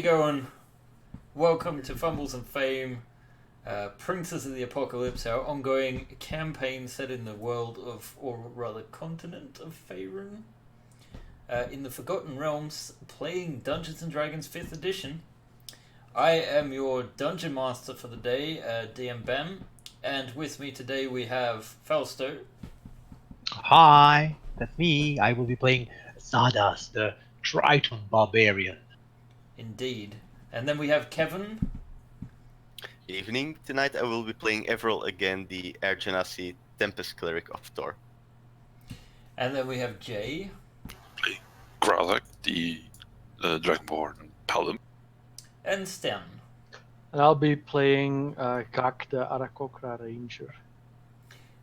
going? Welcome to Fumbles and Fame, Princes of the Apocalypse, our ongoing campaign set in the world of, or rather continent of Faerun, in the Forgotten Realms, playing Dungeons & Dragons 5th edition. I am your Dungeon Master for the day, DM Ben, and with me today we have Fausto. Hi, that's me. I will be playing Zardas, the Triton Barbarian. Indeed. And then we have Kevin. Evening. Tonight I will be playing Everil again, the Air Genasi Tempest Cleric of Thor. And then we have Jay. Play Gralak, the Dragonborn Paladin. And Stan. And I'll be playing Gak, the Arakokra Ranger.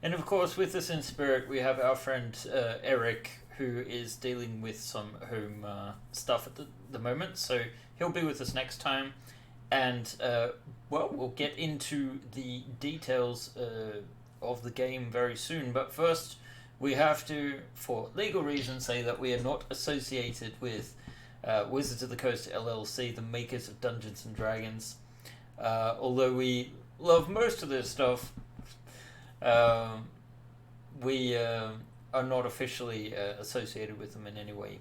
And of course, with us in spirit, we have our friend Eric, who is dealing with some home stuff at the moment. So he'll be with us next time. And, we'll get into the details of the game very soon. But first, we have to, for legal reasons, say that we are not associated with Wizards of the Coast LLC, the makers of Dungeons and Dragons. Although we love most of their stuff, we are not officially associated with them in any way.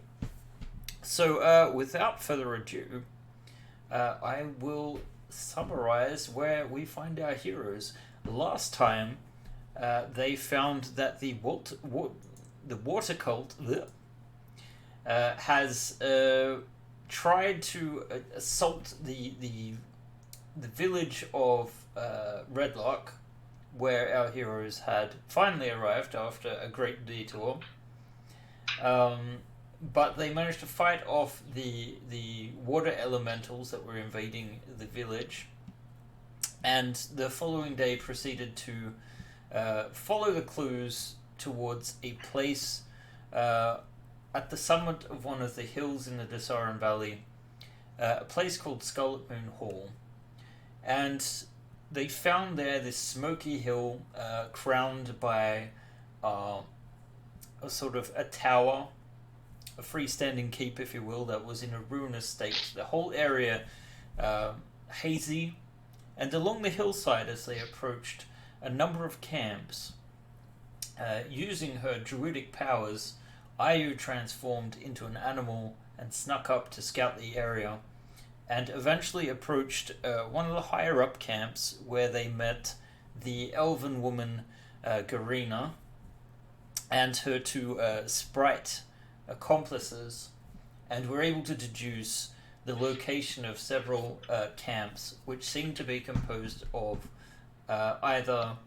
So, without further ado, I will summarize where we find our heroes. Last time, they found that the water cult has tried to assault the village of Redlock, where our heroes had finally arrived after a great detour. But they managed to fight off the water elementals that were invading the village, and the following day proceeded to follow the clues towards a place at the summit of one of the hills in the Desaran Valley, a place called Scarlet Moon Hall. And they found there this smoky hill crowned by a sort of a tower, a freestanding keep, if you will, that was in a ruinous state. The whole area hazy, and along the hillside as they approached, a number of camps. Using her druidic powers, Ayu transformed into an animal and snuck up to scout the area, and eventually approached one of the higher up camps where they met the elven woman Garina and her two sprite accomplices, and were able to deduce the location of several camps, which seemed to be composed of either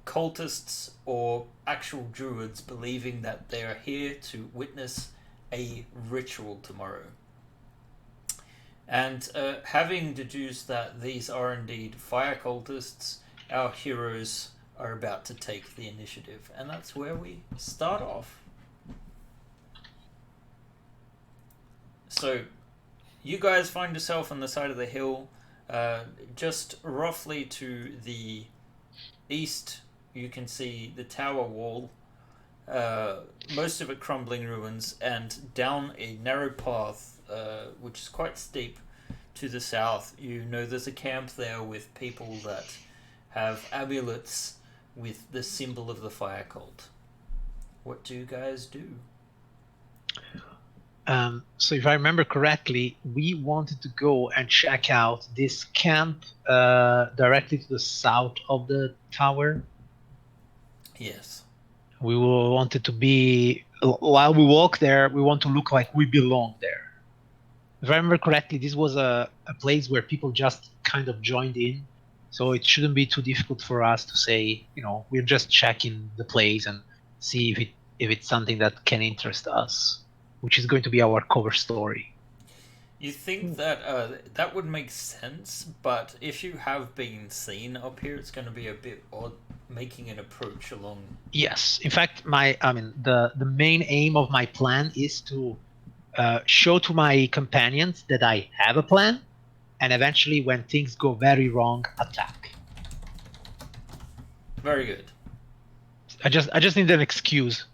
cultists or actual druids, believing that they are here to witness a ritual tomorrow. And having deduced that these are indeed fire cultists, our heroes are about to take the initiative, and that's where we start off. So, you guys find yourself on the side of the hill, just roughly to the east. You can see the tower wall, most of it crumbling ruins, and down a narrow path, which is quite steep, to the south. You know there's a camp there with people that have amulets with the symbol of the fire cult. What do you guys do? So if I remember correctly, we wanted to go and check out this camp directly to the south of the tower. Yes. We wanted to be, while we walk there, we want to look like we belong there. If I remember correctly, this was a place where people just kind of joined in, so it shouldn't be too difficult for us to say, we're just checking the place and see if it's something that can interest us, which is going to be our cover story. You think that that would make sense, but if you have been seen up here, it's going to be a bit odd making an approach along. Yes, in fact, the main aim of my plan is to show to my companions that I have a plan, and eventually, when things go very wrong, attack. Very good. I just need an excuse.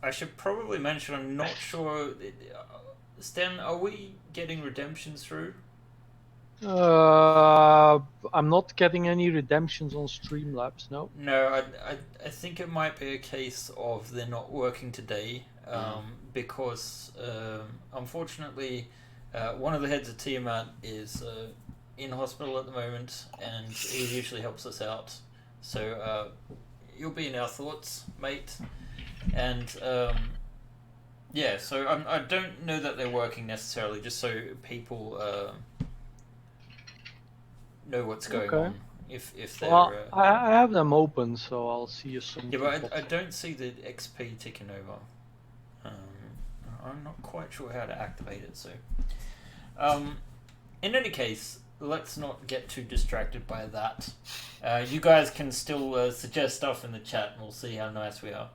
I should probably mention I'm not sure Stan, are we getting redemptions through? I'm not getting any redemptions on Streamlabs, no. No, I think it might be a case of they're not working today, because unfortunately, one of the heads of Tiamat is in hospital at the moment, and he usually helps us out. So you'll be in our thoughts, mate. And yeah, so I don't know that they're working necessarily, just so people know what's going on. If they're Well, I have them open, so I'll see you soon. yeah, but I don't see the XP ticking over. I'm not quite sure how to activate it. So, in any case, let's not get too distracted by that. You guys can still suggest stuff in the chat, and we'll see how nice we are.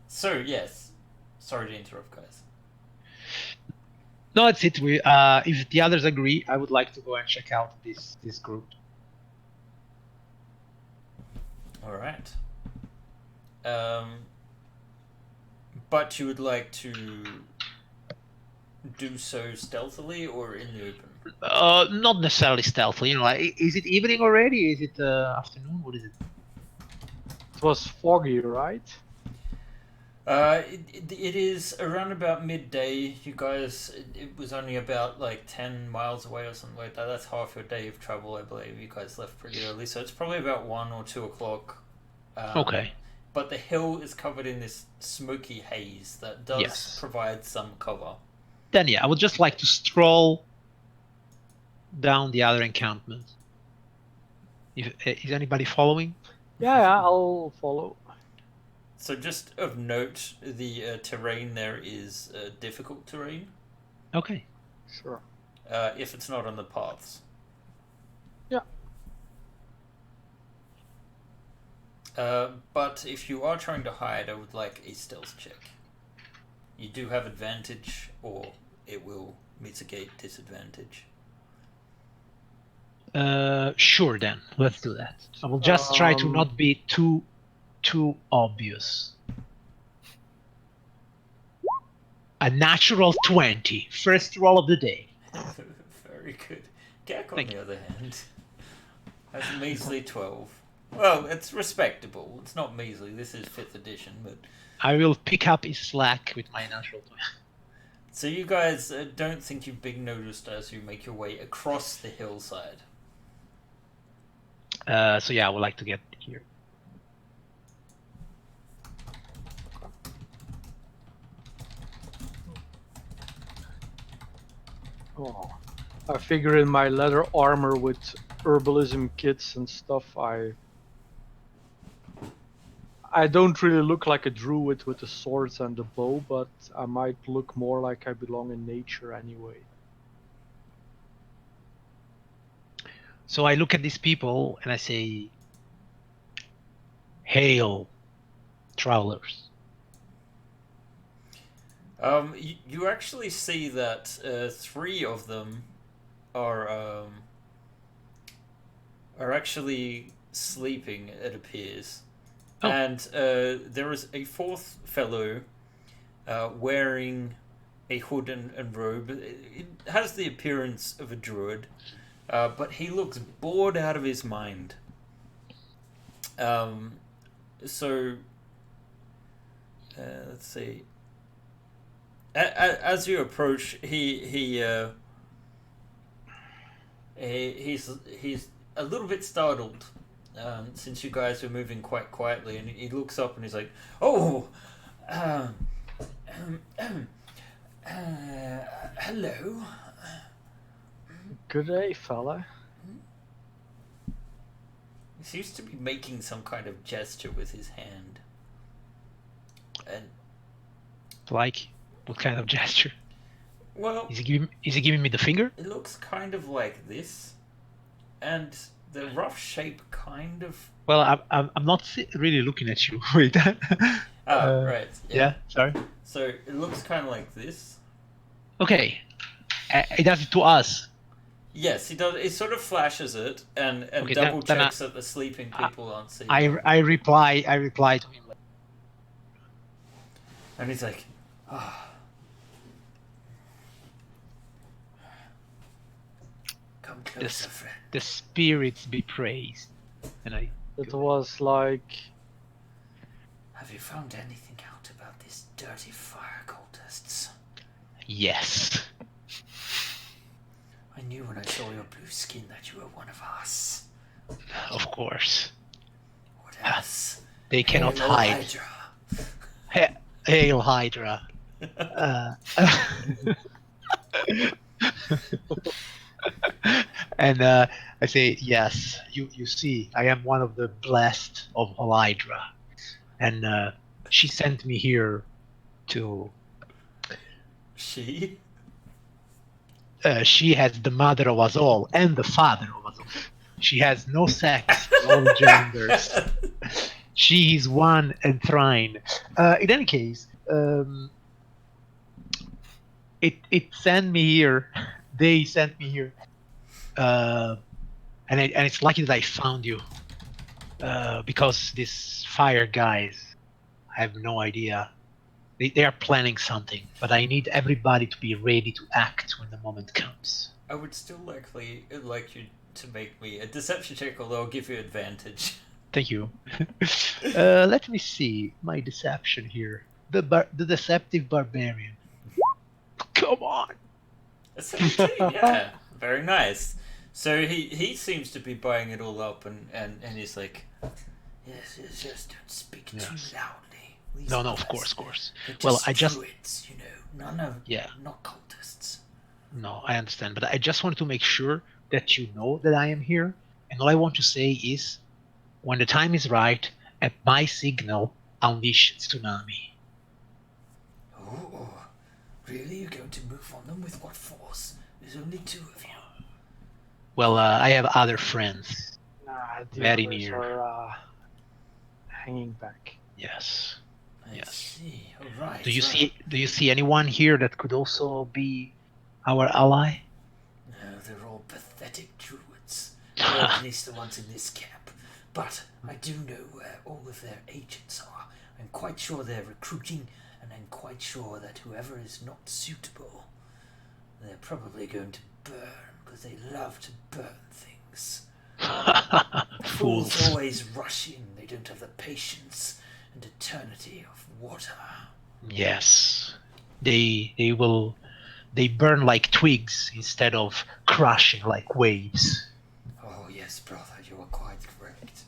So yes, sorry to interrupt, guys. No, that's it. We, if the others agree, I would like to go and check out this group. All right. But you would like to do so stealthily or in the open? Not necessarily stealthily. You know, like, is it evening already? Is it afternoon? What is it? It was foggy, right? It is around about midday. You guys, it was only about like 10 miles away or something like that. That's half your day of travel, I believe. You guys left pretty early, so it's probably about 1 or 2 o'clock. Okay. But the hill is covered in this smoky haze that does provide some cover. Then yeah, I would just like to stroll down the other encampment. Is anybody following? Yeah, I'll follow. So just of note, the terrain there is difficult terrain. Okay. Sure. If it's not on the paths. Yeah. But if you are trying to hide, I would like a stealth check. You do have advantage, or it will mitigate disadvantage. Sure then. Let's do that. I will just try to not be too obvious. A natural 20. First roll of the day. Very good. Gak, on the other hand, has a measly 12. Well, it's respectable. It's not measly. This is 5th edition, but... I will pick up his slack with my natural 20. So you guys don't think you've been noticed as you make your way across the hillside. So yeah, I would like to get here. Oh, I figure in my leather armor with herbalism kits and stuff, I don't really look like a druid with the swords and the bow, but I might look more like I belong in nature anyway. So I look at these people and I say, "Hail, travelers." You actually see that 3 of them are actually sleeping, it appears. Oh. And there is a 4th fellow wearing a hood and robe. It has the appearance of a druid, but he looks bored out of his mind. So let's see. As you approach, he's a little bit startled, since you guys are moving quite quietly, and he looks up and he's like, "Oh, hello." Good day, fella. He seems to be making some kind of gesture with his hand, and Like, what kind of gesture? well, Is he giving me the finger? it looks kind of like this, and the rough shape kind of. Well, I'm not really looking at you. Wait. Right. Yeah. Sorry. So it looks kind of like this. Okay. He does it to us. Yes, he does. He sort of flashes it and Okay, double then checks that the sleeping people aren't seeing. I reply to him. And he's like, Come closer, friend. The spirits be praised. And I. It was like... Have you found anything out about these dirty fire cultists? Yes. I knew when I saw your blue skin that you were one of us. Of course. What else? They cannot Hail, hide. Hydra. Hail Hydra. And I say, yes, you see, I am one of the blessed of Hydra. And she sent me here to... She? She has the mother of us all and the father of us all. She has no sex, all genders. She is one enthrined. In any case, it sent me here. They sent me here, and it's lucky that I found you, because these fire guys, I have no idea. They are planning something, but I need everybody to be ready to act when the moment comes. I would still like you to make me a deception check, although I'll give you advantage. Thank you. Let me see my deception here. The deceptive barbarian. Come on. A 17, yeah. Very nice. So he seems to be buying it all up, and he's like, yes, don't speak too loudly. These No, guys, of course. they're Well, I just... Druids, you know, not cultists. No, I understand, but I just want to make sure that you know that I am here, and all I want to say is, when the time is right, at my signal, unleash tsunami. Oh, really? You're going to move on them with what force? There's only 2 of you. Well, I have other friends. the Very others near. are hanging back. Yes. I Yes. see. All right. Do you see anyone here that could also be our ally? No, they're all pathetic druids. Or at least the ones in this camp. But I do know where all of their agents are. I'm quite sure they're recruiting, and I'm quite sure that whoever is not suitable, they're probably going to burn, because they love to burn things. Fools Fools. always rush in. They don't have the patience and eternity of water. Yes. They burn like twigs instead of crushing like waves. Oh yes, brother, you are quite correct.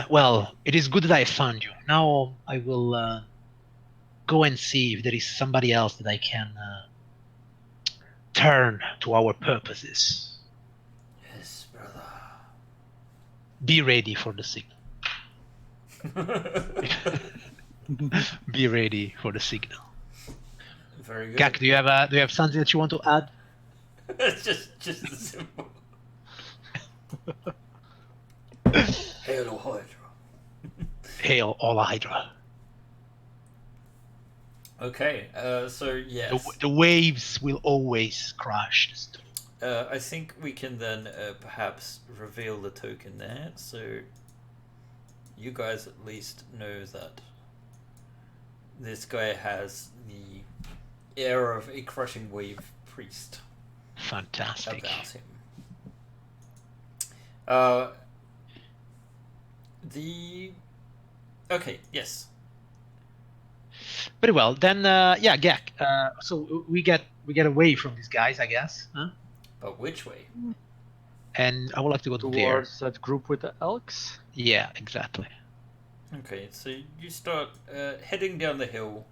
Well, it is good that I found you. Now I will go and see if there is somebody else that I can turn to our purposes. Yes, brother. Be ready for the signal. Be ready for the signal. Very good. Gak, do you have something that you want to add? It's just a simple. Hail Hydra. Hail all Hydra. Okay, so yes. The waves will always crash the stone. I think we can then perhaps reveal the token there, so you guys at least know that this guy has the air of a crushing wave priest Fantastic. about him. Okay, yes. Very well. Then, yeah, Gak. So we get away from these guys, I guess. Huh? But which way? And I would like to go there. Towards that group with the elks? Yeah, exactly. Okay, so you start heading down the hill.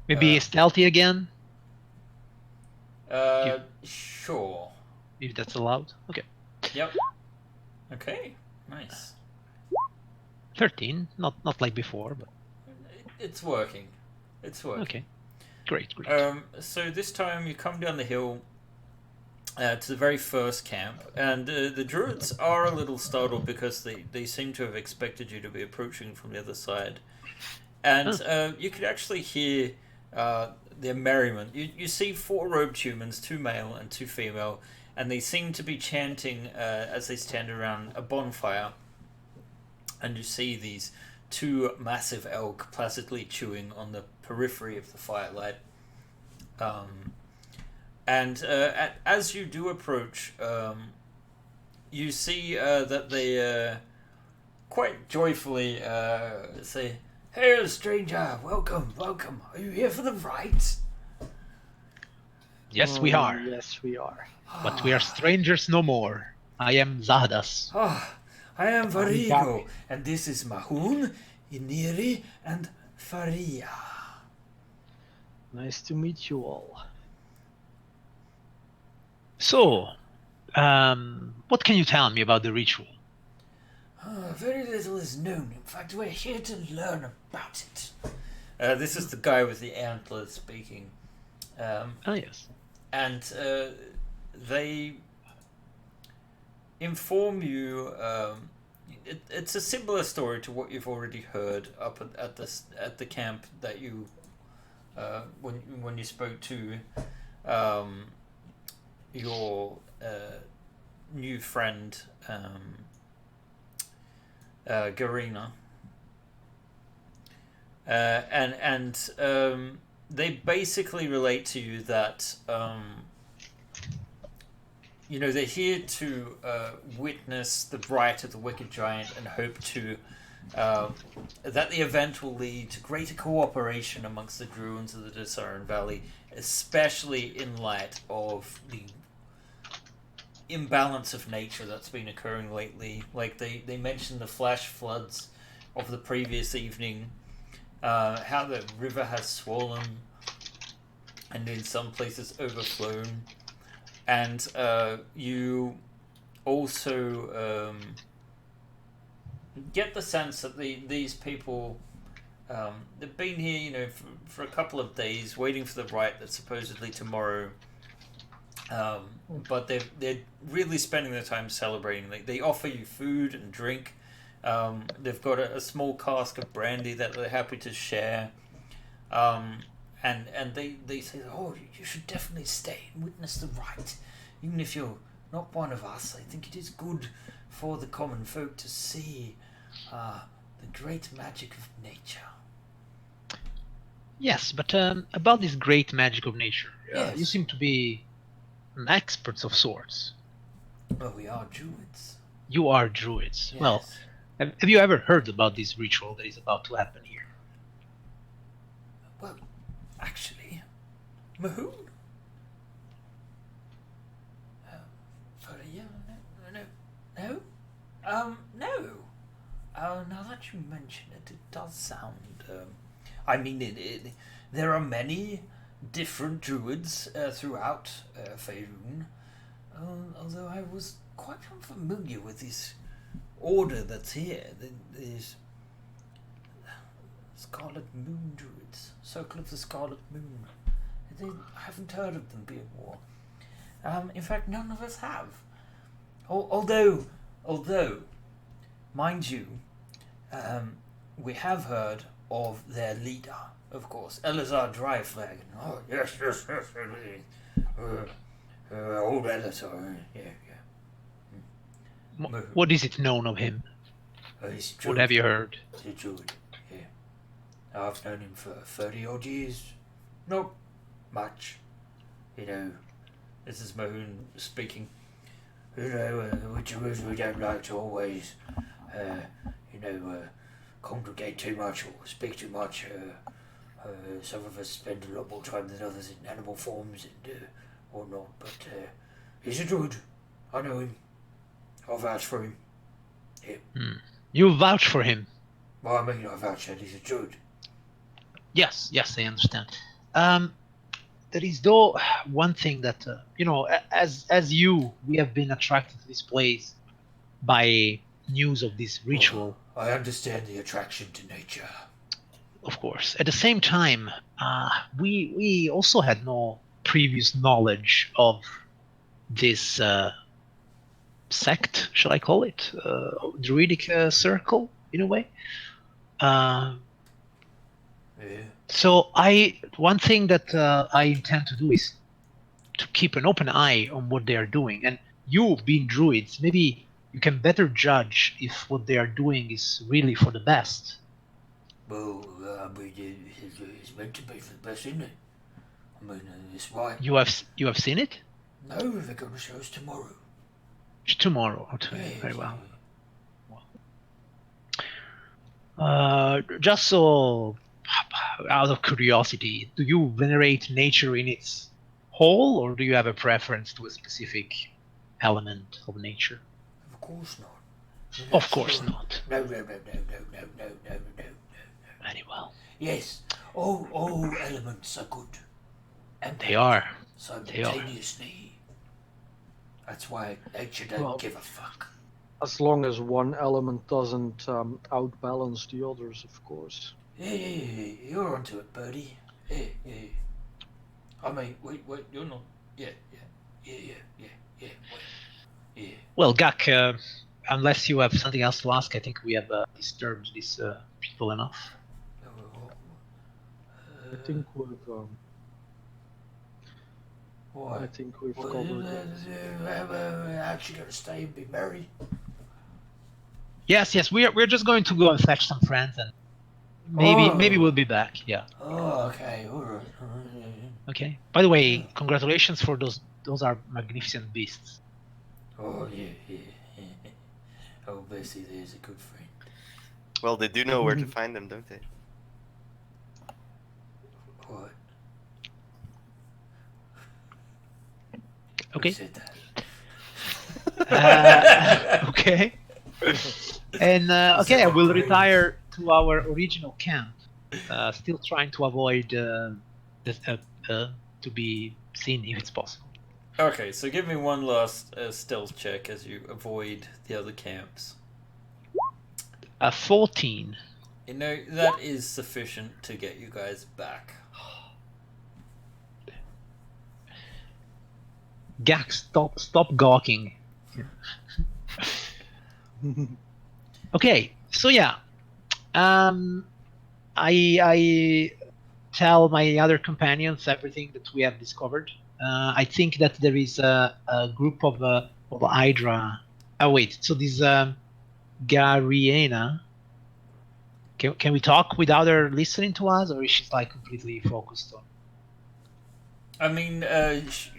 Maybe stealthy again, Sure. if that's allowed. Okay. Yep. Okay, nice. 13, not like before, but It's working. It's working. okay. Great. So this time you come down the hill to the very first camp, and the druids are a little startled because they seem to have expected you to be approaching from the other side. And you could actually hear their merriment. You see 4 robed humans, 2 male and 2 female, and they seem to be chanting as they stand around a bonfire. And you see these two massive elk placidly chewing on the periphery of the firelight. As you do approach, you see that they quite joyfully say, "Hail, stranger! Welcome, welcome. Are you here for the rite?" Yes, we are. Yes, we are. But we are strangers no more. I am Zadas. Ah, I am I'm Varigo, back. and this is Mahun, Iniri, and Faria. Nice to meet you all. So, what can you tell me about the ritual? Very little is known. In fact, we're here to learn about it. This is the guy with the antlers speaking. Yes. And they inform you. It's a similar story to what you've already heard up at the camp that you when you spoke to your new friend Garina. They basically relate to you that they're here to witness the rite of the Wicked Giant and hope to that the event will lead to greater cooperation amongst the Druids of the Desaran Valley, especially in light of the imbalance of nature that's been occurring lately. Like they mentioned the flash floods of the previous evening, how the river has swollen and in some places overflown, and you also get the sense that these people they've been here, for a couple of days, waiting for the rite that's supposedly tomorrow. But they're really spending their time celebrating. They offer you food and drink. They've got a small cask of brandy that they're happy to share. And they say, "Oh, you should definitely stay and witness the rite, even if you're not one of us. I think it is good for the common folk to see the great magic of nature." Yes, but about this great magic of nature, Yes. you seem to be experts of sorts. Well, we are Druids. You are Druids. Yes. Well, have you ever heard about this ritual that is about to happen here? Well, actually, Mahoon. Faria? No. Now that you mention it, it does sound. I mean, there are many different druids throughout Faerun. Although I was quite unfamiliar with this order that's here. There's Scarlet Moon Druids, Circle of the Scarlet Moon. I haven't heard of them before. In fact, none of us have. Although, mind you, we have heard of their leader, of course, Elazar Dryflag. Oh, yes. Old Elazar, yeah. What is it known of him? He's a What druid. have you heard? He's a druid, yeah. I've known him for 30 odd years. Not much. This is Mahoon speaking. We druids, we don't like to always, congregate too much or speak too much. Some of us spend a lot more time than others in animal forms and whatnot, but he's a druid. I know him. I'll vouch for him. Yeah. You vouch for him? Well, I mean, I vouch that he's a druid. Yes, I understand. There is though one thing that as we have been attracted to this place by news of this ritual. I understand the attraction to nature. Of course. At the same time, we also had no previous knowledge of this sect, shall I call it, druidic circle in a way. Yeah. So one thing that I intend to do is to keep an open eye on what they are doing. And you, being druids, maybe you can better judge if what they are doing is really for the best. Well, I mean, it's meant to be for the best, isn't it? I mean, it's right. You have seen it? No, they're going to show us tomorrow. Tomorrow. Yeah, Very well. yeah. Just so, out of curiosity, do you venerate nature in its whole, or do you have a preference to a specific element of nature? Of course not. Of course not. No. Very well. Yes, all elements are good. And They are. simultaneously. That's why nature don't give a fuck. As long as one element doesn't outbalance the others, of course. Yeah, you're onto it, Birdie. Yeah. I mean, wait, you're not. Yeah. Well, Gak, unless you have something else to ask, I think we have disturbed these people enough. I think we've. What? I think we've covered it. Actually going to stay and be married. Yes, we're just going to go and fetch some friends, and maybe we'll be back. Yeah. Oh, okay, all right. Okay. By the way, congratulations for those. Those are magnificent beasts. Oh yeah. Oh, Bessie, there's a good friend. Well, they do know where to find them, don't they? What? Okay. Who said that? Okay. And okay, I will retire to our original camp. Still trying to avoid to be seen if it's possible. Okay, so give me one last stealth check as you avoid the other camps. 14. You know, that is sufficient to get you guys back. Gak, stop gawking. Okay, so yeah, I tell my other companions everything that we have discovered. I think that there is a group of Hydra. Oh wait, so this Gariena. Can we talk without her listening to us, or is she like completely focused on? I mean,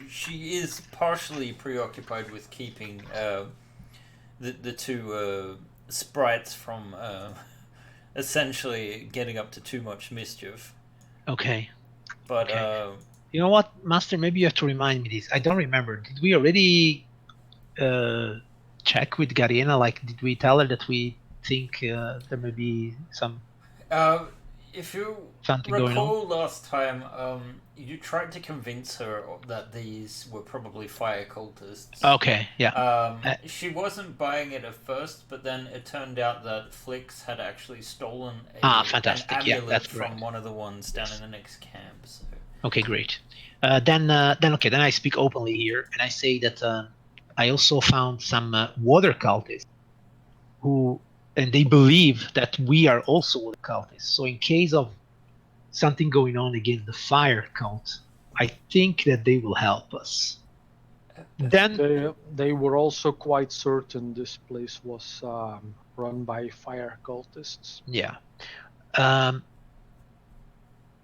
she is partially preoccupied with keeping the two sprites from essentially getting up to too much mischief. Okay. But okay. You know what, Master? Maybe you have to remind me this. I don't remember. Did we already check with Gariena? Like, did we tell her that we think there may be some? If you something going on? recall last time, you tried to convince her that these were probably fire cultists. Okay, yeah. She wasn't buying it at first, but then it turned out that Flix had actually stolen an amulet from one of the ones down in the next camp. So. Okay, great. Then I speak openly here, and I say that I also found some water cultists and they believe that we are also water cultists. So in case of something going on against the fire cult, I think that they will help us. Then they were also quite certain this place was run by fire cultists. Yeah.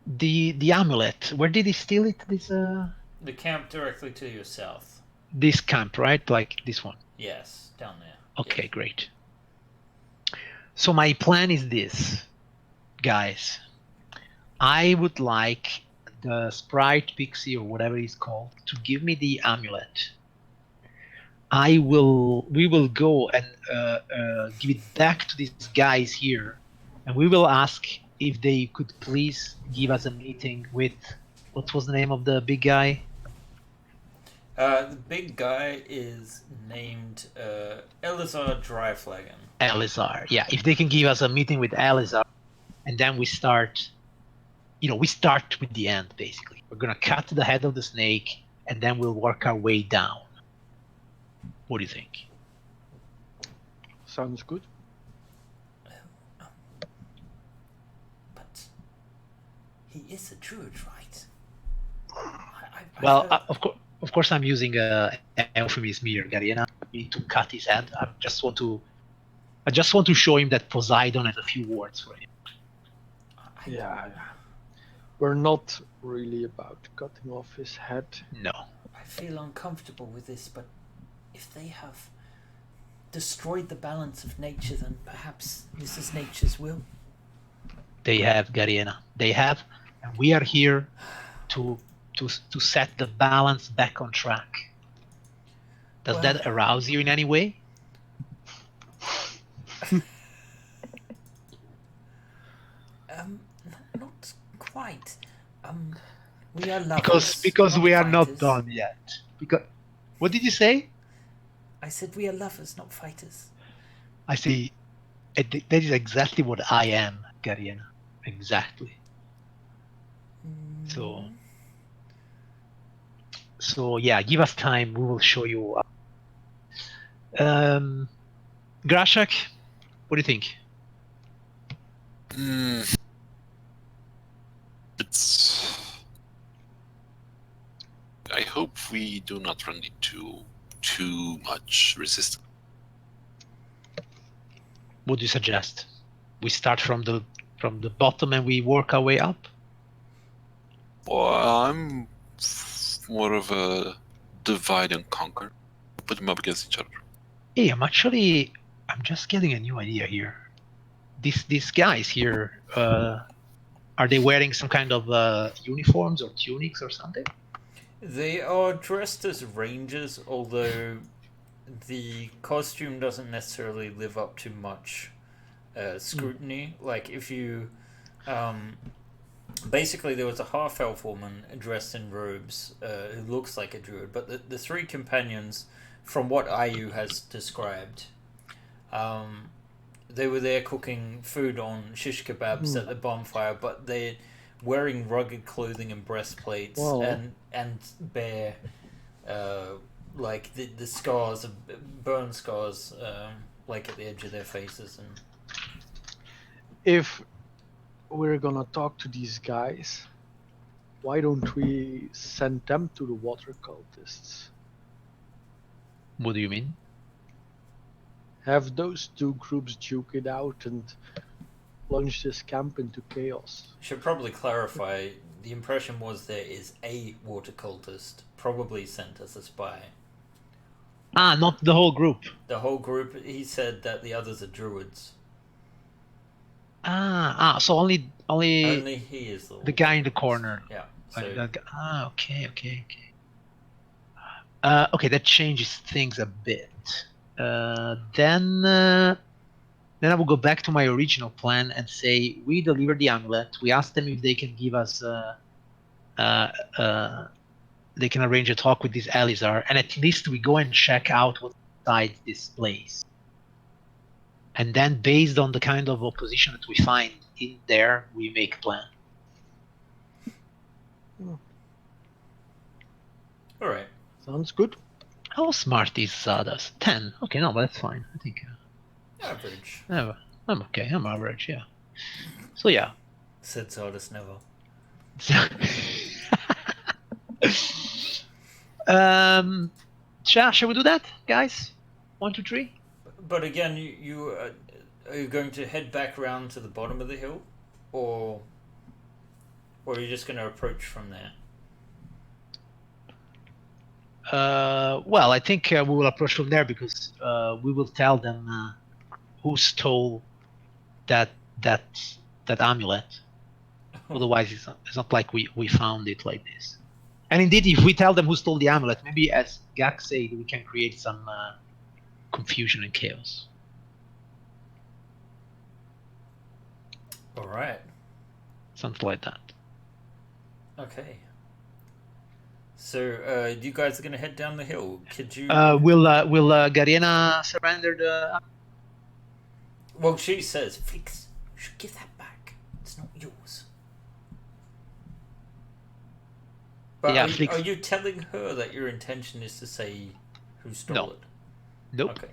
The amulet. Where did he steal it? The camp directly to your south. This camp, right? Like this one. Yes, down there. Okay, great. So my plan is this, guys. I would like the sprite pixie or whatever it's called to give me the amulet. We will go and give it back to these guys here, and we will ask if they could please give us a meeting with, what was the name of the big guy? The big guy is named Elazar Dryflagon. Elazar, yeah. If they can give us a meeting with Elazar, and then we start with the end, basically. We're gonna cut the head of the snake, and then we'll work our way down. What do you think? Sounds good. But he is a druid, right? Of course, I'm using a euphemism here, Gariena. We need to cut his head. I just want to show him that Poseidon has a few words for him. Yeah. We're not really about cutting off his head. No. I feel uncomfortable with this, but if they have destroyed the balance of nature, then perhaps this is nature's will. They have, Gariena. They have, and we are here to set the balance back on track. Does Well- that arouse you in any way? Not quite. We are lovers. Because not we are not fighters. done yet. Because what did you say? I said we are lovers, not fighters. I see. That is exactly what I am, Gariena. Exactly. So yeah, give us time. We will show you. Grashak, what do you think? It's. I hope we do not run into too much resistance. What do you suggest? We start from the bottom and we work our way up. Well, I'm more of a divide and conquer. Put them up against each other. Hey, I'm just getting a new idea here. These guys here, are they wearing some kind of uniforms or tunics or something? They are dressed as rangers, although the costume doesn't necessarily live up to much scrutiny. Like if you, basically there was a half-elf woman dressed in robes who looks like a druid, but the three companions, from what IU has described, they were there cooking food on shish kebabs at the bonfire, but they're wearing rugged clothing and breastplates and bear like the scars of burn scars like at the edge of their faces. And If we're gonna talk to these guys, why don't we send them to the water cultists? What do you mean? Have those two groups duke it out and plunge this camp into chaos. should probably clarify, the impression was there is a water cultist, probably sent as a spy. Ah, not the whole group. The whole group, he said that the others are druids. So only Only he is the the guy in the corner. Yeah. Like So that guy. Okay. Okay, that changes things a bit. Then I will go back to my original plan and say we deliver the amulet. We ask them if they can give us they can arrange a talk with this Elizar, and at least we go and check out what's inside this place. And then, based on the kind of opposition that we find in there, we make a plan. all right. Sounds good. How smart is Zardas? 10. Okay, no, but that's fine. I think Average. I'm okay. I'm average, yeah. So yeah. Said Zardas never. Shall we do that, guys? 1, 2, 3. But again, you are you going to head back around to the bottom of the hill, or are you just going to approach from there? Well, I think we will approach from there because we will tell them who stole that amulet. Otherwise, it's not like we found it like this. And indeed, if we tell them who stole the amulet, maybe as Gak said, we can create some confusion and chaos. All right. Something like that. Okay. So, you guys are going to head down the hill. Could you... Will Gariena surrender the... Well, she says, Flix, you should give that back. It's not yours. But Yeah, are you telling her that your intention is to say who stole it? Nope. Okay.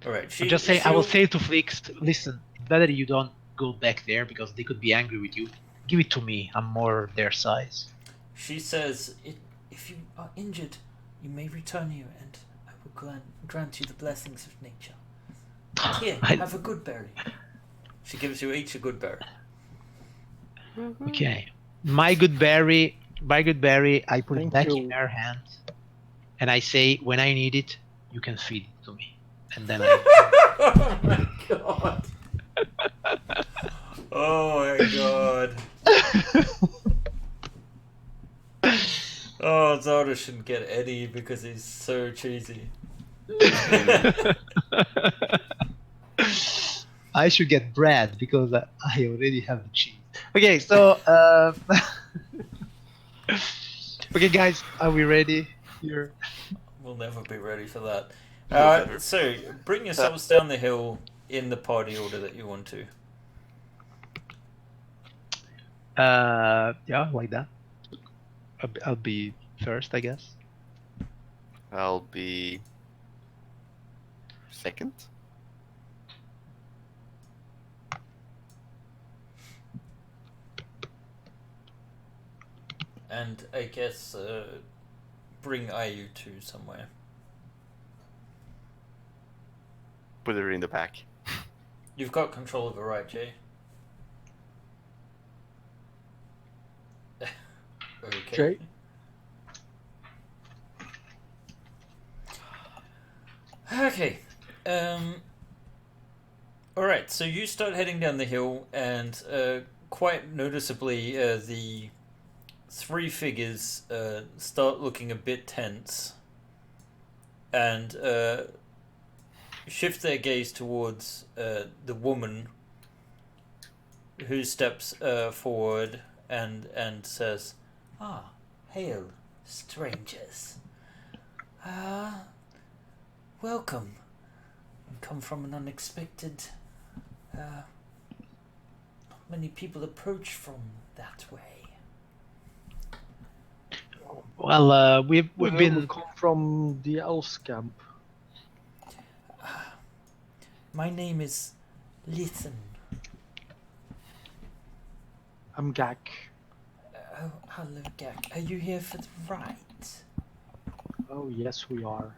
All right. I'm just saying, I will say to Flix, listen, it's better you don't go back there because they could be angry with you. Give it to me. I'm more their size. She says, if you are injured, you may return here, and I will grant you the blessings of nature. Here, have a good berry. She gives you each a good berry. Okay. My good berry, I put it Thank back you. in her hand, and I say, when I need it, you can feed it to me. And then I. Oh my god. Oh my god. Oh, Zelda shouldn't get Eddie because he's so cheesy. I should get bread because I already have the cheese. Okay, so okay, guys, are we ready here? We'll never be ready for that. Never. So, bring yourselves down the hill in the party order that you want to. Yeah, like that. I'll be first, I guess. I'll be second. And I guess bring IU to somewhere. Put her in the back. You've got control of her, right, Jay? Okay. Jay? Okay. Alright, so you start heading down the hill, and quite noticeably, the three figures start looking a bit tense and shift their gaze towards the woman, who steps forward and says, "Ah, hail, strangers. Welcome. You come from an unexpected... not many people approach from that way." Well, we've We been. come from the elves camp. My name is Lithan. I'm Gak. Oh, hello, Gak. Are you here for the rite? Oh, yes, we are.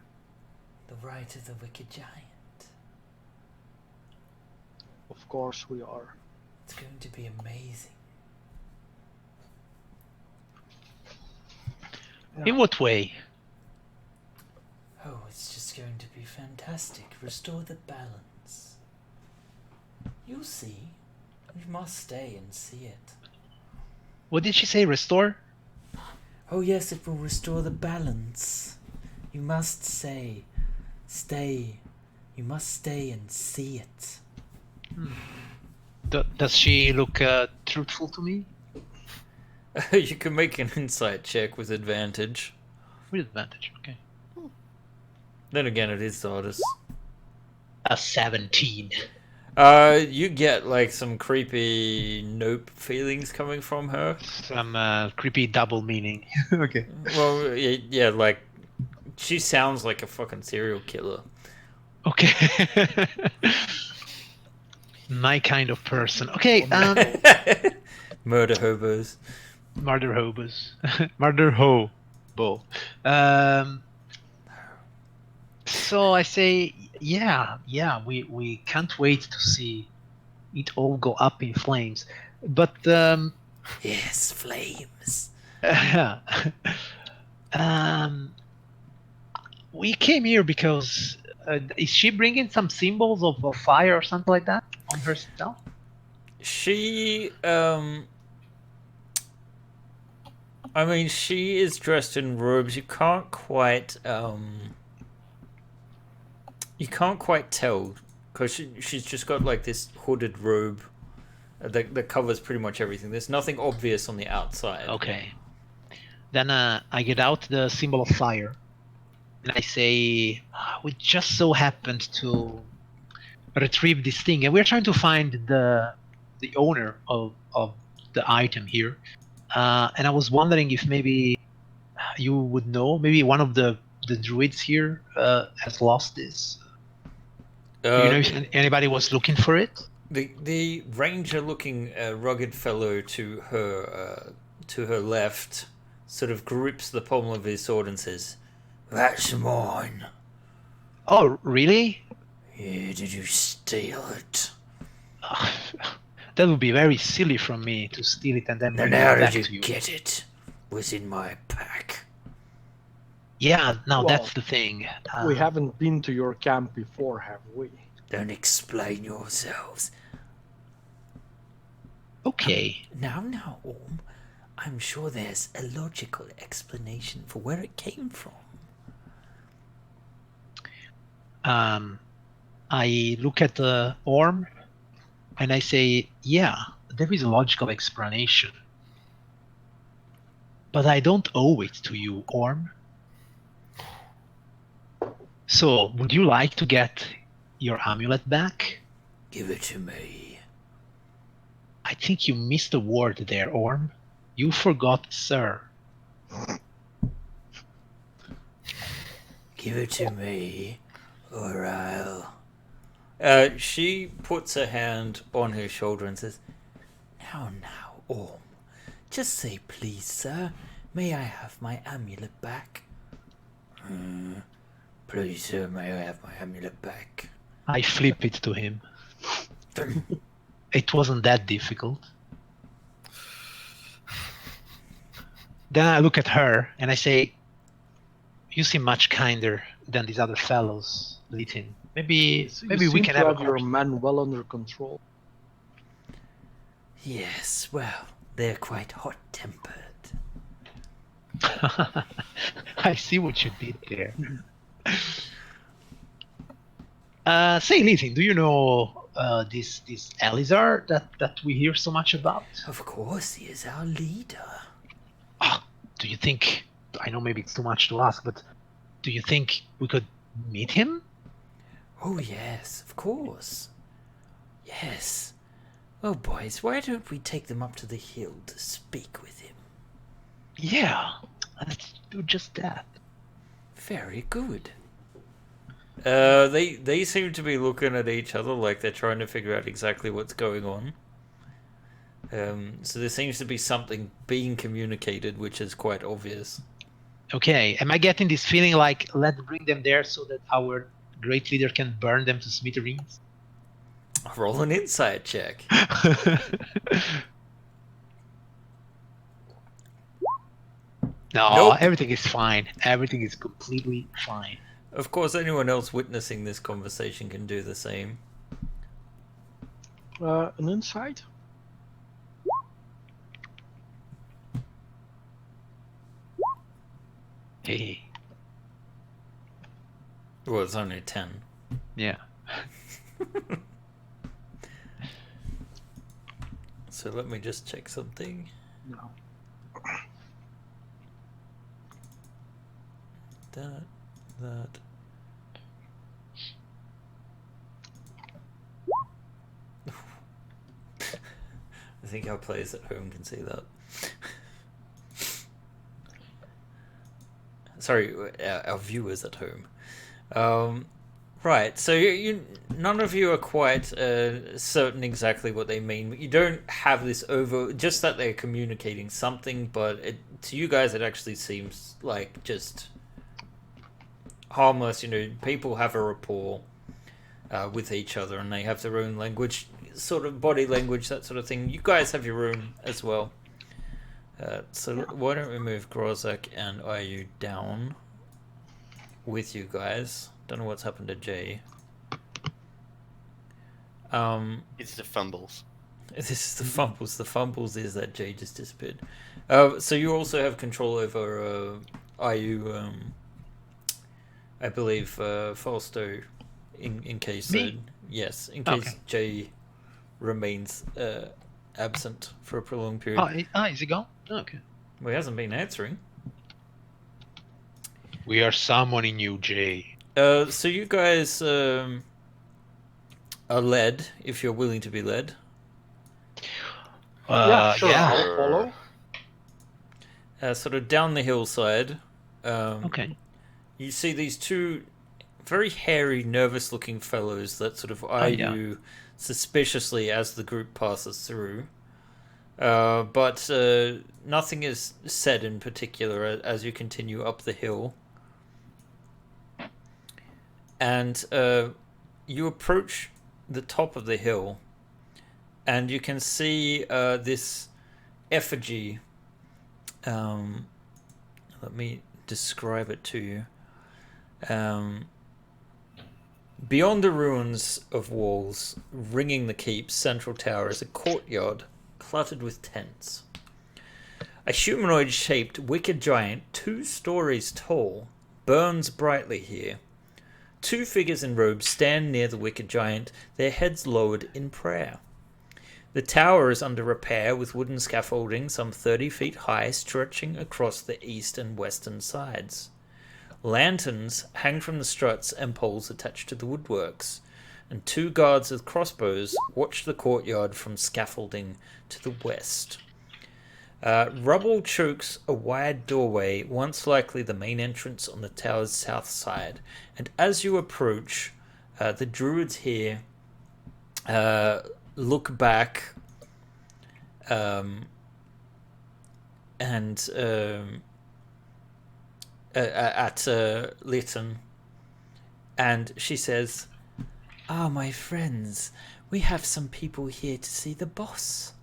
The rite of the Wicked Giant. Of course we are. It's going to be amazing. In what way? Oh, it's just going to be fantastic. Restore the balance. You'll see. You must stay and see it. What did she say? Restore? Oh yes, it will restore the balance. You must stay. You must stay and see it. Does she look truthful to me? You can make an insight check with advantage. With advantage, okay. Then again, it is the artist. A 17. You get like some creepy nope feelings coming from her. Some creepy double meaning. Okay. Well, yeah, like she sounds like a fucking serial killer. Okay. My kind of person. Okay. Murder hobos. Murder hobos. Murder hobo. So I say, yeah, we can't wait to see it all go up in flames. But Yes, flames. we came here because is she bringing some symbols of fire or something like that on herself? She, I mean, she is dressed in robes. You can't quite tell because she's just got like this hooded robe that covers pretty much everything. There's nothing obvious on the outside. Okay. Then I get out the symbol of fire, and I say, we just so happened to retrieve this thing, and we're trying to find the owner of the item here. And I was wondering if maybe you would know, maybe one of the druids here has lost this. Do you know if anybody was looking for it? The ranger-looking rugged fellow to her left sort of grips the pommel of his sword and says, "That's mine." Oh, really? Yeah, did you steal it? That would be very silly from me to steal it and then Then bring how it back did to you you. get it? Was in my pack. Yeah, now Well, that's the thing. We haven't been to your camp before, have we? Don't explain yourselves. Okay. Now, Orm, I'm sure there's a logical explanation for where it came from. I look at the Orm and I say, yeah, there is a logical explanation. But I don't owe it to you, Orm. So, would you like to get your amulet back? Give it to me. I think you missed a word there, Orm. You forgot, sir. Give it to me, or I'll... she puts her hand on her shoulder and says, Now, Orm, just say please, sir. May I have my amulet back? Please, sir, may I have my amulet back? I flip it to him. It wasn't that difficult. Then I look at her and I say, you seem much kinder than these other fellows, Litin. Maybe You we seem can to have a have your conversation. men well under control. Yes, well, they're quite hot-tempered. I see what you did there. Say, Litin, do you know this Elizar that we hear so much about? Of course, he is our leader. Do you think, I know maybe it's too much to ask, but do you think we could meet him? Oh, yes, of course. Yes. Oh, boys, why don't we take them up to the hill to speak with him? Yeah, let's do just that. Very good. They seem to be looking at each other like they're trying to figure out exactly what's going on. So there seems to be something being communicated, which is quite obvious. Okay, am I getting this feeling like let's bring them there so that our great leader can burn them to smithereens? Roll an insight check. No, Nope. everything is fine. Everything is completely fine. Of course, anyone else witnessing this conversation can do the same. An insight? Hey, Well, it's only 10. yeah. So let me just check something. No. That. I think our players at home can see that. Sorry, our viewers at home. Right, so you none of you are quite certain exactly what they mean. You don't have this just that they're communicating something, but to you guys it actually seems like just harmless. People have a rapport with each other, and they have their own language, sort of body language, that sort of thing. You guys have your own as well. So why don't we move Grozak and IU down with you guys? Don't know what's happened to Jay. It's the fumbles. This is the fumbles. The fumbles is that Jay just disappeared. So you also have control over IU. I believe Falsto, in case Me? yes, in case Okay. Jay remains absent for a prolonged period. Is he gone? Okay. Well, he hasn't been answering. We are summoning you, Jay. So you guys are led, if you're willing to be led. Yeah, sure, yeah. I'll follow. Sort of down the hillside. Okay. You see these two very hairy, nervous-looking fellows that sort of eye yeah. you suspiciously as the group passes through. But nothing is said in particular as you continue up the hill. And you approach the top of the hill, and you can see this effigy. Let me describe it to you. Beyond the ruins of walls, ringing the keep's central tower is a courtyard cluttered with tents. A humanoid-shaped wicked giant, 2 stories tall, burns brightly here. 2 figures in robes stand near the wicked giant, their heads lowered in prayer. The tower is under repair with wooden scaffolding some 30 feet high stretching across the east and western sides. Lanterns hang from the struts and poles attached to the woodworks, and 2 guards with crossbows watch the courtyard from scaffolding to the west. Rubble chokes a wide doorway, once likely the main entrance on the tower's south side, and as you approach, the druids here look back and at Lytton, and she says, "Ah, my friends, we have some people here to see the boss.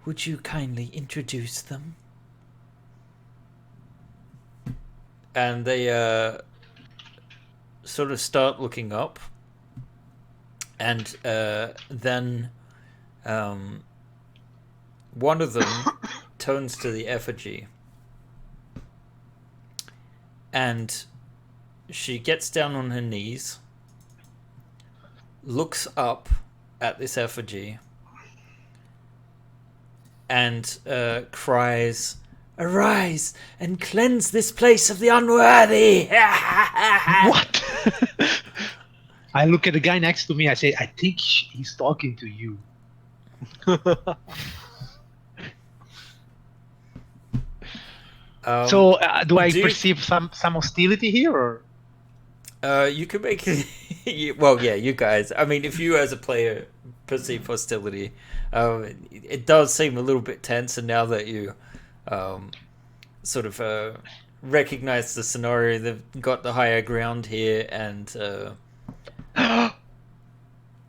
Would you kindly introduce them?" And they sort of start looking up, and then one of them turns to the effigy, and she gets down on her knees, looks up at this effigy, and cries, "Arise and cleanse this place of the unworthy!" What? I look at the guy next to me. I say, I think he's talking to you. So, do I perceive some hostility here, or? You can make it. Well, yeah, you guys. I mean, if you as a player perceive hostility, it does seem a little bit tense. And now that you sort of recognize the scenario, they've got the higher ground here, and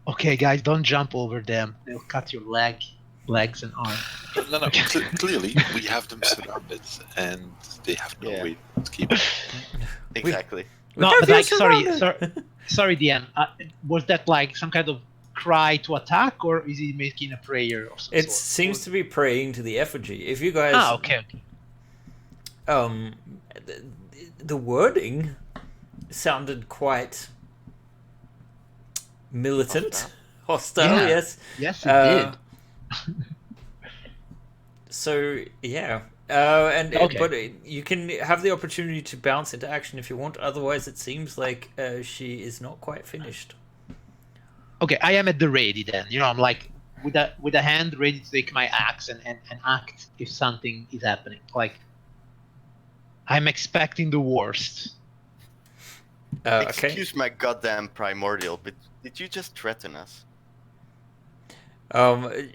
Okay, guys, don't jump over them. They'll cut your legs and arms. No. Clearly, we have them surrounded, and they have no way to keep. Exactly. No, but like, sorry, DM. Was that like some kind of cry to attack, or is he making a prayer of some it sort? seems to be praying to the effigy. If you guys, Okay. The wording sounded quite militant, hostile. Yeah. Yes, Yes, it did. So yeah, and Okay. but you can have the opportunity to bounce into action if you want. Otherwise, it seems like she is not quite finished. Okay, I am at the ready then. You know, I'm like with a hand ready to take my axe and act if something is happening. Like I'm expecting the worst. Okay. Excuse my goddamn primordial, but did you just threaten us?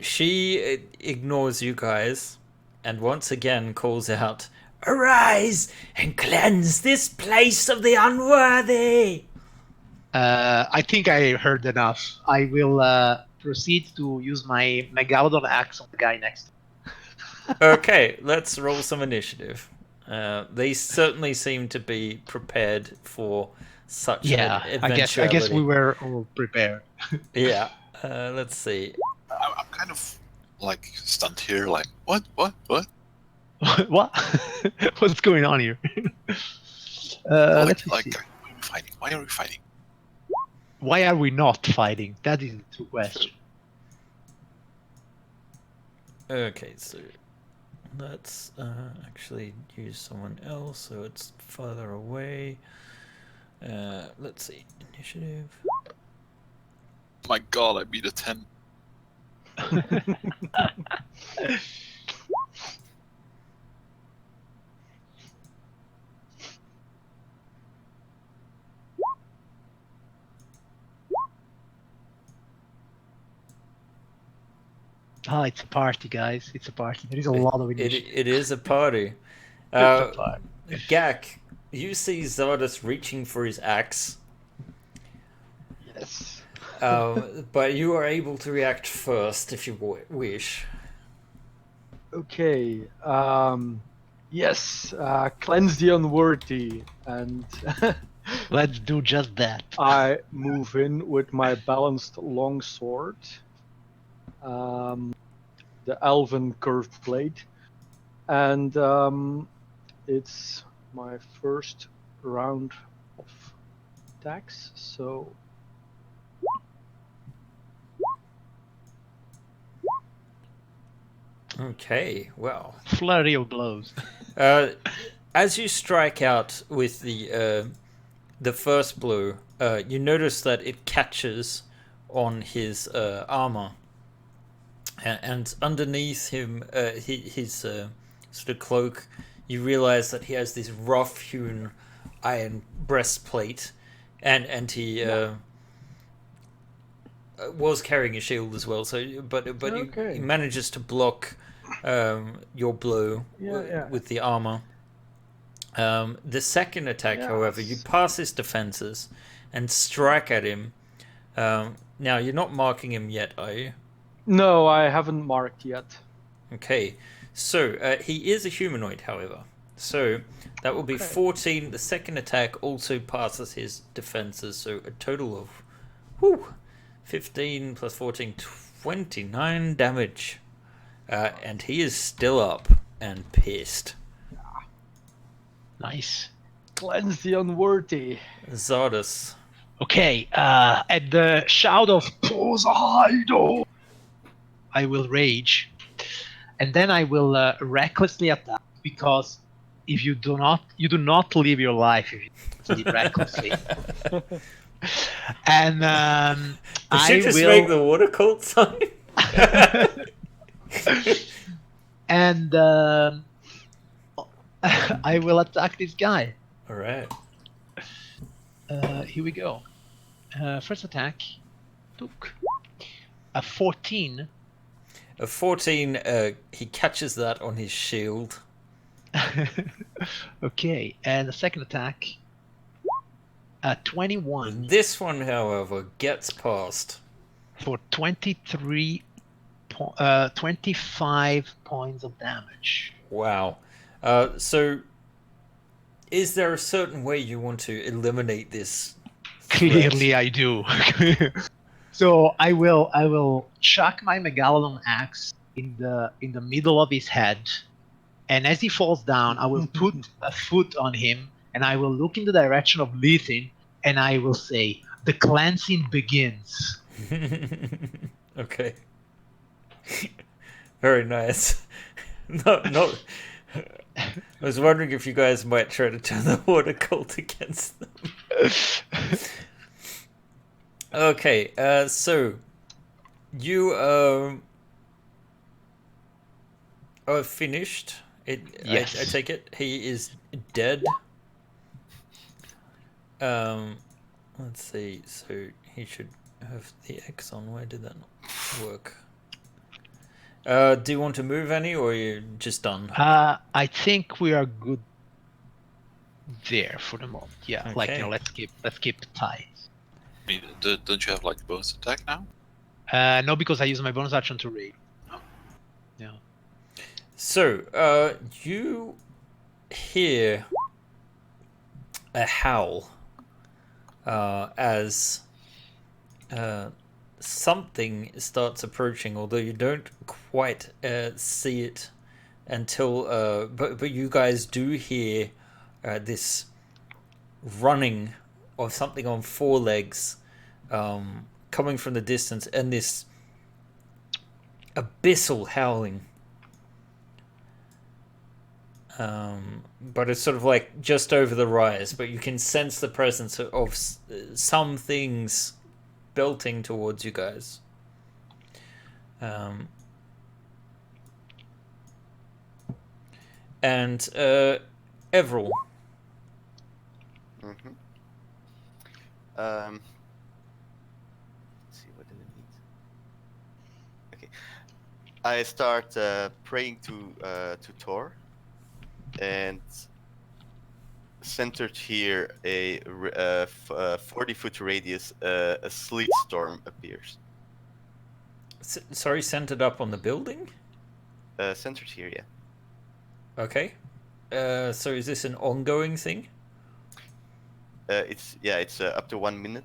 She ignores you guys, and once again calls out, "Arise and cleanse this place of the unworthy!" I think I heard enough. I will proceed to use my Megalodon axe on the guy next to me. Okay, let's roll some initiative. They certainly seem to be prepared for such an adventure. I guess we were all prepared. Yeah. Let's see. I'm kind of like stunned here. Like, what? What? What's going on here? Let's see. Why are we fighting? Why are we fighting? Why are we not fighting? That is the true question. Okay, so let's actually use someone else so it's farther away. Let's see. Initiative. My God, I beat a 10. It's a party, guys. It's a party. There is a lot of initiative. It is a party. It's a party. Gak, you see Zardas reaching for his axe. Yes. But you are able to react first if you wish. Okay. Yes. Cleanse the unworthy, and Let's do just that. I move in with my balanced long sword, the elven curved blade, and it's my first round of attacks. So Okay, well. Flurry of blows. As you strike out with the first blow, you notice that it catches on his armor, and underneath him, his sort of cloak, you realize that he has this rough-hewn iron breastplate, and he was carrying a shield as well. So, but Okay. he manages to block your blow with the armor. The second attack, however, you pass his defenses and strike at him. Now, you're not marking him yet, are you? no, I haven't marked yet. Okay, so he is a humanoid, however. So that will be 14. The second attack also passes his defenses, so a total of 15 plus 14, 29 damage. And he is still up and pissed. Nice. Cleanse the unworthy. Zardas. Okay, at the shout of Poseidon, I will rage, and then I will recklessly attack, because if you do not live your life if you live recklessly. And Did you just make the water cult sign? And I will attack this guy. All right. Here we go. First attack took a 14. A 14, he catches that on his shield. Okay, and the second attack, a 21. This one, however, gets past. For 25 points of damage. Wow. So, is there a certain way you want to eliminate this threat? Clearly, I do. So I will chuck my Megalodon axe in the middle of his head, and as he falls down, I will put a foot on him, and I will look in the direction of Lethin, and I will say, "The cleansing begins." Okay. Very nice. No. I was wondering if you guys might try to turn the water cult against them. Okay, so you are finished. Yes. I take it he is dead. Let's see. So he should have the X on. Why did that not work? Do you want to move any, or are you just done? I think we are good there for the moment. Yeah, Okay. like let's keep tight. I mean, don't you have like bonus attack now? No, because I use my bonus action to raid. Yeah. So, you hear a howl as something starts approaching, although you don't quite see it until. But you guys do hear this running of something on four legs coming from the distance, and this abyssal howling. But it's sort of like just over the rise, but you can sense the presence of some things belting towards you guys. And Everil. Mm-hmm. Let's see, what do we need? Okay, I start praying to Thor, and centered here, a 40-foot radius, a sleet storm appears. Sorry, centered up on the building? Centered here, yeah. Okay. So is this an ongoing thing? It's up to 1 minute.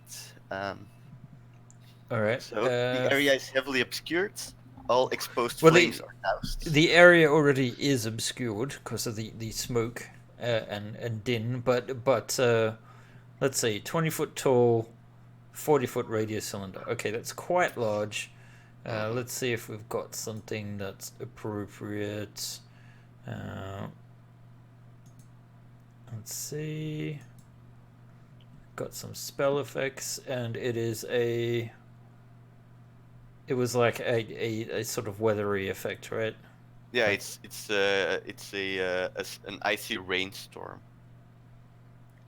Alright. So the area is heavily obscured. All exposed Well, flames are doused. The area already is obscured because of the smoke and din, but let's see, 20-foot tall, 40-foot radius cylinder. Okay, that's quite large. Let's see if we've got something that's appropriate. Let's see. Got some spell effects, and it is a. It was like a sort of weathery effect, right? Yeah, it's an icy rainstorm.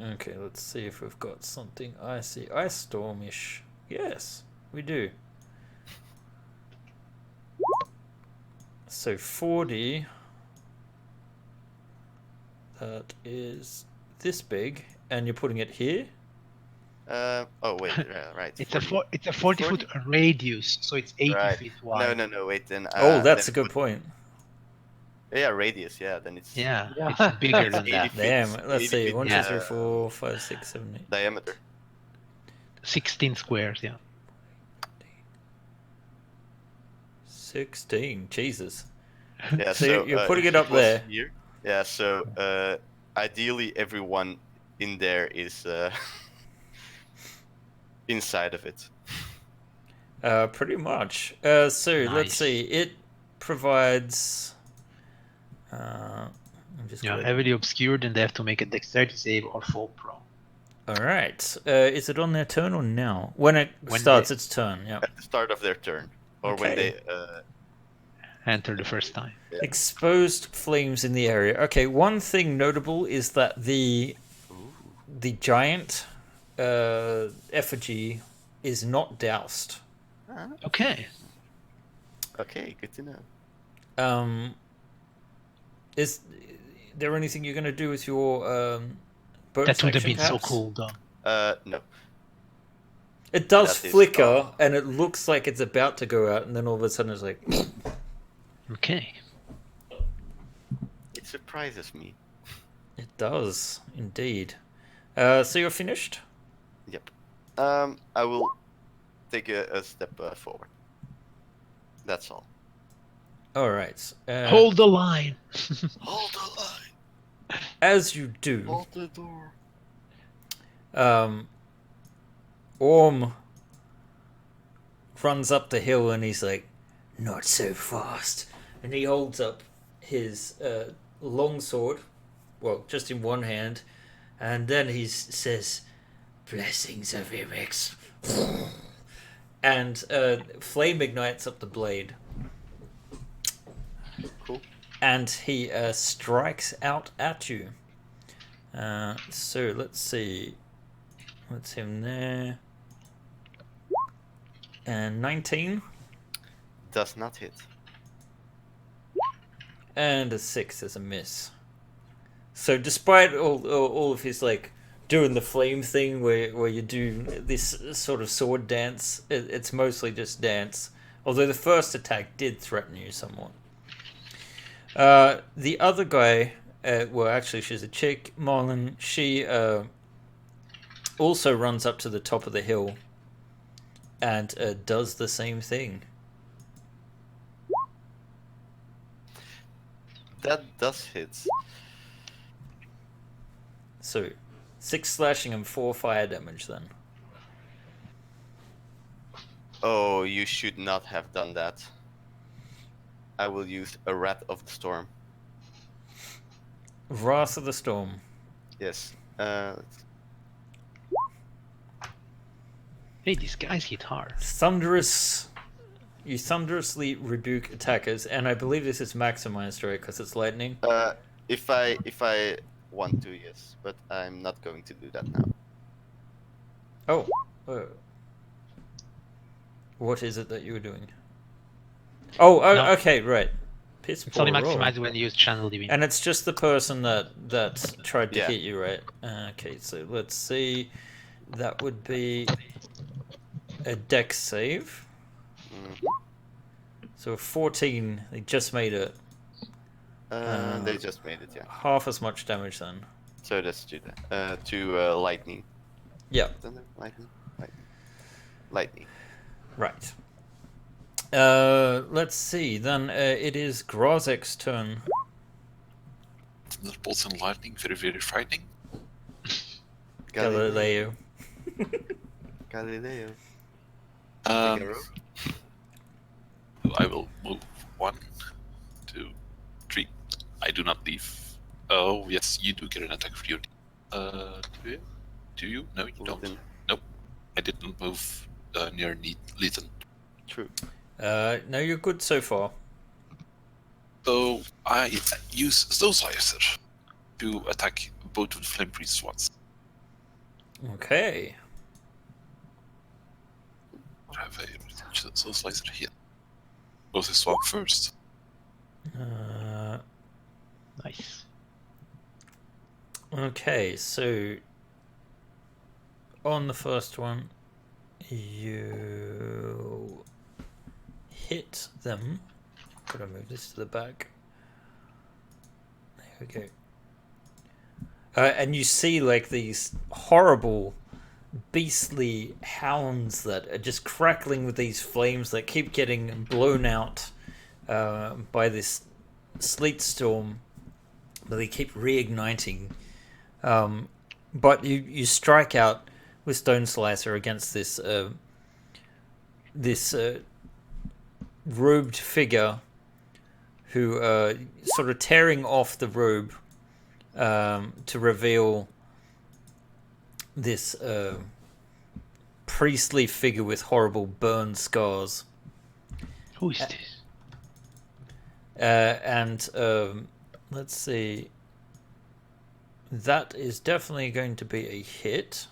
Okay, let's see if we've got something icy, ice stormish. Yes, we do. So 40. That is this big, and you're putting it here. Oh wait, right. It's a 40-foot radius, so it's 80 Right. feet wide. No, wait, then. That's then a good point. Yeah, radius, yeah, then it's Yeah, Yeah. it's bigger than 80 that. feet. Damn, let's 80 see. feet, 1, 2, yeah. 3, 4, 5, 6, 7, 8. diameter. 16 squares, yeah. 16. Jesus. Yeah, So you're putting if it up was there. Here, yeah, so ideally everyone in there is inside of it. Pretty much. So let's Nice. see. It provides. I'm just Yeah, going. heavily obscured, and they have to make a dexterity save or fall prone. All right. Is it on their turn or now? When it When starts they- its turn. Yeah. At the start of their turn, or when Okay. they Enter the first time. Exposed flames in the area. Okay. One thing notable is that the giant effigy is not doused. Okay. Okay, good to know. Is there anything you're going to do with your boat That would have section, been so perhaps? cool, though. No. It does That is flicker, gone. and it looks like it's about to go out, and then all of a sudden it's like... Okay. It surprises me. It does, indeed. So you're finished? Yep. I will take a step forward. That's all. All right. Hold the line. Hold the line. As you do, Hold the door. Orm runs up the hill, and he's like, "Not so fast." And he holds up his long sword, well, just in one hand, and then he says, "Blessings of Irex." And flame ignites up the blade. Cool. And he strikes out at you. So let's see. What's him there? And 19. Does not hit. And a 6 is a miss. So despite all of his like doing the flame thing where you do this sort of sword dance, it's mostly just dance. Although the first attack did threaten you somewhat. The other guy, well actually she's a chick, Marlon, she also runs up to the top of the hill and does the same thing. That does hit. So 6 slashing and 4 fire damage then. Oh, you should not have done that. I will use a Wrath of the Storm. Wrath of the Storm. Yes. Hey, these guys hit hard. You thunderously rebuke attackers, and I believe this is maximized, right? Because it's lightning. If I want to, yes, but I'm not going to do that now. Oh. What is it that you were doing? Oh, No. okay, right. piss It's poor only roll. maximized when you use Channel Divinity. And it's just the person that tried to Yeah. hit you, right? Okay, so let's see. That would be a dex save. Mhm. So 14, they just made it. They just made it, yeah. Half as much damage then. So that's to lightning. Yeah, Thunder, lightning, lightning. right. Let's see. Then it is Grozek's turn. Thunderbolts and lightning, very, very frightening. Galileo. Galileo. Um, Figaro. I will move 1, 2, 3. I do not leave. Oh, yes, you do get an attack for you. Do you? No, you don't. Litten. Nope. I didn't move near Leeton. True. No, you're good so far. So I use Snow Slicer to attack both of the Flame Priests once. Okay. I have a Snow Slicer here. Goes this one first. Nice. Okay, so on the first one, you hit them. Gotta move this to the back. There we go. And you see like these horrible, beastly hounds that are just crackling with these flames that keep getting blown out by this sleet storm, but they keep reigniting. But you strike out with Stone Slicer against this robed figure who sort of tearing off the robe to reveal this priestly figure with horrible burn scars. Who is this? And let's see. That is definitely going to be a hit.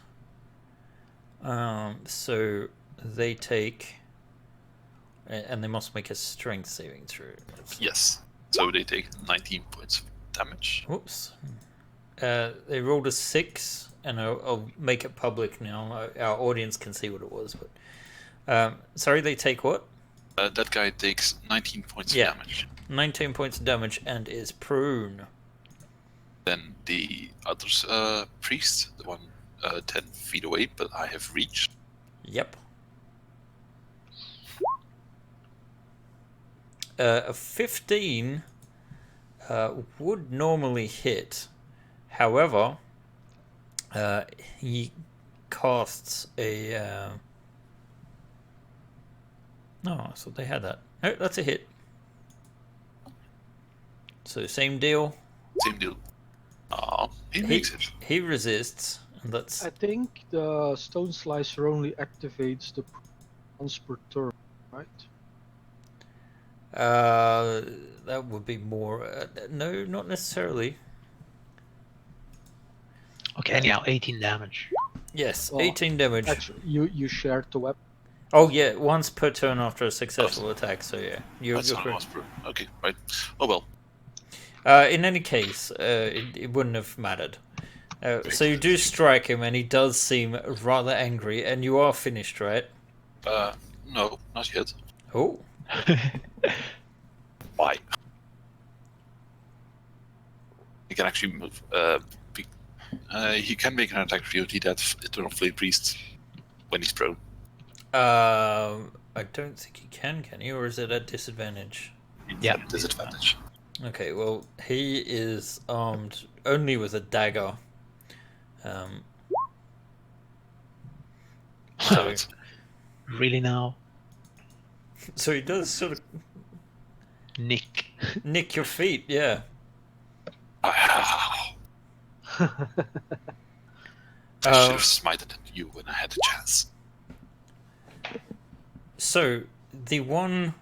So they take, and they must make a strength saving throw. Yes. So they take 19 points of damage. Whoops. They rolled a 6, and I'll make it public now. Our audience can see what it was. But sorry, they take what? That guy takes 19 points Yeah. of damage. 19 points of damage and is prone. Then the other priest, the one 10 feet away, but I have reached. Yep. A 15 would normally hit. However, he casts a... No, I thought they had that. No, that's a hit. So same deal. Same deal. He makes it. He resists, and that's... I think the Stone Slicer only activates the once per turn, right? That would be more... no, not necessarily. Okay, anyhow, 18 damage. Yes, Well, 18 damage. Actually, you shared the weapon. Oh yeah, once per turn after a successful attack. So yeah, you're That's not correct. Okay, right. Oh well. In any case, it wouldn't have mattered. So you do strike him, and he does seem rather angry. And you are finished, right? No, not yet. Oh, Why? He can actually move. He can make an attack for duty that Eternal Flame Priest when he's prone. I don't think he can he? Or is it at disadvantage? Yeah. Disadvantage. Okay, well, he is armed only with a dagger. So, Really now? so he does sort of Nick. nick your feet, yeah. I should have smited at you when I had the chance. So, the one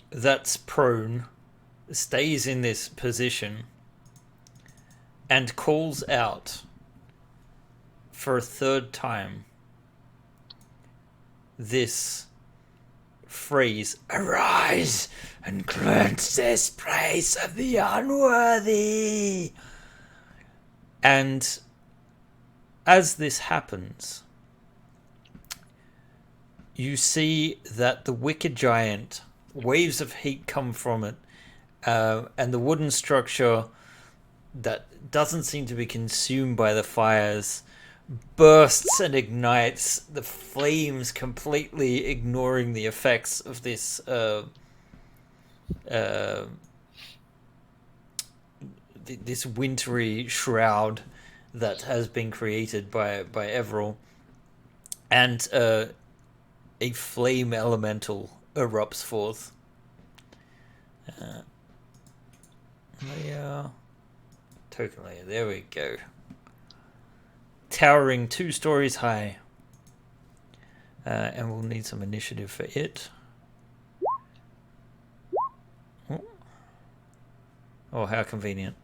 that's prone stays in this position and calls out for a third time this phrase, "Arise and cleanse this place of the unworthy." And as this happens, you see that the wicked giant, waves of heat come from it, and the wooden structure that doesn't seem to be consumed by the fires bursts and ignites, the flames completely ignoring the effects of this this wintry shroud that has been created by Everil, and a flame elemental erupts forth. Token layer, there we go. Towering 2 stories high. And we'll need some initiative for it. Oh, how convenient.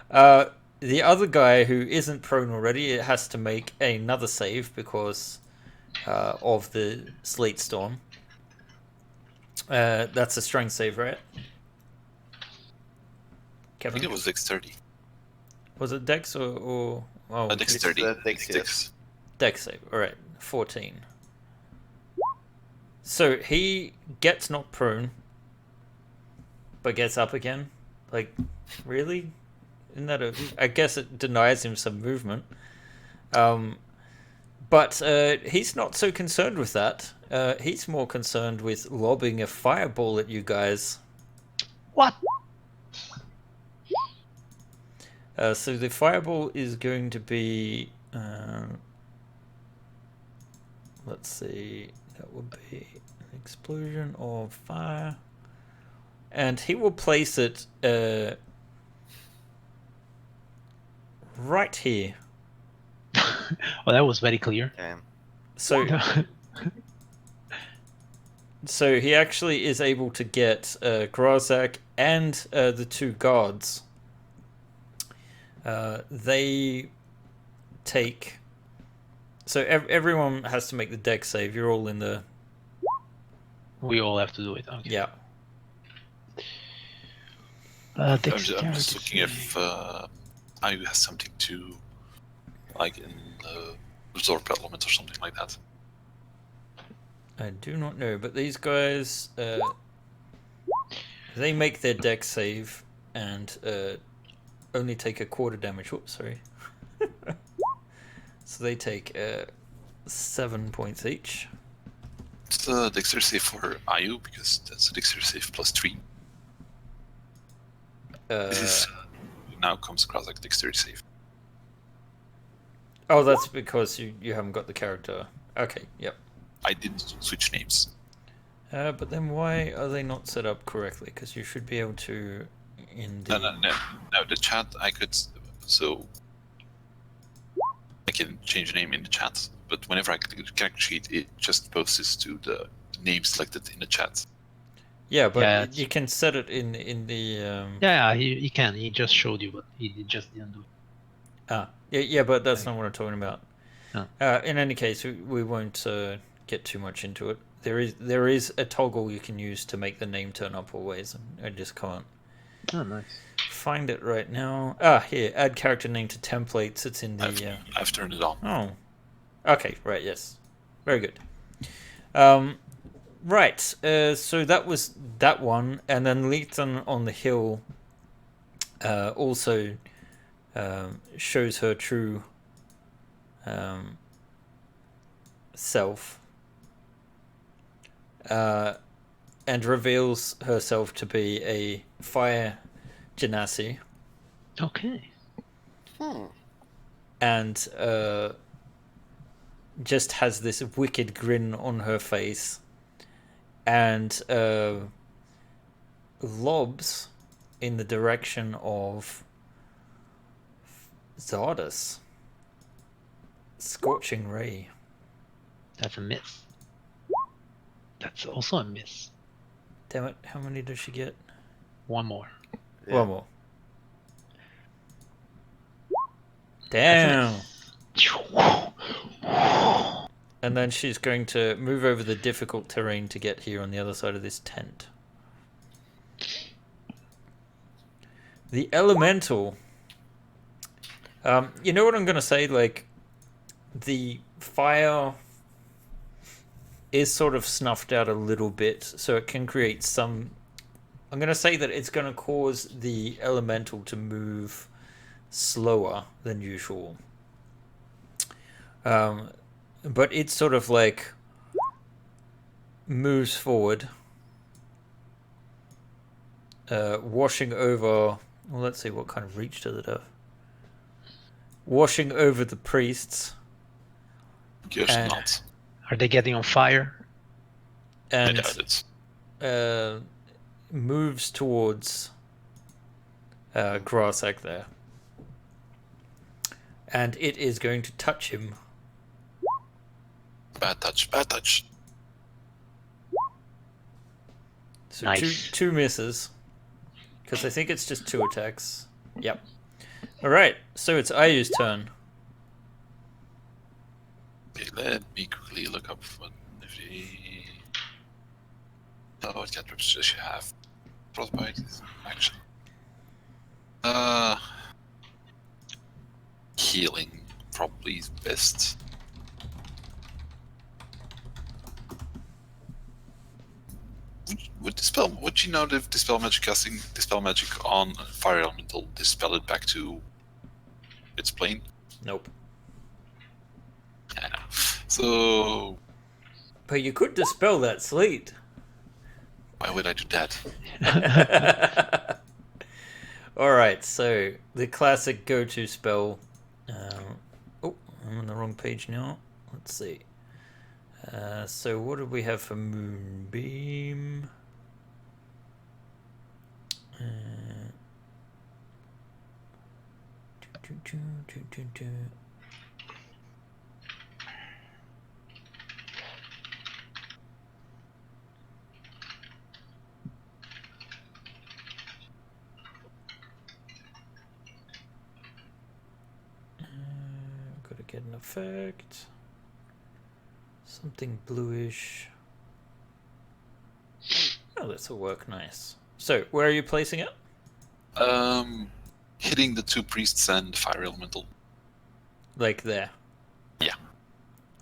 The other guy who isn't prone already, it has to make another save because of the sleet storm. That's a strength save, right? I Kevin? think it was 6:30. Was it Dex or oh, Dex 30. Dex. Dex save. All right, 14. So he gets knocked prone, but gets up again. Like, really? Isn't that I guess it denies him some movement. But he's not so concerned with that. He's more concerned with lobbing a fireball at you guys. What? So the fireball is going to be... let's see. That would be an explosion of fire. And he will place it right here. Well, that was very clear. Damn. So he actually is able to get Grazak and the 2 guards. They take... So everyone has to make the dex save. You're all in the... We all have to do it. Okay. Yeah. I'm just looking if Ayu has something to, like, in absorb element or something like that. I do not know, but these guys, they make their dex save and only take a quarter damage. Whoops, sorry. So they take 7 points each. It's the dexterity save for Ayu, because that's a dexterity save +3. This is now comes across like dexterity save. Oh, that's because you haven't got the character. Okay, yep. I did switch names. But then why are they not set up correctly? Because you should be able to... No, the chat I could... So... I can change the name in the chat, but whenever I click the character sheet, it just posts to the name selected in the chat. Yeah, but Yeah, you can set it in the... Yeah, he can. He just showed you, but he just didn't do it. Yeah, but that's not what I'm talking about. Oh. In any case, we won't get too much into it. There is a toggle you can use to make the name turn up always, and I just can't Oh, nice. find it right now. Here, add character name to templates. It's in the... I've turned it on. Oh. Okay, right, yes. Very good. Right, so that was that one, and then Lethan on the hill also shows her true self, and reveals herself to be a fire genasi, Okay. and just has this wicked grin on her face, and lobs in the direction of Zardas. Scorching Ray. That's a miss. That's also a miss. Damn it, how many does she get? One more. Yeah. One more. Damn. And then she's going to move over the difficult terrain to get here on the other side of this tent. The elemental. You know what I'm going to say? Like, the fire is sort of snuffed out a little bit, so it can create some... I'm going to say that it's going to cause the elemental to move slower than usual. But it sort of like moves forward, washing over... Well, let's see, what kind of reach does it have? Washing over the priests. Guess not. Are they getting on fire? And I doubt it. moves towards Grasek there. And it is going to touch him. Bad touch, bad touch. So Nice. two misses. Because I think it's just 2 attacks. Yep. Alright, so it's Ayu's turn. Okay, let me quickly look up what if he... Oh, what cantrips does she have? Frostbite is action. Healing probably is best. Would you know if dispel magic casting dispel magic on a fire elemental dispel it back to its plane? Nope. I know. So But you could dispel that sleet. why would I do that? Alright, so the classic go-to spell. Oh, I'm on the wrong page now. Let's see. So what do we have for Moonbeam? Gotta get an effect. Something bluish. Oh, this will work nice. So, where are you placing it? Hitting the 2 priests and fire elemental. Like there. Yeah.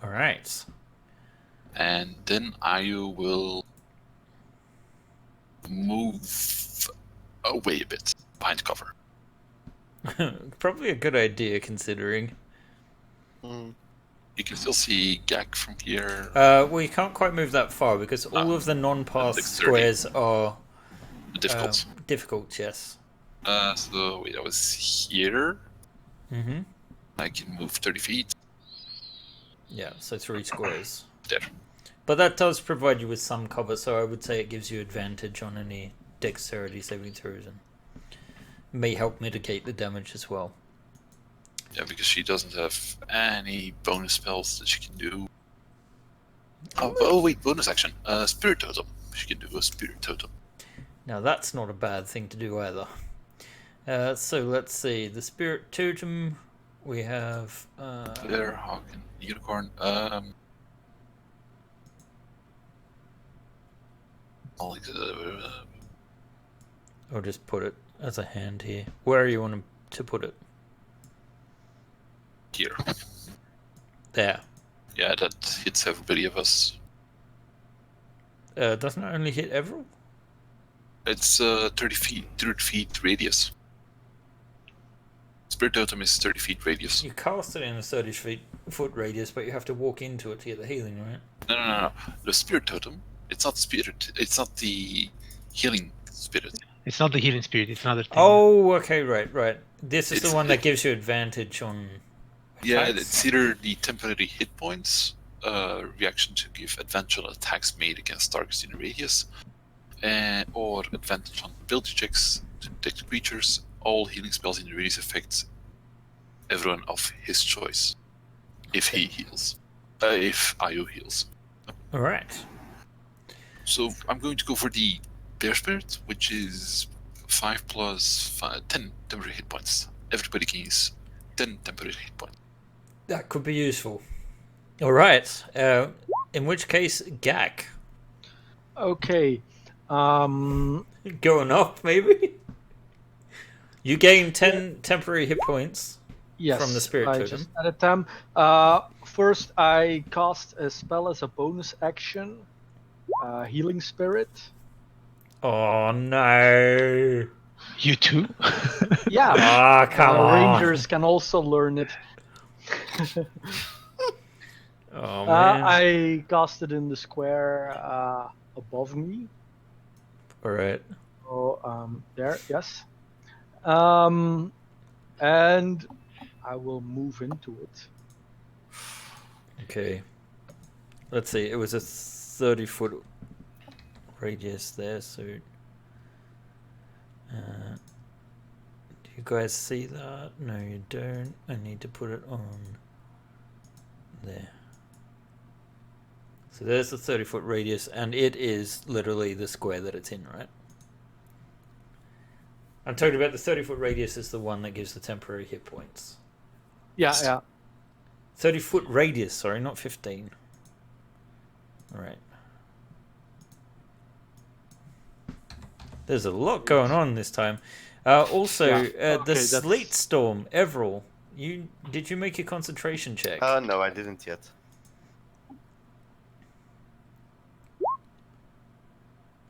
Alright. And then Ayu will move away a bit behind cover. Probably a good idea considering. Mm. You can still see Gak from here. Well, you can't quite move that far because all of the non-pass dexterity. squares are Difficult. difficult, yes. So wait, I was here. Mm-hmm. I can move 30 feet. Yeah, so 3 squares. There. But that does provide you with some cover, so I would say it gives you advantage on any dexterity saving throws and may help mitigate the damage as well. Yeah, because she doesn't have any bonus spells that she can do. Oh wait, bonus action. Spirit Totem. She can do a Spirit Totem. Now that's not a bad thing to do either. So let's see, the Spirit Totem, we have... There, Hawk and Unicorn. I'll just put it as a hand here. Where do you want to put it? Here. There. Yeah, that hits everybody of us. Doesn't it only hit Everil? It's 30 feet radius. Spirit Totem is 30 feet radius. You cast it in a 30-foot radius, but you have to walk into it to get the healing, right? No. The Spirit Totem, it's not spirit. It's not the healing spirit. It's not the healing spirit, it's another thing. Oh, okay, right. This is It's- the one that gives you advantage on Yeah, attacks? it's either the temporary hit points, reaction to give advantage on attacks made against targets in a radius, or advantage on ability checks to detect creatures. All healing spells in the radius affect everyone of his choice. If he heals. If Ayu heals. Alright. So I'm going to go for the Bear Spirit, which is 5 plus 10 temporary hit points. Everybody gains 10 temporary hit points. That could be useful. All right. In which case, Gak. Okay. Going up, maybe? You gain 10 temporary hit points Yes, from the spirit I totem. just added them. First, I cast a spell as a bonus action, Healing Spirit. Oh, no. You too? Yeah, Ah, come on. Rangers can also learn it. Oh, man. I cast it in the square above me. All right. So there, yes. And I will move into it. Okay. Let's see. It was a 30-foot radius there, so... do you guys see that? No, you don't. I need to put it on there. So there's the 30-foot radius, and it is literally the square that it's in, right? I'm talking about the 30-foot radius is the one that gives the temporary hit points. Yeah. 30-foot radius, sorry, not 15. Alright. There's a lot going on this time. Also, the that's- sleet storm, Everil. Did you make a concentration check? No, I didn't yet.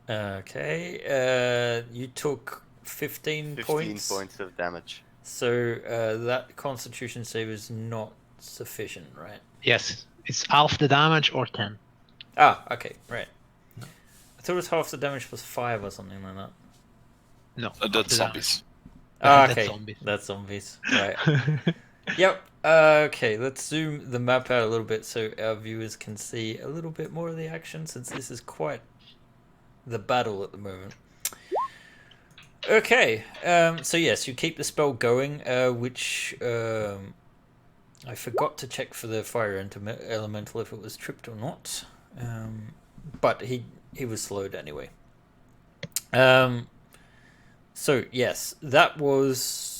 Okay. You took 15 points. 15 points of damage. So that Constitution save is not sufficient, right? Yes, it's half the damage or 10. Ah, okay, right. I thought it was half the damage plus 5 or something like that. No, half That's the zombies. Ah, That's okay, zombies. that's zombies. Right. Yep. Okay, let's zoom the map out a little bit so our viewers can see a little bit more of the action, since this is quite the battle at the moment. Okay, so yes, you keep the spell going, which I forgot to check for the fire elemental if it was tripped or not, but he was slowed anyway. So yes, that was.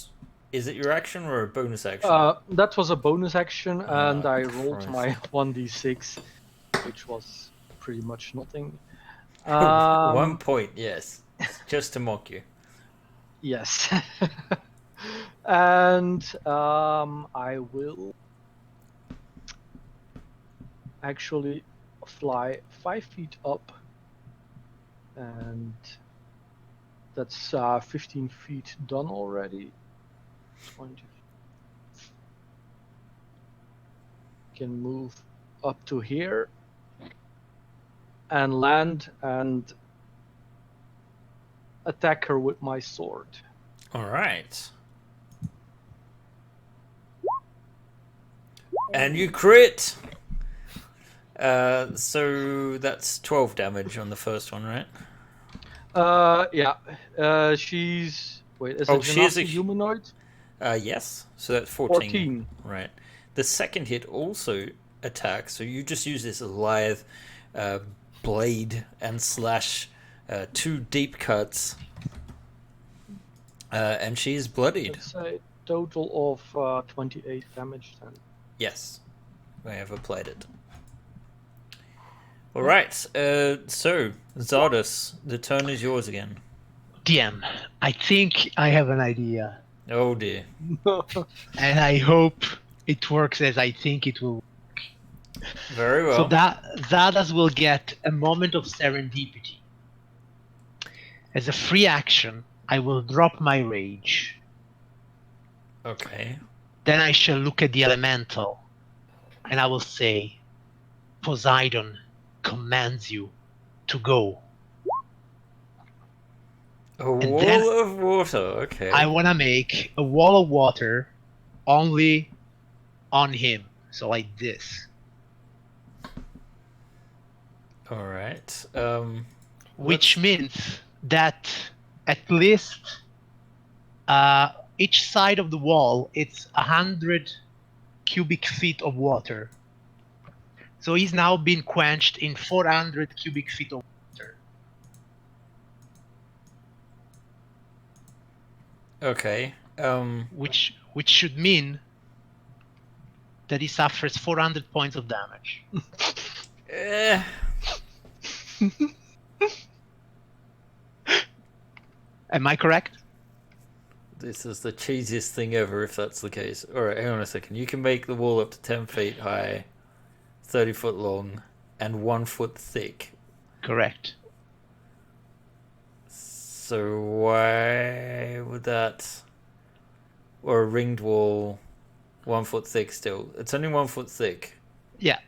Is it your action or a bonus action? That was a bonus action, and Ah, I rolled Christ. my 1d6, which was pretty much nothing. 1 point, yes, just to mock you. Yes. And I will actually fly 5 feet up, and that's 15 feet done already. 20. Can move up to here and land and attack her with my sword. All right. And you crit. So that's 12 damage on the first one, right? Yeah. She's is it she is a Genasi humanoid? Yes. So that's 14. 14. Right. The second hit also attacks, so you just use this lithe blade and slash 2 deep cuts, and she is bloodied. It's a total of 28 damage then. Yes, I have applied it. All right. So Zardos, the turn is yours again. DM, I think I have an idea, Oh dear. and I hope it works as I think it will. Very well. So that Zardas will get a moment of serendipity. As a free action, I will drop my rage. Okay. Then I shall look at the elemental, and I will say, Poseidon commands you to go. A wall of water. Okay. I want to make a wall of water only on him. So like this. All right. Which means that at least each side of the wall, it's 100 cubic feet of water. So he's now been quenched in 400 cubic feet of water. Okay. Which should mean that he suffers 400 points of damage. Eh. Am I correct? This is the cheesiest thing ever if that's the case. Alright, hang on a second. You can make the wall up to 10 feet high, 30 foot long, and 1 foot thick. Correct. So why would that... Or a ringed wall, 1 foot thick still. It's only 1 foot thick. Yeah.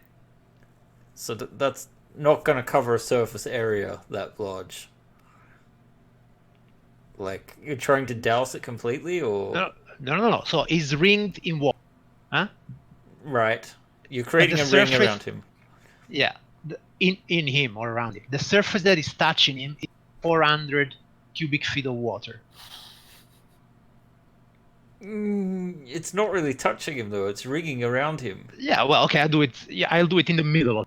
So that's not going to cover a surface area that large. Like, you're trying to douse it completely, or... No. So he's ringed in wall. Huh? Right. You're creating a surface, ring around him. Yeah. In him or around him. The surface that is touching him is 400 cubic feet of water. It's not really touching him, though. It's ringing around him. Yeah, well, okay, I'll do it. Yeah, I'll do it in the middle.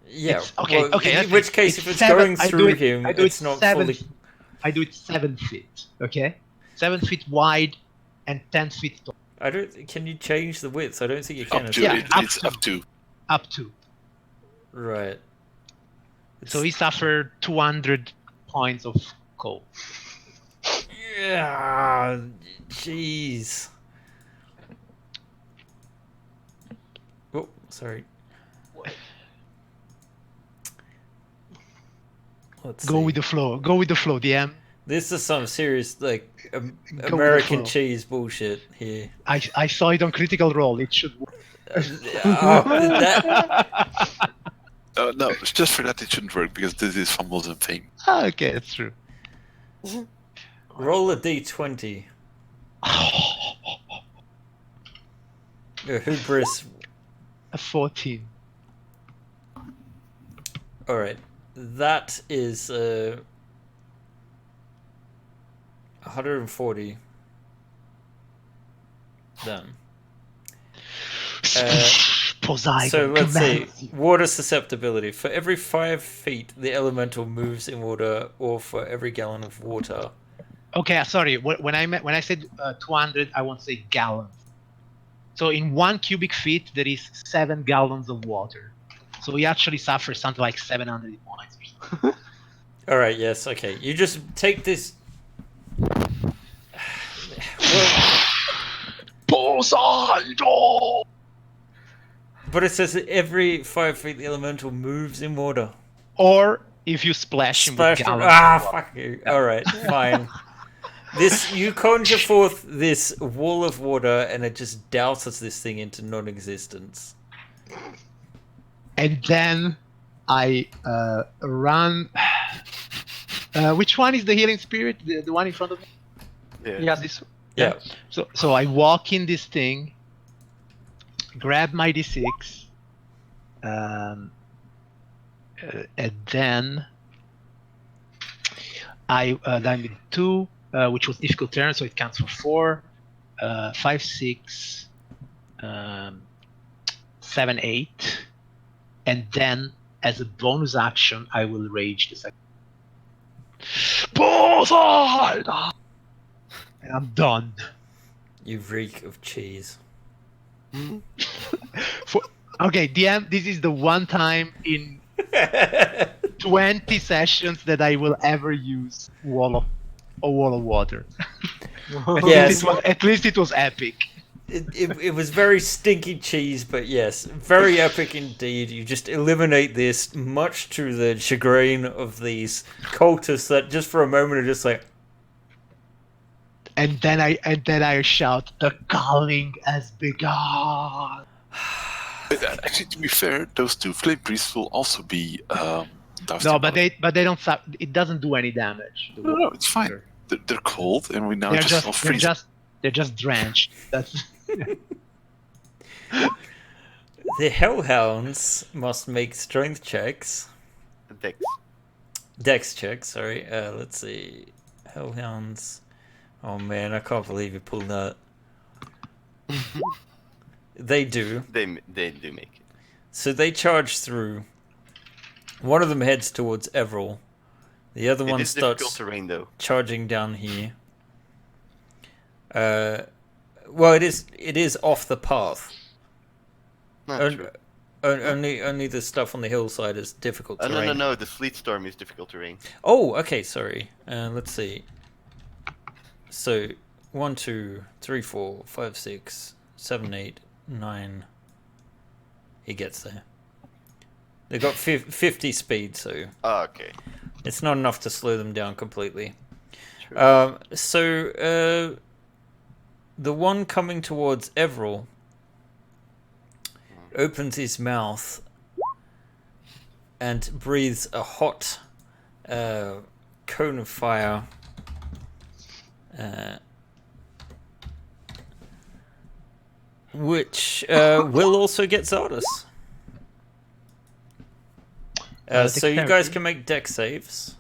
Yeah. Okay. In which case, if it's going through him, it's not fully... I do it 7 feet. Okay, 7 feet wide and 10 feet tall. I don't. Can you change the width? I don't think you can. Up to, Yeah, it's up to. Up to. Right. So he suffered 200 points of cold. Yeah. Jeez. Oh, sorry. Let's Go see. with the flow. Go with the flow, DM. This is some serious, like, the American flow. cheese bullshit here. I saw it on Critical Role. It should work. No, it's just for that it shouldn't work because this is Fumbles and Fame. Okay, that's true. Roll a d20. Hubris. A 14. Alright. That is 140. Done. Poseidon So let's see. commands you. Water susceptibility. For every 5 feet, the elemental moves in water, or for every gallon of water. Okay, sorry. When I said 200, I won't say gallons. So in 1 cubic feet, there is 7 gallons of water. So he actually suffers something like 700 points. Alright, yes, okay. You just take this... Poseidon! But it says that every 5 feet, the elemental moves in water. Or if you splash him with gallons. Fuck you. Alright, fine. You conjure forth this wall of water and it just douses this thing into non-existence. And then I run. Which one is the healing spirit? The one in front of me? Yeah. This. Yeah. So I walk in this thing, grab my d6, and then I done with 2, which was difficult turn, so it counts for 4, 5, 6, 7, 8, and then as a bonus action, I will rage the second. Poseidon! And I'm done. You reek of cheese. Okay, DM, this is the one time in 20 sessions that I will ever use a wall of water. Yes. At least it was epic. It was very stinky cheese, but yes, very epic indeed. You just eliminate this, much to the chagrin of these cultists that just for a moment are just like... And then I shout, "The calling has begun." Actually, to be fair, those 2 flame priests will also be. No, but they don't. It doesn't do any damage. No, it's fine. They're cold, and we now They're just all freeze. they're just drenched. That's. The Hellhounds must make strength checks. Dex checks, sorry. Let's see. Hellhounds. Oh man, I can't believe you pulled that. They do. They do make it. So they charge through. One of them heads towards Everil. The other one It is difficult starts terrain, though. charging down here. Well, it is off the path. Not On- true. Only the stuff on the hillside is difficult Oh, terrain. no. The Sleet Storm is difficult terrain. Oh, okay, sorry. Let's see. So 1, 2, 3, 4, 5, 6, 7, 8, 9. He gets there. They've got 50 speed, so Oh, okay. it's not enough to slow them down completely. True. The one coming towards Everil opens his mouth and breathes a hot cone of fire which will also get Zardos. So you guys can make deck saves.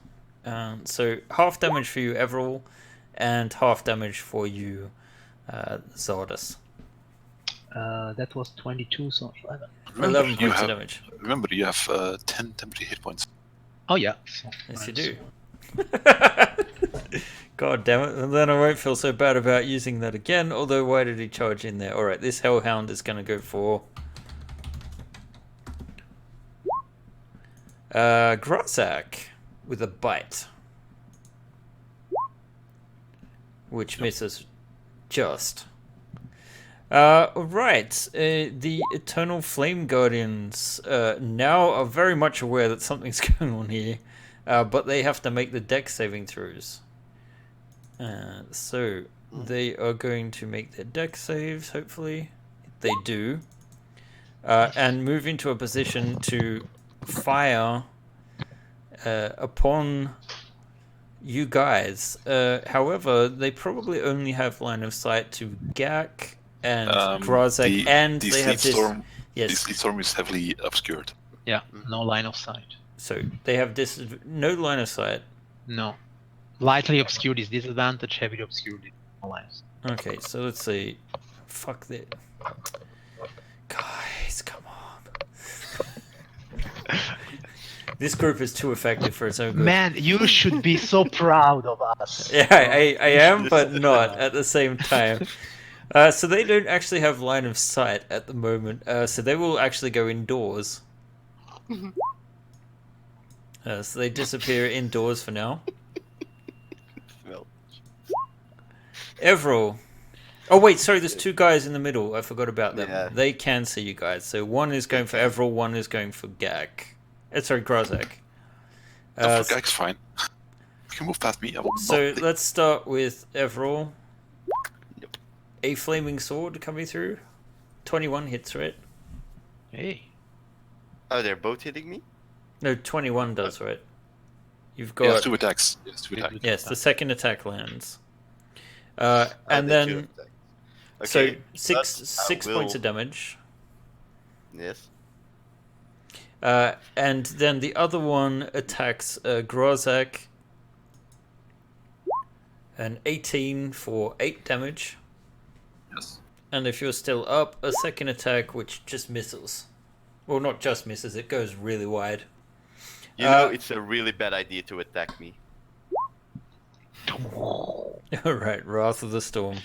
So half damage for you, Everil, and half damage for you, Zardos. That was 22, so 11. 11 points of damage. Remember, you have 10 temporary hit points. Oh yeah. So, Yes, nice. you do. God damn it. And then I won't feel so bad about using that again. Although, why did he charge in there? Alright, this Hellhound is going to go for... Grozak with a bite. Which misses just. Right. The Eternal Flame Guardians now are very much aware that something's going on here. But they have to make the deck saving throws. So they are going to make their deck saves, hopefully. They do. And move into a position to fire upon you guys. However, they probably only have line of sight to Gak and Grozak, and they have this... The Sleet Storm is heavily obscured. Yeah, no line of sight. So they have this no line of sight. No. Lightly obscured is disadvantage, heavily obscured is no line of sight. Okay, so let's see. Fuck this. Guys, come on. This group is too effective for its own good. Man, you should be so proud of us. Yeah, I am, but not at the same time. So they don't actually have line of sight at the moment. So they will actually go indoors. So they disappear indoors for now. Well, Everil. Oh wait, sorry, there's two guys in the middle. I forgot about them. Yeah. They can see you guys. So one is going for Everil, one is going for Gak. Sorry, Grozak. For Gag's fine. You can move past me. I will So not let's start with Everil. Yep. A flaming sword coming through. 21 hits, right? Hey. oh, they're both hitting me? No, 21 does, right? You've You have got... 2 attacks. Yes, 2 attacks. Yes, the second attack lands. Oh, And they do then... attack. So Okay, six will- points of damage. Yes. And then the other one attacks Grozak. An 18 for 8 damage. Yes. And if you're still up, a second attack which just misses. Well, not just misses, it goes really wide. You know, it's a really bad idea to attack me. Alright, Wrath of the Storm.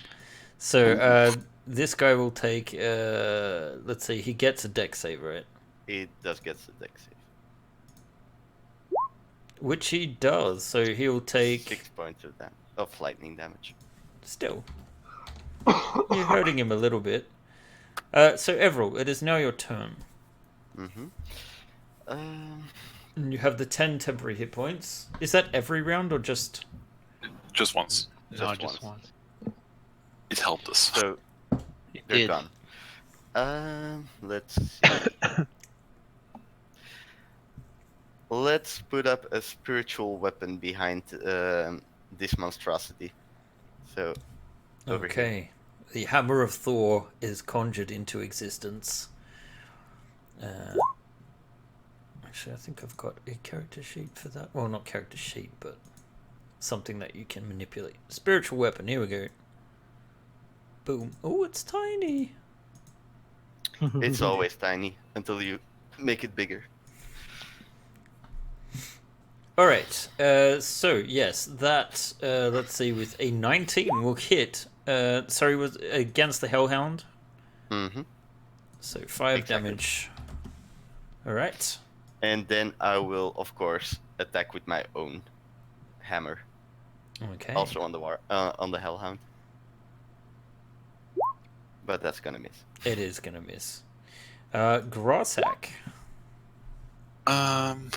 So, this guy will take, let's see, he gets a deck save, right? It does get the deck save. Which he does, so he'll take... 6 points of lightning damage. Still. You're hurting him a little bit. So, Everil, it is now your turn. Mm-hmm. And you have the 10 temporary hit points. Is that every round or just... Just once. No, just once. It helped us. So It they're did. gone. Let's see. Let's put up a spiritual weapon behind this monstrosity. So over here. Okay. The Hammer of Thor is conjured into existence. Actually, I think I've got a character sheet for that. Well, not character sheet, but something that you can manipulate. Spiritual weapon, here we go. Boom. Oh, it's tiny. It's always tiny until you make it bigger. Alright, so yes, that, let's see, with a 19 will hit sorry, was against the Hellhound. Mm-hmm. So 5 Exactly. damage. Alright. And then I will, of course, attack with my own hammer, Okay. also on the Hellhound. But that's gonna miss. It is gonna miss. Grossack. I'm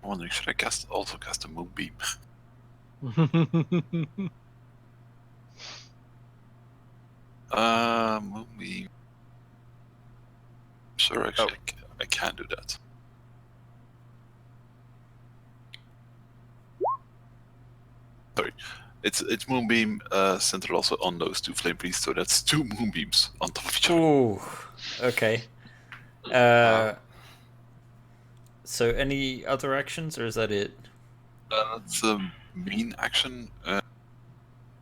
wondering, should I also cast a Moonbeam? Moonbeam. Sure, actually, I can do that. Sorry, it's Moonbeam centered also on those 2 Flame Priests, so that's 2 Moonbeams on top of each other. Ooh. Okay. So any other actions, or is that it? That's a main action, a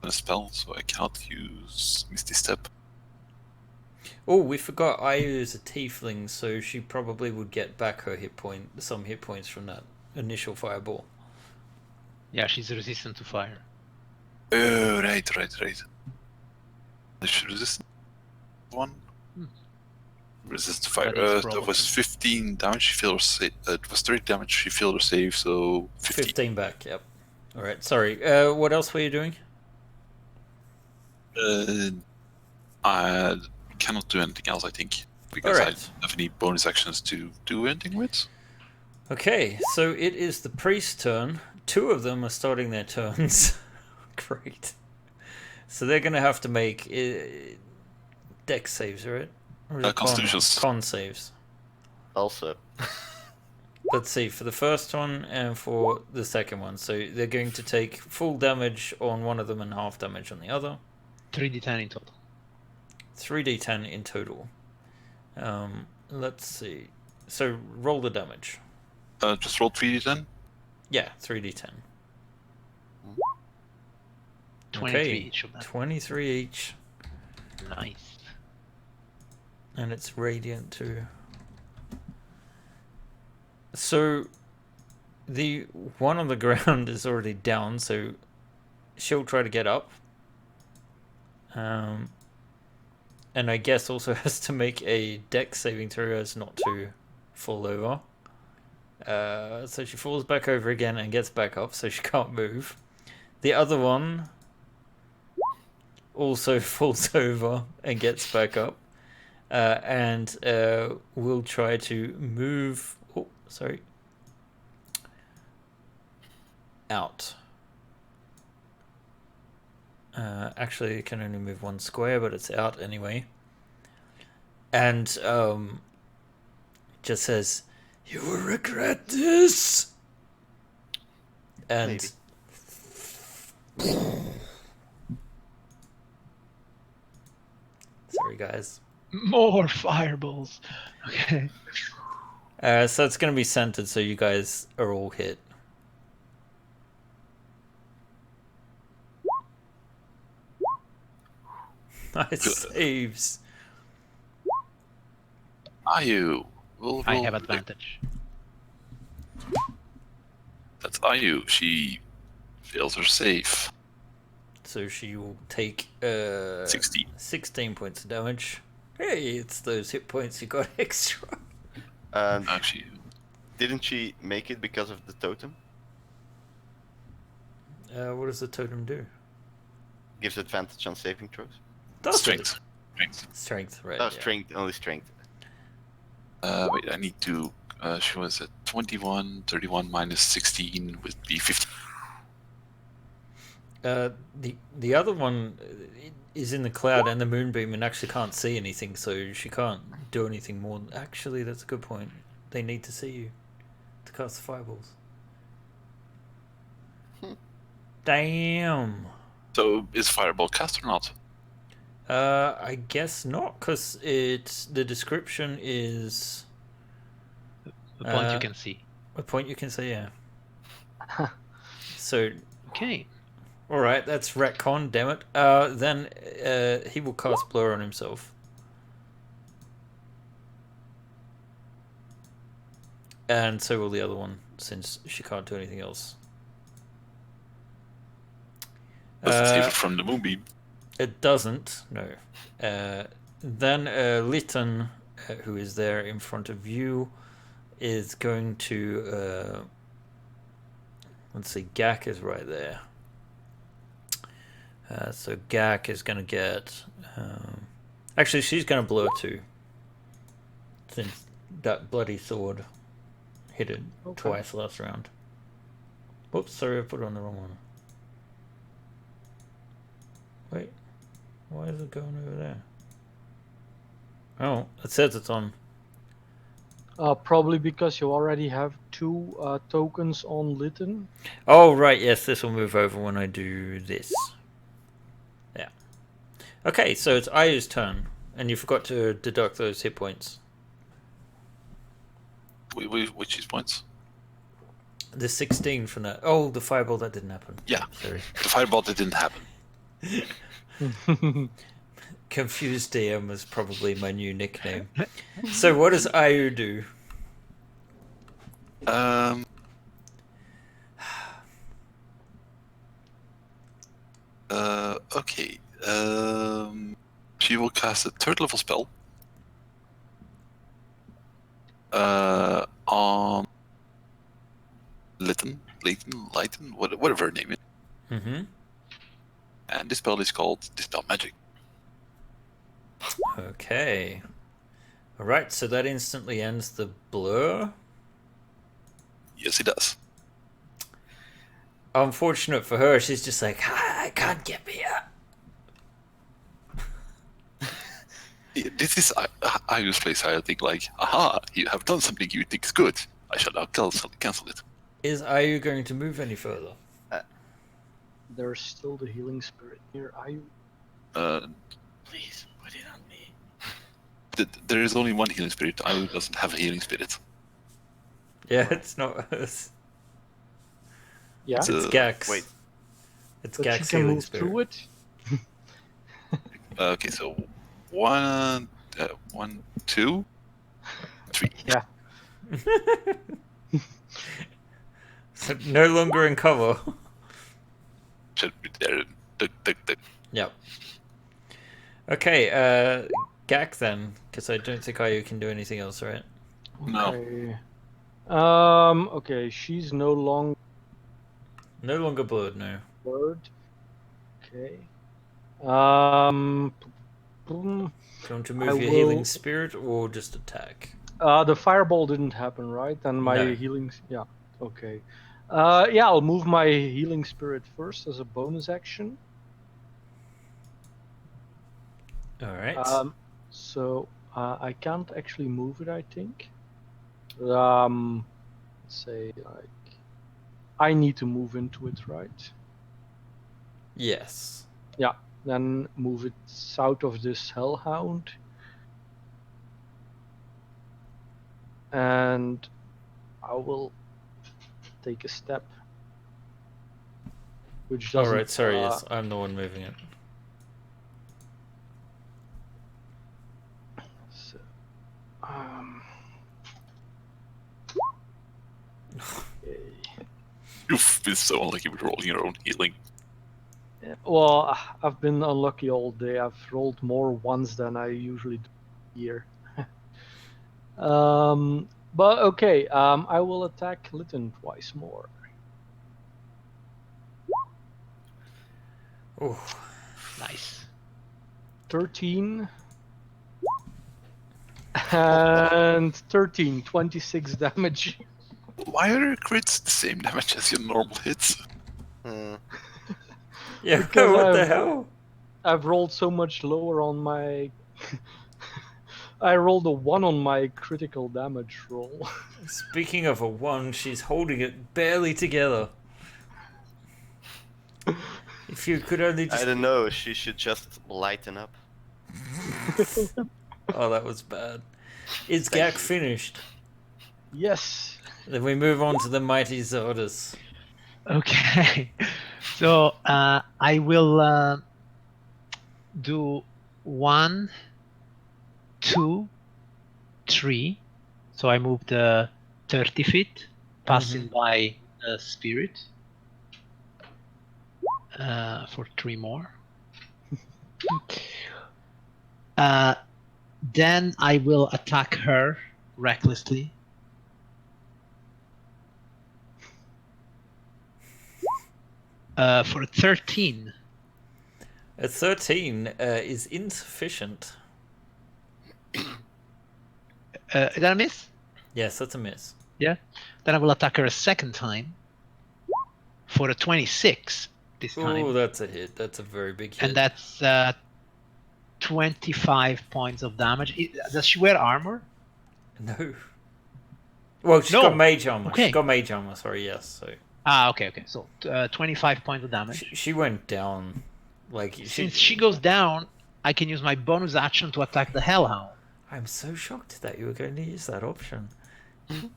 spell, so I cannot use Misty Step. Oh, we forgot Ayu is a tiefling, so she probably would get back her some hit points from that initial fireball. Yeah, she's resistant to fire. Oh, right. She resist one. Resist to fire. That is That probably- was 15 damage. She failed her save. It was 30 damage. She failed her save, so 15. 15 back, yep. Alright, sorry. What else were you doing? I cannot do anything else, I think, because Alright. I don't have any bonus actions to do anything with. Okay, so it is the priest's turn. 2 of them are starting their turns. Great. So they're going to have to make dex saves, right? Or is it Constitutions. Con saves. Also, Let's see, for the first one and for the second one. So they're going to take full damage on one of them and half damage on the other. 3d10 in total. 3d10 in total. Let's see. So roll the damage. Just roll 3d10. Yeah, 3d10. 23 Okay, each of them. 23 each. Nice. And it's radiant too. So the one on the ground is already down, so she'll try to get up. And I guess also has to make a dex saving throw as not to fall over. So she falls back over again and gets back up, so she can't move. The other one also falls over and gets back up. And we'll try to move. Oh, sorry. Out. Actually, it can only move 1 square, but it's out anyway. And just says, "You will regret this." And sorry, guys. More fireballs. Okay. So it's going to be centered, so you guys are all hit. Nice saves. Ayu. I have advantage. That's Ayu. She fails her save. So she will take 16 points of damage. Hey, it's those hit points you got extra. Actually, didn't she make it because of the totem? What does the totem do? Gives advantage on saving throws. Does strength. it? Strength, right. Oh, yeah. strength, only strength. Wait, I need to. She was at 21, 31 minus 16 would be 15. The other one is in the cloud and the moonbeam and actually can't see anything, so she can't do anything more. Actually, that's a good point. They need to see you to cast the fireballs. Damn. So is Fireball cast or not? I guess not, because the description is The point you can see. a point you can see. Yeah. So Okay. all right, that's retcon. Damn it. Then he will cast Blur on himself. And so will the other one, since she can't do anything else. Doesn't save it from the moonbeam. It doesn't, no. Then Lytton, who is there in front of you, is going to... let's see, Gak is right there. So Gak is going to get... actually, she's going to blow too. Since that bloody sword hit it twice last round. Whoops, sorry, I put it on the wrong one. Wait, why is it going over there? Oh, it says it's on. Probably because you already have 2 tokens on Lytton. Oh, right, yes, this will move over when I do this. Yeah. Okay, so it's Ayu's turn, and you forgot to deduct those hit points. Which hit points? The 16 from that. Oh, the fireball, that didn't happen. Yeah. Sorry. The fireball that didn't happen. Confused DM was probably my new nickname. So what does Ayu do? Okay. She will cast a 3rd level spell. On Lytton, whatever her name is. Mm-hmm. And this spell is called Dispel Magic. Okay. Alright, so that instantly ends the blur. Yes, it does. Unfortunate for her, she's just like, I can't get me up. This is Ayu's place. I think like, aha, you have done something you think is good. I shall now cancel it. Is Ayu going to move any further? There's still the healing spirit near Ayu. Please, put it on me. There is only one healing spirit. Ayu doesn't have a healing spirit. Yeah, it's not us. Yeah, So- It's Gax. Wait. It's but she Gax can healing move spirit. through it. Okay, so 1, 2, 3. Yeah. So no longer in cover. Should be there. Yep. Okay, Gak then, because I don't think Ayu can do anything else, right? No. Okay. Okay, she's no longer No longer blurred, no. blurred. Okay. Do you want to move I your healing will- spirit or just attack? The fireball didn't happen, right? And my No. healing. Yeah. Okay. Yeah, I'll move my healing spirit first as a bonus action. Alright. So I can't actually move it, I think. Let's say like I need to move into it, right? Yes. Yeah. Then move it south of this Hellhound. And I will take a step. Which doesn't. Alright, sorry, yes, I'm the one moving it. So, okay. You've been so unlucky with rolling your own healing. Yeah, well, I've been unlucky all day. I've rolled more ones than I usually do here. But okay, I will attack Lytton twice more. Ooh. Nice. 13 and 13, 26 damage. Why are your crits the same damage as your normal hits? Yeah, Because what the I've- hell? I've rolled so much lower on my. I rolled a 1 on my critical damage roll. Speaking of a 1, she's holding it barely together. If you could only I just... don't know. She should just lighten up. Oh, that was bad. Is Thank Gak you. finished? Yes. Then we move on to the mighty Zardas. Okay. So I will do 1, 2, 3. So I moved 30 feet, passing by the spirit. for 3 more. Then I will attack her recklessly. For 13. A 13 is insufficient. Did I miss? Yes, that's a miss. Yeah. Then I will attack her a second time for a 26 this time. Oh, that's a hit. That's a very big hit. And that's 25 points of damage. Does she wear armor? No. Well, she's No. got mage armor. Okay. She's got mage armor, sorry, yes. So Okay. So 25 points of damage. she went down. Since she goes down, I can use my bonus action to attack the Hellhound. I'm so shocked that you were going to use that option.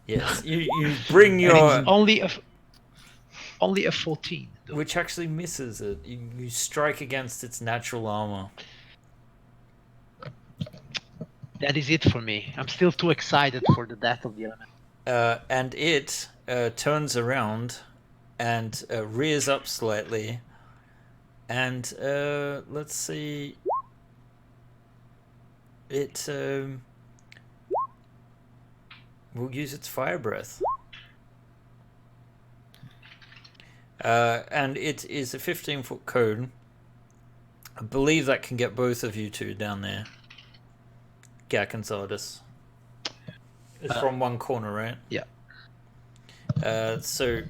Yes, you bring And your... it's only a 14. Though. Which actually misses it. You strike against its natural armor. That is it for me. I'm still too excited for the death of the element. And it turns around and rears up slightly. And let's see... It will use its fire breath. And it is a 15-foot cone. I believe that can get both of you two down there. Gak and Zardis. It's from one corner, right? Yeah. So...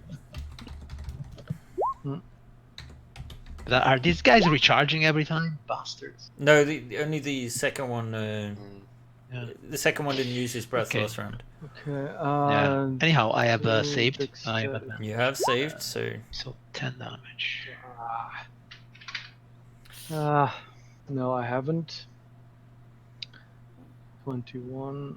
Are these guys recharging every time? Bastards. No, only the second one... Yeah. The second one didn't use his breath Okay. last round. Okay. Yeah. Anyhow, I have saved. I have dexterity. You have saved, so... So 10 damage. No, I haven't. 21.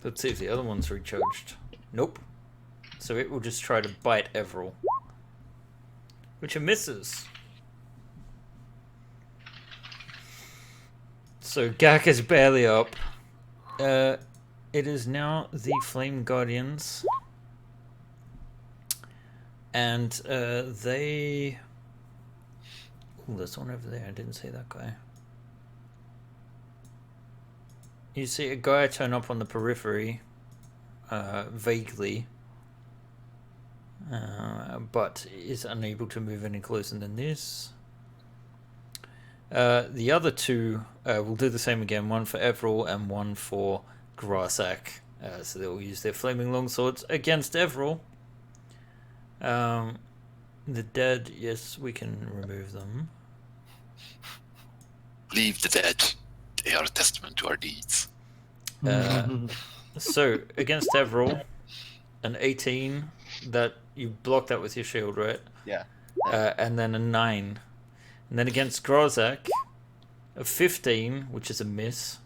Let's see if the other one's recharged. Nope. So it will just try to bite Everil. Which it misses. So Gak is barely up. It is now the Flame Guardians. And they... Oh, there's one over there. I didn't see that guy. You see a guy turn up on the periphery, vaguely, but is unable to move any closer than this. The other two will do the same again, one for Everil and one for Grassak. So they'll use their flaming longswords against Everil. The dead, yes, we can remove them. Leave the dead. They are a testament to our deeds. So against Everil, an 18 that you block that with your shield, right? Yeah. And then a 9, and then against Grozak, a 15, which is a miss,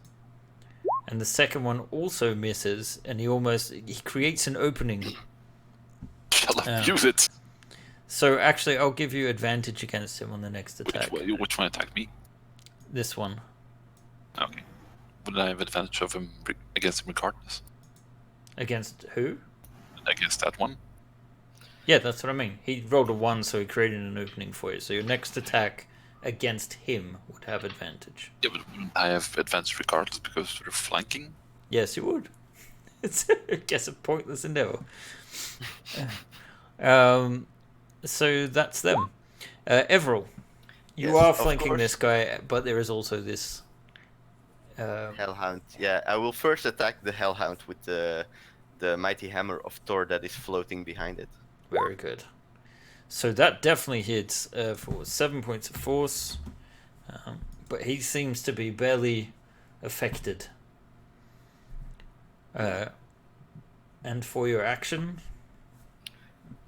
and the second one also misses, and he creates an opening. Shall I use it? So actually, I'll give you advantage against him on the next attack. Which one attacked me? This one. Okay. Would I have advantage of him against him regardless? Against who? Against that one? Yeah, that's what I mean. He rolled a 1, so he created an opening for you. So your next attack against him would have advantage. Yeah, but wouldn't I have advantage regardless because we're flanking? Yes, you would. It's, I guess, a pointless endeavor. So that's them. Everil, you Yes, are of flanking course. this guy, but there is also this... Hellhound. Yeah, I will first attack the Hellhound with the mighty hammer of Thor that is floating behind it. Very good. So that definitely hits for 7 points of force. But he seems to be barely affected. And for your action?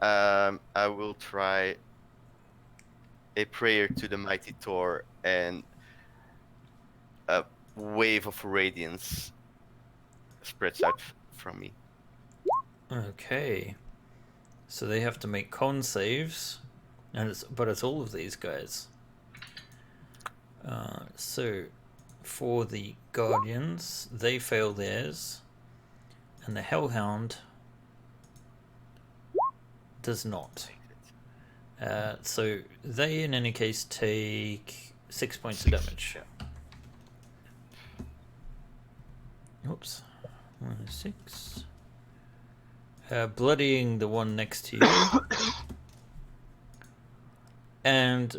I will try a prayer to the mighty Thor, and a wave of radiance spreads out from me. Okay. So they have to make con saves. But it's all of these guys. So for the Guardians, they fail theirs, and the Hellhound does not. So they, in any case, take 6 points of damage. Oops. 1 6. Bloodying the one next to you. And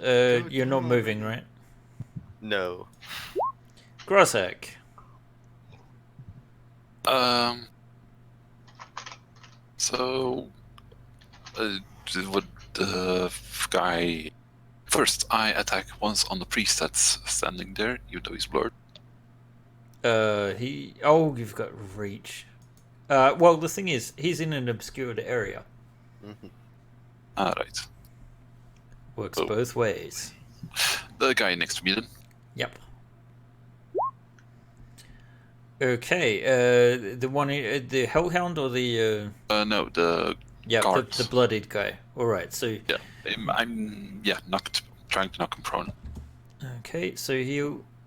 you're not moving, right? No. Grossack. So, would the guy first? I attack once on the priest that's standing there, even though he's blurred. You've got reach. Well, the thing is, he's in an obscured area. Mhm. Right. Works both ways. The guy next to me then. Yep. Okay. The one, the Hellhound or the No, the guard. the bloodied guy. All right. So Yeah, I'm knocked, trying to knock him prone. okay. So he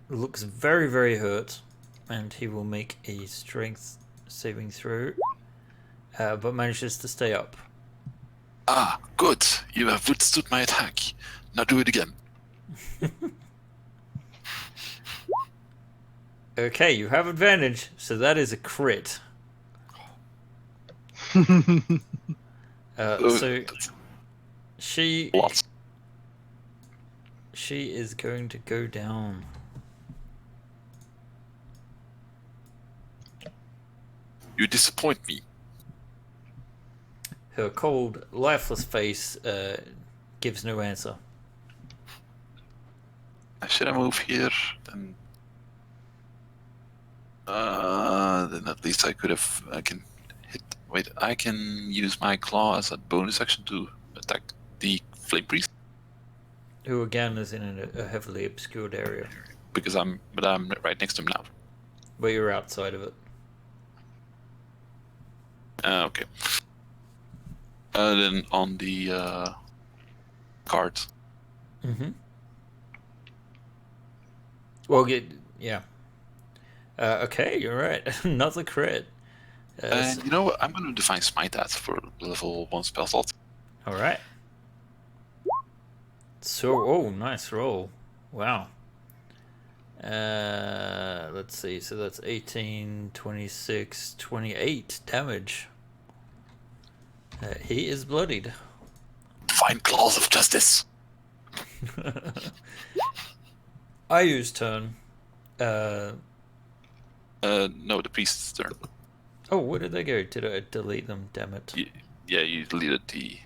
looks very, very hurt, and he will make a strength saving throw, but manages to stay up. Ah, good. You have withstood my attack. Now do it again. Okay, you have advantage, so that is a crit. So she Lots. is going to go down. You disappoint me. Her cold, lifeless face gives no answer. Should I move here? Then at least I can hit. Wait, I can use my claw as a bonus action to attack the flame priest Who again is in a heavily obscured area. because I'm right next to him now. But you're outside of it. Okay. Then on the card. Mm-hmm. Well, yeah. Okay, you're right. Another crit. And you know what? I'm going to Divine Smite that for level 1 spell slot. All right. So, nice roll. Wow. Let's see. So that's 18, 26, 28 damage. He is bloodied. Divine Claws of Justice. Ayu's turn. No, the priest's turn. Oh, where did they go? Did I delete them? Damn it. Yeah, you deleted the...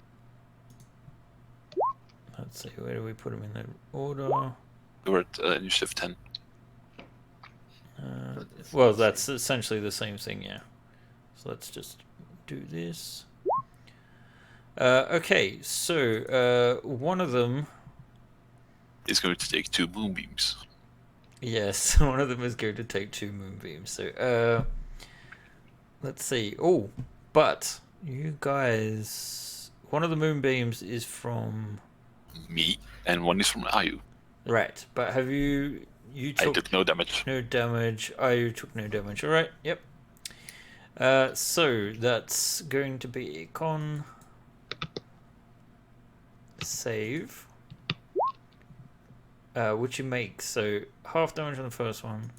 Let's see, where do we put them in the order? We were at initiative 10. Well, that's essentially the same thing, yeah. So let's just do this. Okay, so one of them... Is going to take 2 moonbeams. Yes, one of them is going to take 2 moonbeams. So, let's see. Oh, but you guys... One of the moonbeams is from... Me, and one is from Ayu. Right, but have you... I took no damage. No damage. Ayu took no damage. Alright, yep. So, that's going to be a con... save. Which you make, so half damage on the first one,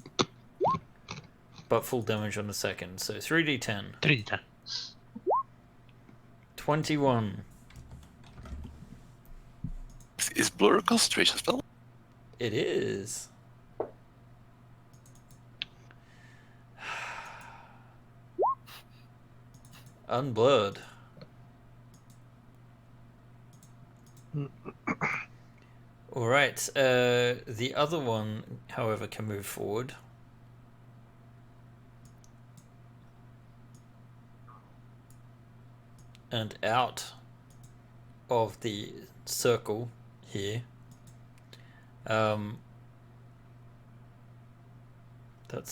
but full damage on the second. So 3d10. 3d10. 21. Is Blur a concentration spell? It is. Unblurred. Alright, the other one, however, can move forward. And out of the circle here. That's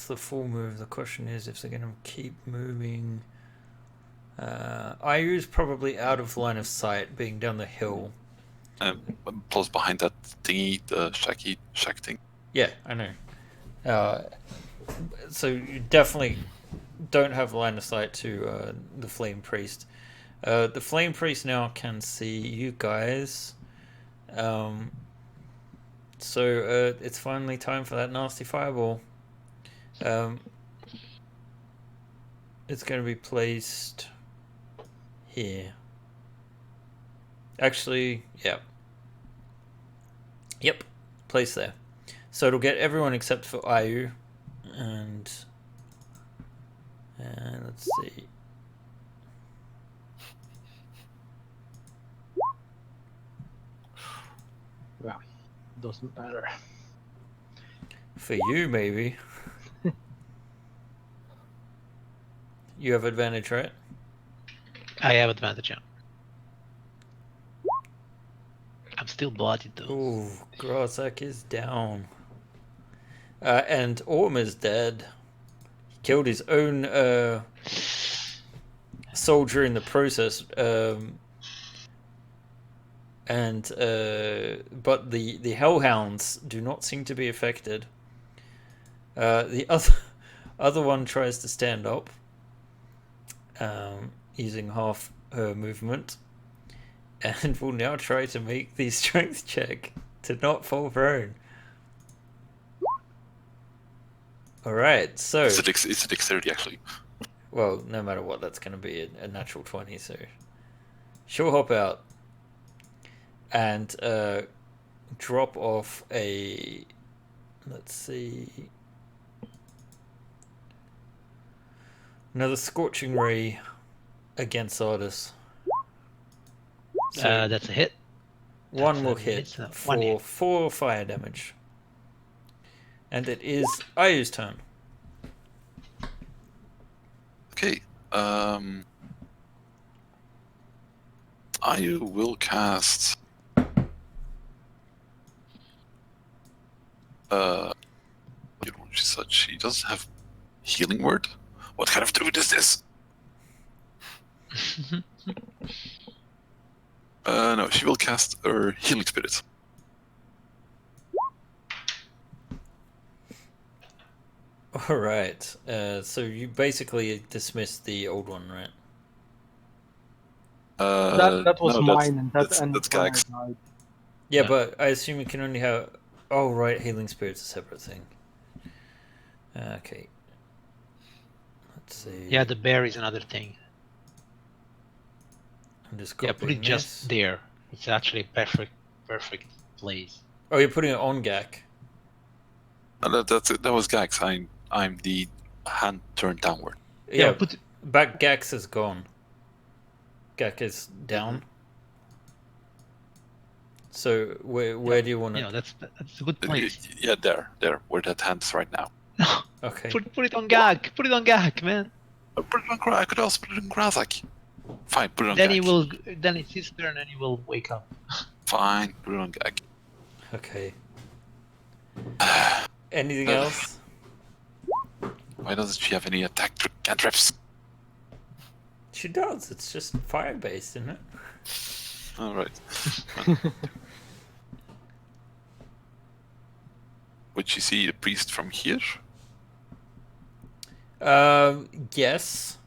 the full move. The question is if they're going to keep moving. Ayu's probably out of line of sight, being down the hill. Plus behind that thingy, the shack thing. Yeah, I know. So you definitely don't have line of sight to the Flame Priest. The Flame Priest now can see you guys. So it's finally time for that nasty fireball. It's going to be placed here. Actually, yeah. Yep, placed there. So it'll get everyone except for Ayu. And let's see. Well, doesn't matter. For you, maybe. You have advantage, right? I have advantage, yeah. I'm still bloodied though. Ooh, Grozak is down. And Orm is dead. He killed his own soldier in the process. But the Hellhounds do not seem to be affected. The other one tries to stand up, using half her movement, and will now try to make the strength check to not fall prone. All right, so It's a dexterity actually. well, no matter what, that's going to be a natural 20. So she'll hop out and drop off a. Let's see. Another Scorching Ray against Ardus. So That's a hit. one will That's a hit hit, for one hit. 4 fire damage. And it is Ayu's turn. Okay. Ayu will cast. She said she doesn't have healing word. What kind of druid is this? No, she will cast her healing spirit. All right. So you basically dismissed the old one, right? That was no, mine, and that's when Gags. I died. Yeah, Yeah. but I assume you can only have. Oh, right. Healing spirit's a separate thing. Okay. Let's see. Yeah, the bear is another thing. I'm just Yeah, put copying it just this. there. It's actually a perfect place. Oh, you're putting it on Gak. That was Gags. I'm the hand turned downward. Yeah, put back Gax is gone. Gak is down. So where do you want You know, it? that's a good place. Yeah, there, where that hand is right now. Okay. Put it on Gag. Put it on Gag, man. Put it on I could also put it on Grazak. Fine, put it on Then Gag. he will. Then it's his turn, and he will wake up. Fine, put it on Gag. Okay. Anything else? Why doesn't she have any attack cantrips? She does. It's just fire based, isn't it? Alright. Would she see the priest from here? Yes.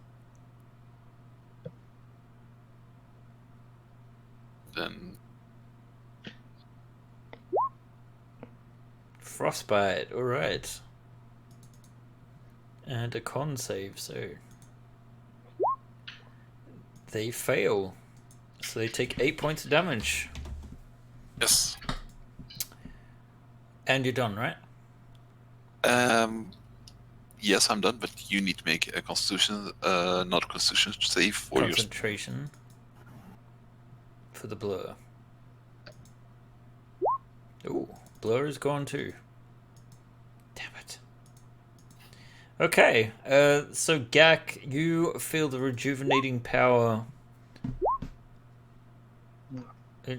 Then Frostbite. All right. And a con save, so they fail. So they take 8 points of damage. yes. And you're done, right? Yes, I'm done, but you need to make a constitution, not a constitution save for your. Concentration for the blur. Ooh, blur is gone too. Damn it. Okay, so Gak, you feel the rejuvenating power.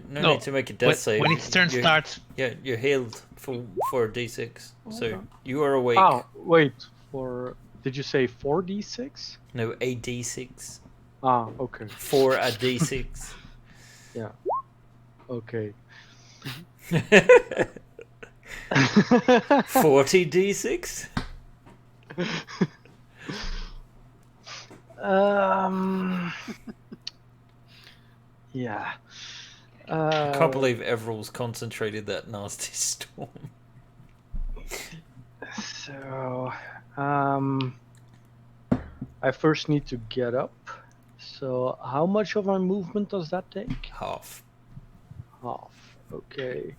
No need to make a death save. When its turn starts. Yeah, you're healed for a d6. So you are awake. Oh, wait. Did you say 4d6? No, a d6. Ah, okay. For a d6. Yeah. Okay. 40d6? Yeah. I can't believe Everill's concentrated that nasty storm. So, I first need to get up. So, how much of my movement does that take? Half. Half. Okay.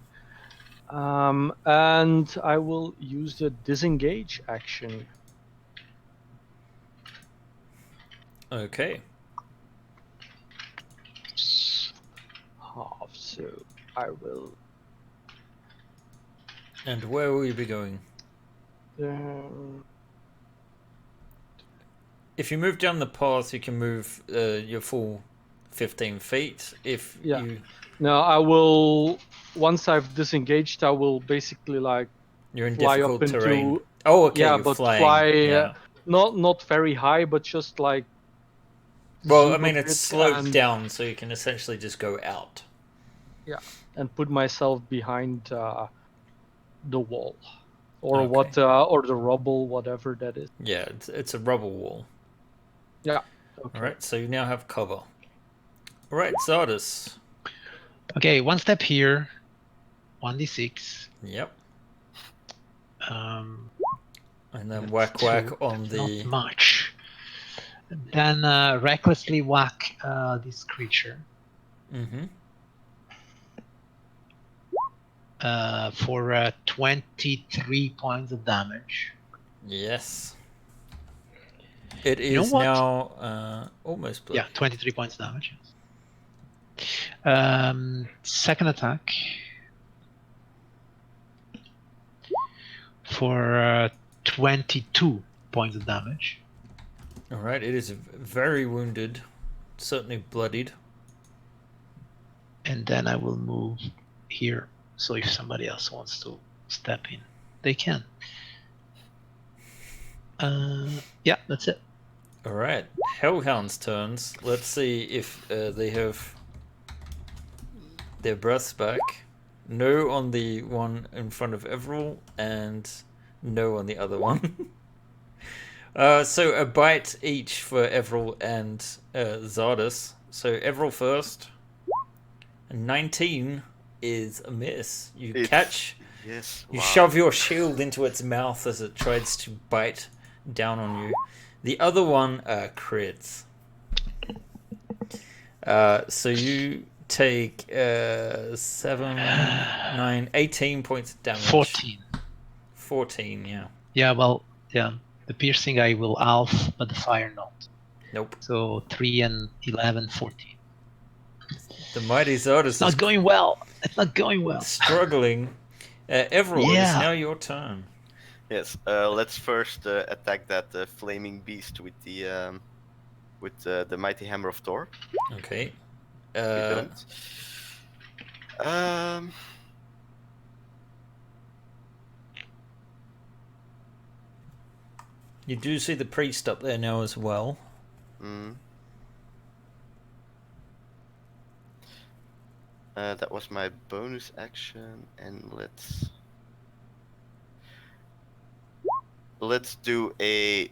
And I will use the disengage action. Okay. Half. So I will. And where will you be going? If you move down the path, you can move your full 15 feet. If Yeah. you... No, I will. Once I've disengaged, I will basically like You're in fly difficult up terrain. into. Oh, okay, Yeah, you're but flying. fly Yeah. not very high, but just like. Well, I zoom mean, a it's bit sloped and- down, so you can essentially just go out. Yeah, and put myself behind the wall, or Okay. what, or the rubble, whatever that is. Yeah, it's a rubble wall. Yeah. Okay. Alright, so you now have cover. Alright, Zardus. Okay, one step here, 1d6. Yep. Um, And then that's whack two, on that's the... not much. Then recklessly whack this creature Mm-hmm. for 23 points of damage. Yes. It You know is what? now almost bloody. Yeah, 23 points damage. Second attack for 22 points of damage. Alright, it is very wounded. Certainly bloodied. And then I will move here. So if somebody else wants to step in, they can. Yeah, that's it. Alright, Hellhounds' turns. Let's see if they have their breaths back. No on the one in front of Everil, and no on the other one. So a bite each for Everil and Zardus. So Everil first. 19 is a miss. You catch... Yes. You wow. shove your shield into its mouth as it tries to bite down on you. The other one crits. So you take 7, 9, 18 points of damage. 14. 14, yeah. Yeah, well, yeah. The piercing I will half, but the fire not. Nope. So 3 and 11, 14. The mighty Zardus It's not is going well. It's not going well. struggling. Everil, it's Yeah. now your turn. Yes. Let's first attack that flaming beast with the mighty hammer of Thor. Okay. We don't. You do see the priest up there now as well. That was my bonus action, and let's do a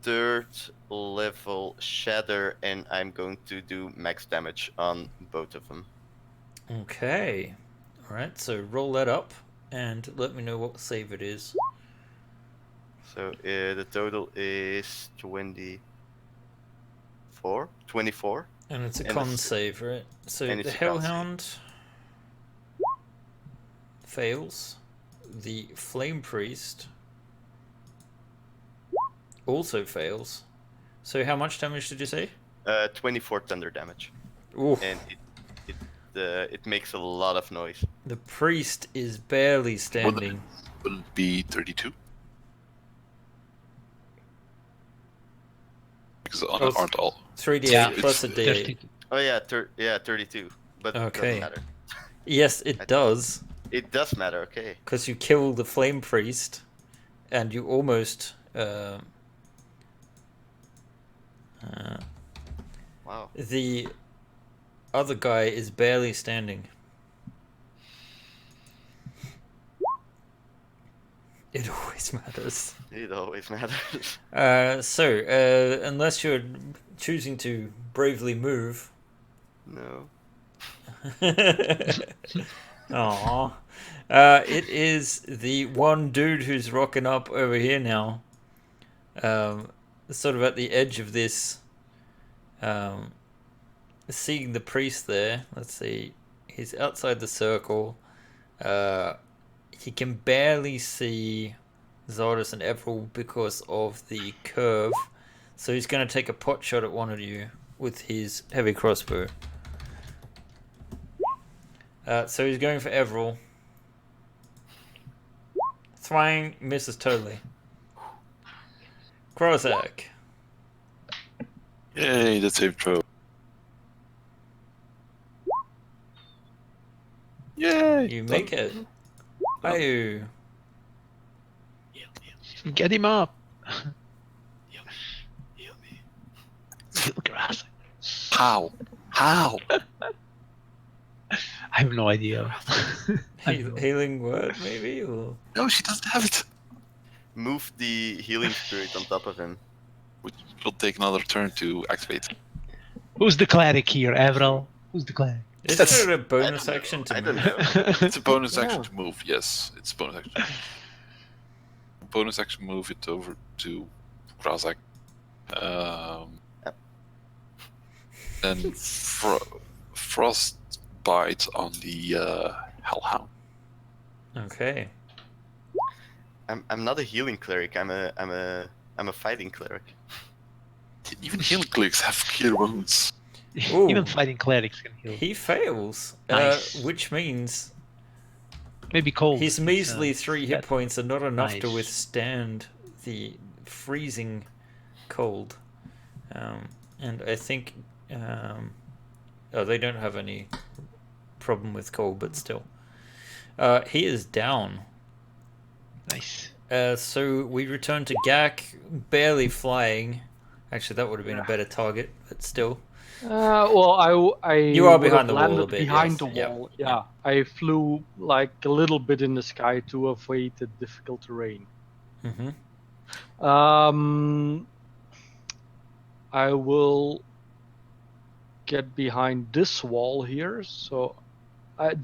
third level shatter, and I'm going to do max damage on both of them. Okay. Alright, so roll that up and let me know what save it is. So the total is 24. And it's a And con it's- save, right? So and the it's a con save. Hellhound fails. The Flame Priest also fails. So how much damage did you say? 24 thunder damage, Ooh. and it makes a lot of noise. The priest is barely standing. Will it be 32? Because aren't all 3d8 Yeah, plus a it's- d8. Oh yeah, 32. But it Okay. doesn't matter. Yes, it does. It does matter. Okay. Because you kill the Flame Priest, and you almost... Wow. the other guy is barely standing. It always matters. It always matters. So, unless you're choosing to bravely move. No. Aww. It is the one dude who's rocking up over here now. Sort of at the edge of this. Seeing the priest there. Let's see. He's outside the circle. He can barely see Zardus and Everil because of the curve. So he's going to take a pot shot at one of you with his heavy crossbow. So he's going for Everil. Thwang misses totally. Krozak. Yay, the same throw. Yay! You make it. Ayu. Get him up. Heal me. How? How? I have no idea. Healing word, maybe? Or... No, she doesn't have it. Move the healing spirit on top of him. Which will take another turn to activate. Who's the cleric here, Avril? Who's the cleric? Is That's- there a bonus action to I don't move? know. It's a bonus action Yeah. to move. Yes, it's a bonus action. Bonus action move it over to Krazak. Then frostbite on the Hellhound. Okay. I'm not a healing cleric. I'm a fighting cleric. Even healing clerics have cure wounds. Ooh. Even fighting clerics can heal. He fails, Nice. which means Maybe cold. his measly 3 hit that- points are not enough to Nice. withstand the freezing cold. And I think... they don't have any problem with cold, but still. He is down. Nice. So we return to Gak, barely flying. Actually, that would have been a better target, but still. Well, I You are would behind have the wall a landed bit, behind yes. the Yeah. wall. Yeah. I flew like a little bit in the sky to avoid the difficult terrain. Mm-hmm. I will get behind this wall here. So, I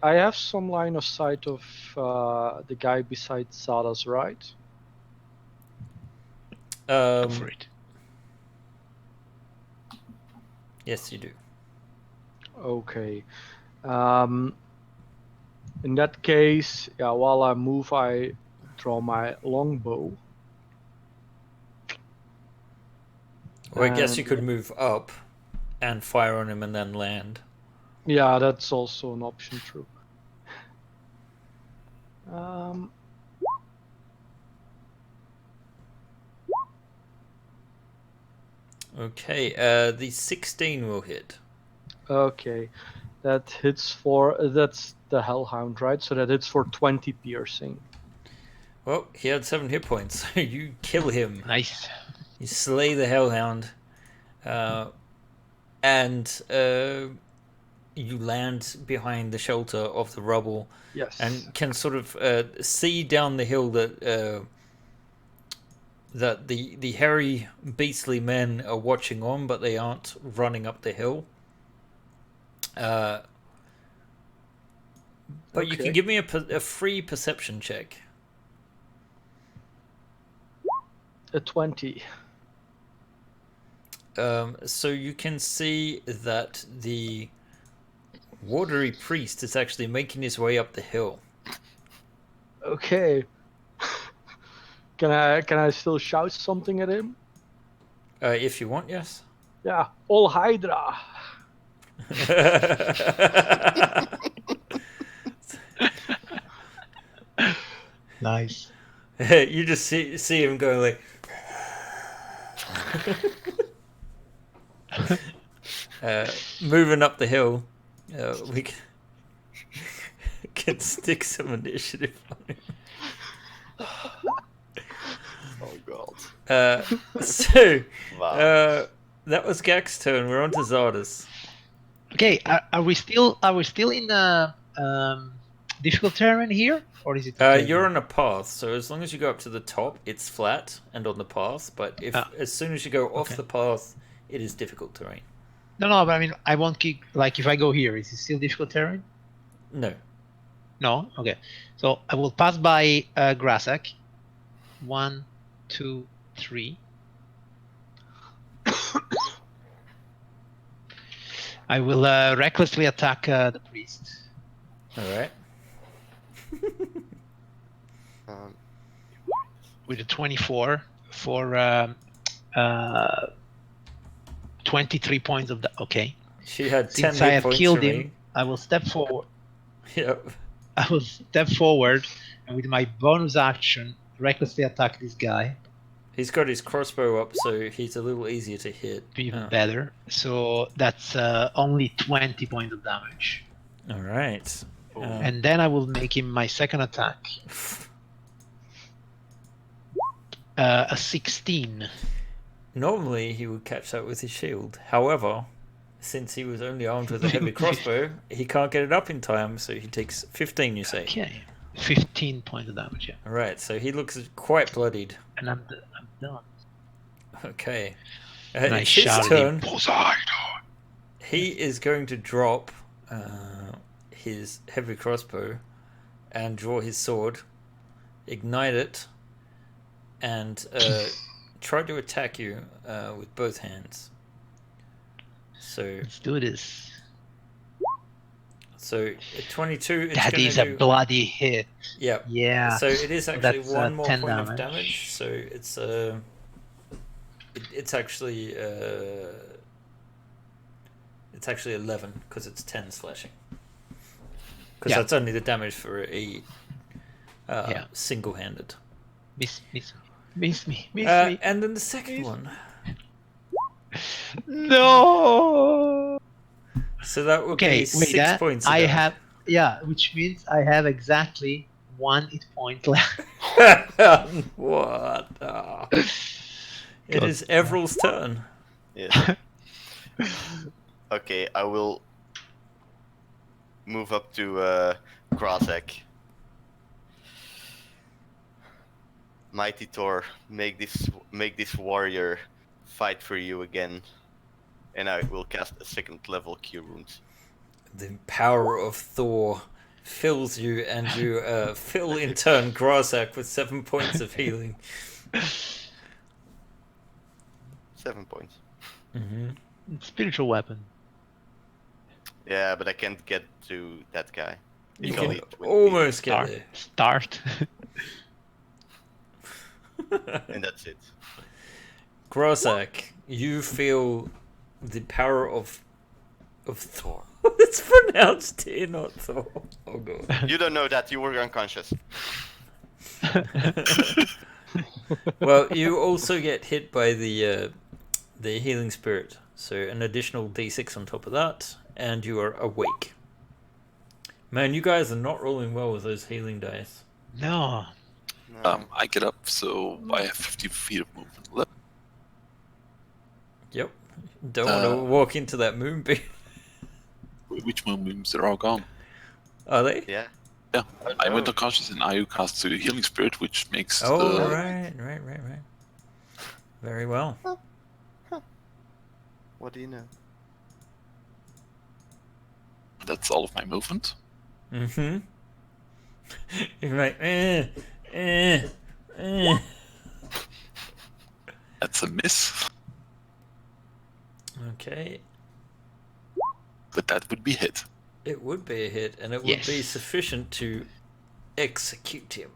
have some line of sight of the guy beside Sadas, right? Go for it. Yes, you do. Okay. In that case, yeah. While I move, I draw my longbow. Or I guess you And- could move up and fire on him and then land. Yeah, that's also an option. True. Okay, the 16 will hit. Okay, that hits that's the Hellhound, right? So that hits for 20 piercing. Well, he had 7 hit points, so you kill him. Nice. You slay the Hellhound, and you land behind the shelter of the rubble, Yes. and can sort of see down the hill that that the hairy, beastly men are watching on, but they aren't running up the hill. But you can Okay. give me a free perception check. A 20. So you can see that the watery priest is actually making his way up the hill. Okay. Can I still shout something at him? If you want, yes. Yeah, all Hydra. Nice. You just see him going like... moving up the hill. We can stick some initiative on him. Oh god. So, Wow. that was Gak's turn. We're on to Zardas. Okay, are we still in difficult terrain here, or is it? Okay You're here? on a path, so as long as you go up to the top, it's flat and on the path. But if as soon as you go off okay. the path, it is difficult terrain. No, but I mean, I won't keep like if I go here, is it still difficult terrain? No. No. Okay. So I will pass by Grassak. 1, 2, 3. I will recklessly attack the priest All right. with a 24 for 23 points of okay. She had 10 Since I hit have points killed him, remaining. I will step forward. Yep. I will step forward and with my bonus action recklessly attack this guy. He's got his crossbow up, so he's a little easier to hit. Even better. So that's only 20 points of damage. All right. And then I will make him my second attack. A 16. Normally he would catch that with his shield. However, since he was only armed with a heavy crossbow, he can't get it up in time, so he takes 15, you say. Okay. 15 points of damage, yeah. All right, so he looks quite bloodied. And I'm done. Okay. And I It's his shouted turn. Poseidon. He is going to drop his heavy crossbow and draw his sword, ignite it, and try to attack you with both hands. So Let's do this. So at 22, it's That gonna is a do... bloody hit. Yeah. Yeah. So it is actually That's, one more 10 point of damage. damage. So it's it's actually 11 because it's 10 slashing. Because Yeah. that's only the damage for a Yeah. single-handed. Miss me. And then the second one. No. So that would Okay, be wait. 6 points. Of I damage. have which means I have exactly 1 hit point left. What? It is Everill's turn. Yeah. Okay, I will move up to Grassak. Mighty Thor, make this warrior fight for you again, and I will cast a second level Cure Wounds. The power of Thor fills you, and you fill in turn Grassak with 7 points of healing. 7 points. Mm-hmm. Spiritual weapon. Yeah, but I can't get to that guy. You It's can only 20, almost get there. Start. and that's it. Grassak, you feel the power of Thor. It's pronounced T, not Thor. Oh god. You don't know that, you were unconscious. Well, you also get hit by the healing spirit, so an additional d6 on top of that, and you are awake. Man, you guys are not rolling well with those healing dice. No. No. I get up, so I have 50 feet of movement left. Yep. Don't want to walk into that moonbeam. Which moonbeams? They're all gone. Are they? Yeah. Yeah, Oh, I no. went unconscious and Ayu cast the healing spirit, which makes Oh, right. Very well. What do you know? That's all of my movement. Mm-hmm. You're like, That's a miss, Okay. but that would be hit. It would be a hit, and it would be Yes. sufficient to execute him.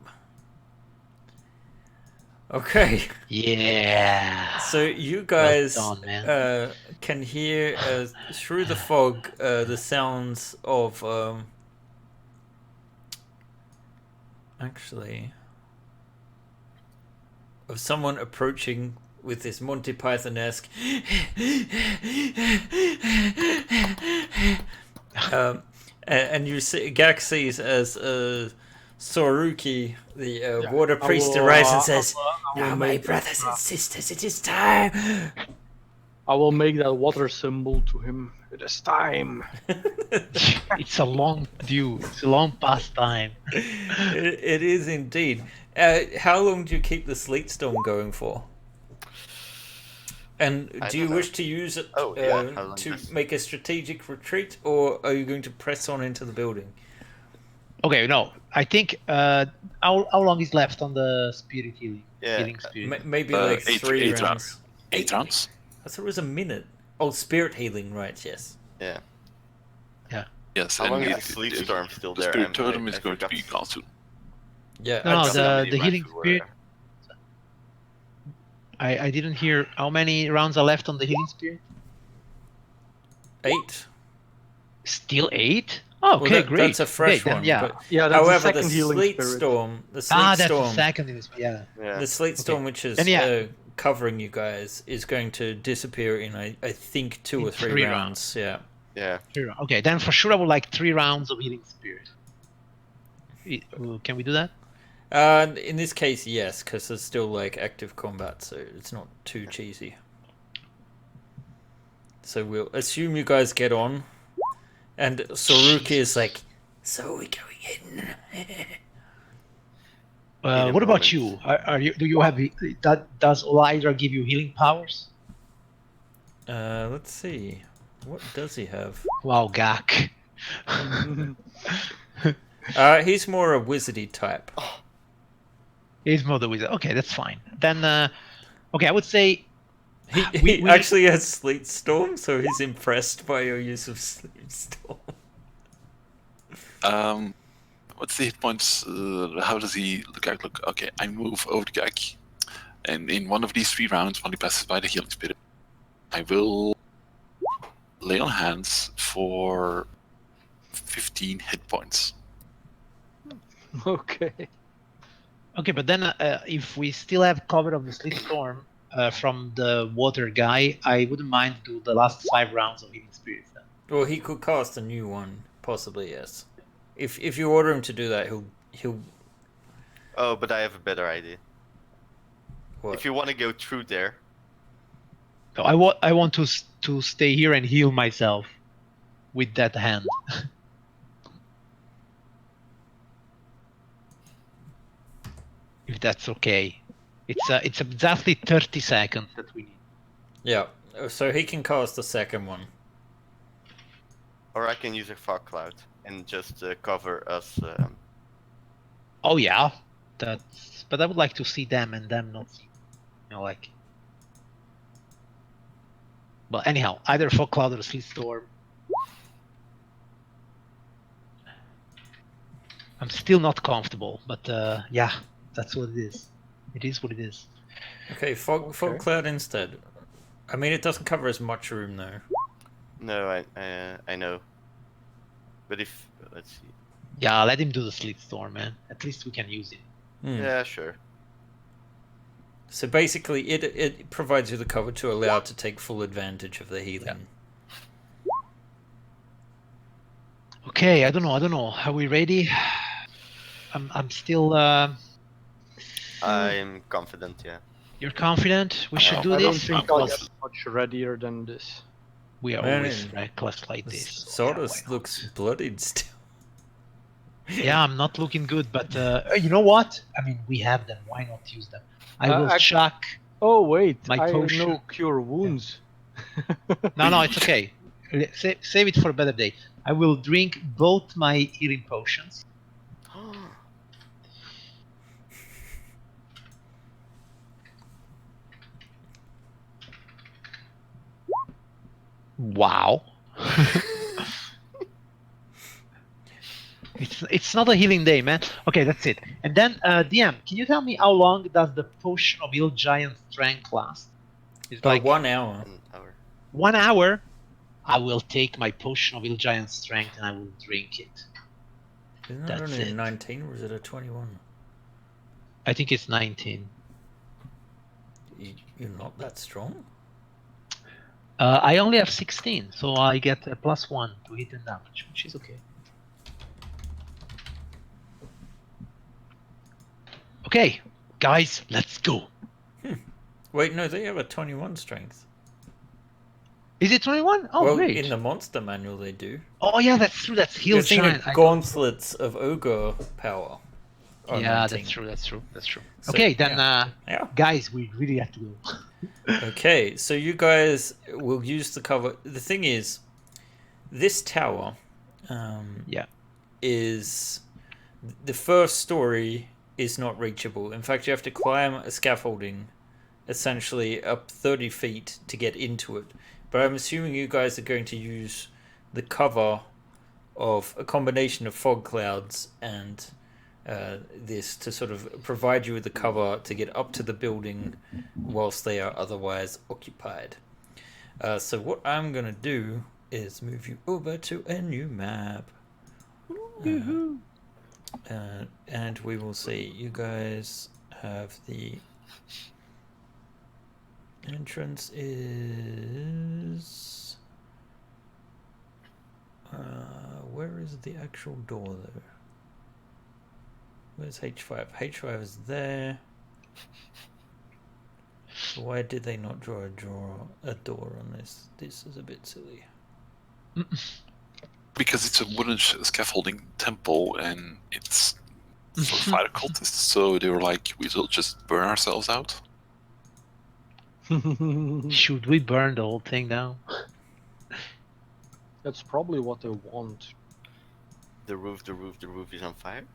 Okay. Yeah. So you guys Well done, man. can hear through the fog the sounds of actually of someone approaching with this Monty Python-esque and you see Gak sees as Soruki, the water priest, arrives and says, "Now, my brothers and sisters, it is time." I will make that water symbol to him. It is time. It's a long due. It's a long past time. It is indeed. How long do you keep the sleet storm going for? And I do you don't know. wish to use it Oh, yeah, how long to does- make a strategic retreat, or are you going to press on into the building? Okay, no. I think how long is left on the spirit healing? Yeah, Healing spirit. Maybe like eight- 3 eight rounds. 8 rounds. I thought it was a minute. Oh, spirit healing, right? Yes. yeah. Yes, How long and is the sleep storm still the there? spirit totem I is going to forgot. be gone soon. Yeah. No, I'd Forgot say- how many the rounds healing we were spirit. there. I didn't hear how many rounds are left on the healing spirit. 8. Still 8? Oh, okay, Well, great. that's a fresh okay, then, one. yeah. But Yeah, that's however, the second healing sleet spirit. storm, the sleet That's storm, the second in this. Yeah. Yeah. the sleet storm, which is And yeah. covering you guys, is going to disappear in I think 2 In or 3 3 rounds. Yeah. Yeah. 3 rounds. Okay, then for sure I would like 3 rounds of healing spirit. Can we do that? In this case, yes, because there's still like active combat, so it's not too cheesy. So we'll assume you guys get on, and Soruki is like, "So we going in?" a What about moment. you? Are you? Do you have? Does Olydra give you healing powers? Let's see. What does he have? Wow, Gak. He's more a wizardy type. He's more the wizard. Okay, that's fine. Then, okay, I would say He we- actually has sleet storm, so he's impressed by your use of sleet storm. What's the hit points? How does he look? Okay, I move over the gag, and in one of these 3 rounds, when he passes by the healing spirit, I will lay on hands for 15 hit points. Okay. okay, but then if we still have cover of the sleep storm from the water guy, I wouldn't mind do the last 5 rounds of healing spirits. Then. Well, he could cast a new one, possibly. Yes. If you order him to do that, he'll. Oh, but I have a better idea. What? If you want to go through there, So I want to stay here and heal myself with that hand. If that's okay. It's exactly 30 seconds that we need. Yeah. So he can cast the second one. or I can use a fog cloud and just cover us. Oh yeah, that's. But I would like to see them and them not see. Like. But anyhow, either fog cloud or sleet storm. I'm still not comfortable, but yeah, that's what it is. It is what it is. Okay, fog cloud instead. I mean, it doesn't cover as much room though. No, I know. But if let's see. Yeah, let him do the sleet storm, man. At least we can use it. Yeah, sure. So basically, it provides you the cover to allow it to take full advantage of the healing. Okay, I don't know. Are we ready? I'm still. I'm confident. Yeah. You're confident? We should do I don't this. think I'll Because get much readier than this. we are Man, always reckless like this. Sawdust Yeah, why looks bloodied still. not? Yeah, I'm not looking good, but you know what? I mean, we have them. Why not use them? I will chuck. Oh wait, My I potion. know cure wounds. No, it's okay. Save it for a better day. I will drink both my healing potions. Wow. It's not a healing day, man. Okay, that's it. And then, DM, can you tell me how long does the potion of ill giant strength last? It's like 1 hour. An hour. 1 hour. I will take my potion of ill giant strength and I will drink it. Isn't That's that only a it. 19 or is it a 21? I think it's 19. You're not that strong? I only have 16, so I get a +1 to hit and damage, which is okay. Okay, guys, let's go. Wait, no, they have a 21 strength. Is it 21? Oh, well, great. in the monster manual they do. Oh, yeah, that's true. That's You're heal thinking giant. of gauntlets of ogre power. are Yeah, 19. that's true. So, Okay, then, yeah. guys, we really have to go. Okay, so you guys will use the cover. The thing is, this tower is... The first story is not reachable. In fact, you have to climb a scaffolding essentially up 30 feet to get into it. But I'm assuming you guys are going to use the cover of a combination of fog clouds and this to sort of provide you with the cover to get up to the building whilst they are otherwise occupied. So what I'm going to do is move you over to a new map. And we will see. You guys have the entrance is... where is the actual door though? Where's H5? H5 is there. Why did they not draw a door on this? This is a bit silly. Because it's a wooden scaffolding temple and it's for fighter cultists, so they were like, we'll just burn ourselves out. Should we burn the whole thing down? That's probably what they want. The roof is on fire.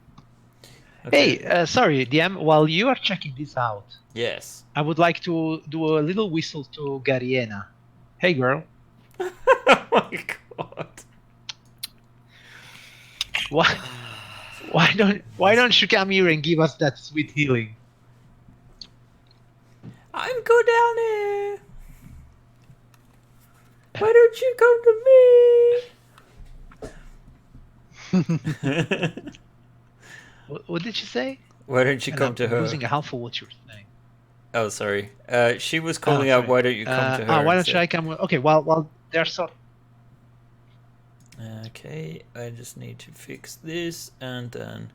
Okay. Hey, sorry, DM, while you are checking this out, Yes. I would like to do a little whistle to Gariena. Hey, girl. Oh my god. Why don't you come here and give us that sweet healing? I'm go down there. Why don't you come to me? What did she say? Why don't you And come I'm to her? losing half of what you were saying. Oh, sorry. She was calling out, sorry. why don't you come to her? Why don't instead. I come? Okay, well, there's so. Okay, I just need to fix this and then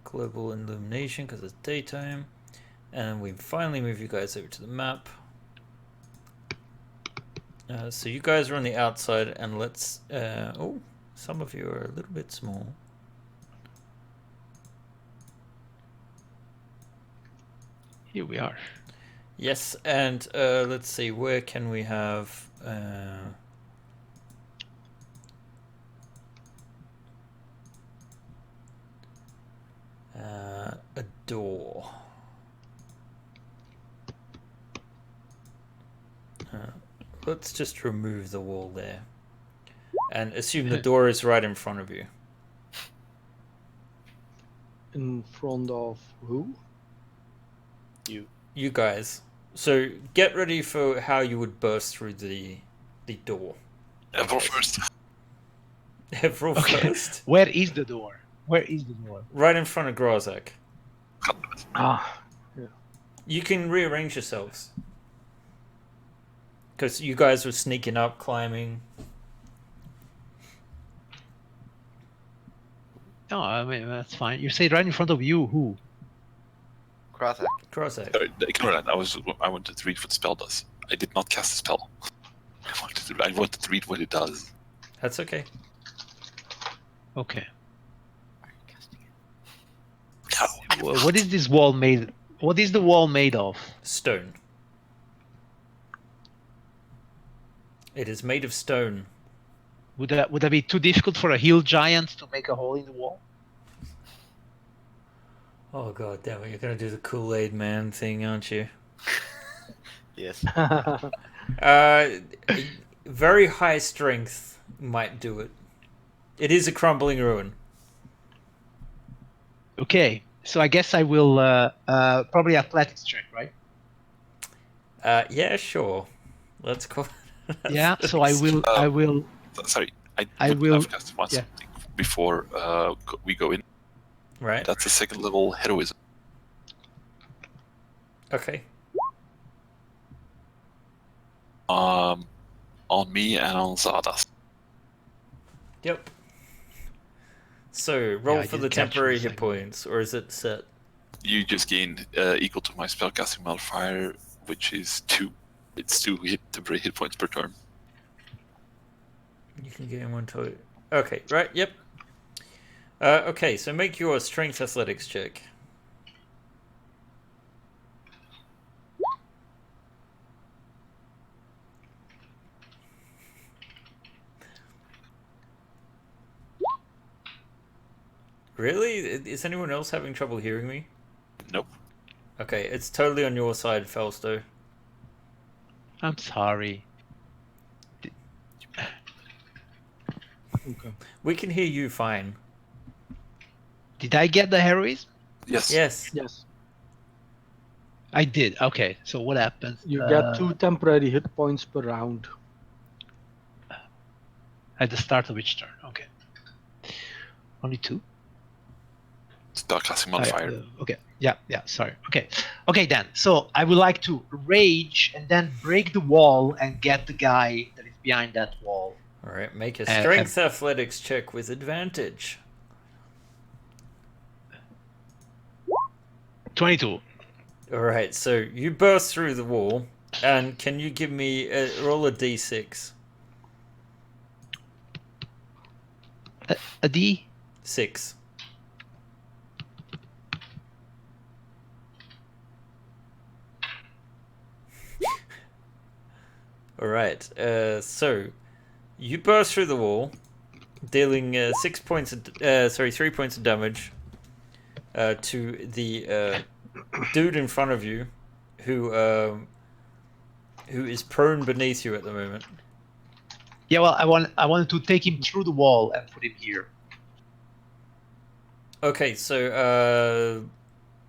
global illumination because it's daytime. And we finally move you guys over to the map. So you guys are on the outside and let's... oh, some of you are a little bit small. Here we are. Yes, and let's see, where can we have... a door. Let's just remove the wall there. And assume the door is right in front of you. In front of who? You guys. So get ready for how you would burst through the door. Ever first. Evril first. Where is the door? Right in front of Grazak. Ah, yeah. You can rearrange yourselves. Because you guys were sneaking up, climbing. No, I mean, that's fine. You say right in front of you, who? Grazak. Grazak. Ignore that. I wanted to read what the spell does. I did not cast a spell. I wanted to read what it does. That's okay. Okay. Are you casting it? What is this wall made? What is the wall made of? Stone. It is made of stone. Would that be too difficult for a hill giant to make a hole in the wall? Oh god damn it, you're gonna do the Kool-Aid man thing, aren't you? Yes. Very high strength might do it. It is a crumbling ruin. Okay, so I guess I will probably athletics check, right? Yeah, sure. Let's go. Yeah, so I will. Sorry, I will- have cast one something before we go in. Right. That's a second level heroism. Okay. On me and on Zardas. Yep. So roll I for the didn't catch temporary for a hit points, or is it set? You just gain equal to my spellcasting modifier, which is 2. It's 2 temporary hit points per turn. You can gain 1 to... Okay, right, yep. Okay, so make your strength athletics check. Really? Is anyone else having trouble hearing me? Nope. Okay, it's totally on your side, Falsto. I'm sorry. Okay. We can hear you fine. Did I get the heroism? Yes. Yes. Yes. I did. Okay. So what happens? You get 2 temporary hit points per round. At the start of each turn. Okay. Only 2? Spellcasting Oh, modifier. yeah, okay. Yeah. Sorry. Okay. Then. So I would like to rage and then break the wall and get the guy that is behind that wall. All right, make a strength athletics check with advantage. 22. All right, so you burst through the wall, and can you give me roll a d6? A D? 6. All right, so you burst through the wall, dealing 3 points of damage to the dude in front of you, who is prone beneath you at the moment. Yeah. Well, I wanted to take him through the wall and put him here. Okay, so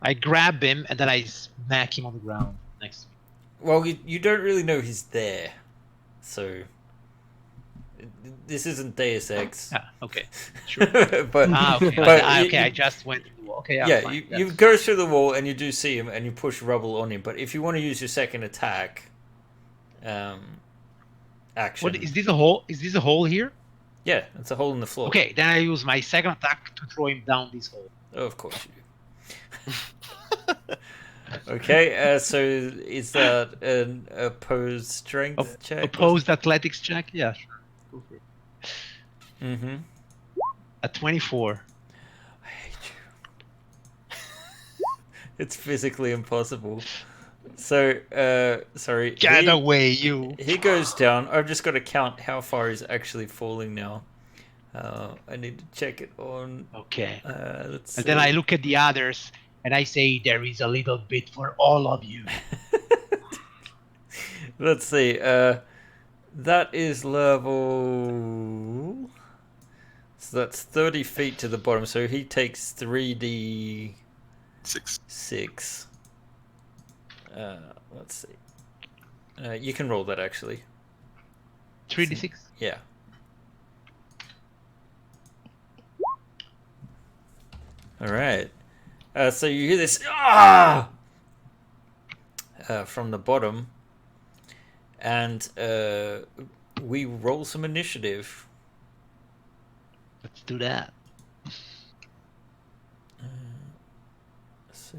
I grab him and then I smack him on the ground next to me. well, you don't really know he's there, so this isn't Deus Ex. Ah, okay. Sure. but okay. but I just went through the wall. Okay. yeah, fine. you go through the wall and you do see him and you push rubble on him. But if you want to use your second attack, action. What is this a hole? Is this a hole here? Yeah, it's a hole in the floor. Okay, then I use my second attack to throw him down this hole. Oh, of course you do. Okay, so is that an opposed strength check? Opposed athletics check? Yeah, sure. Go for it. Mm-hmm. A 24. I hate you. It's physically impossible. So, sorry. Get away, you! He goes down. I've just got to count how far he's actually falling now. I need to check it on. Okay. Let's And then I look at the others and I say, there is a little bit for all of you. Let's see. That is level. So that's 30 feet to the bottom. So he takes 3d6. 6. Let's see. You can roll that actually. 3d6? Yeah. All right. So you hear this from the bottom, and we roll some initiative. Let's do that. So.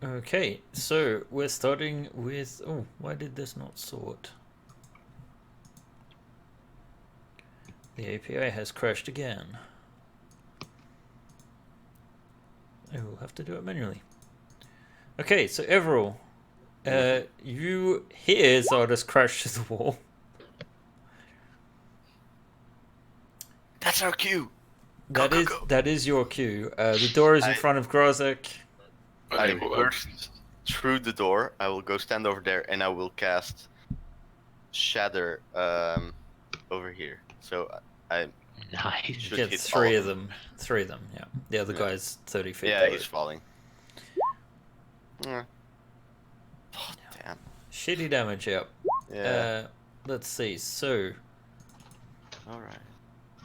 Okay, so we're starting with... Oh, why did this not sort? The API has crashed again. I will have to do it manually. Okay, so Everall, you hear Zardos crash to the wall. That's our cue. That is your cue. The door is in front of Grozek. I burst through the door. I will go stand over there, and I will cast Shatter over here. So I Nice. should Get hit three all of them. Three of them. Yeah. The other guy's 30 feet. Yeah, below. he's falling. Oh, damn. Shitty damage. Yeah. Yeah. Let's see. So. All right.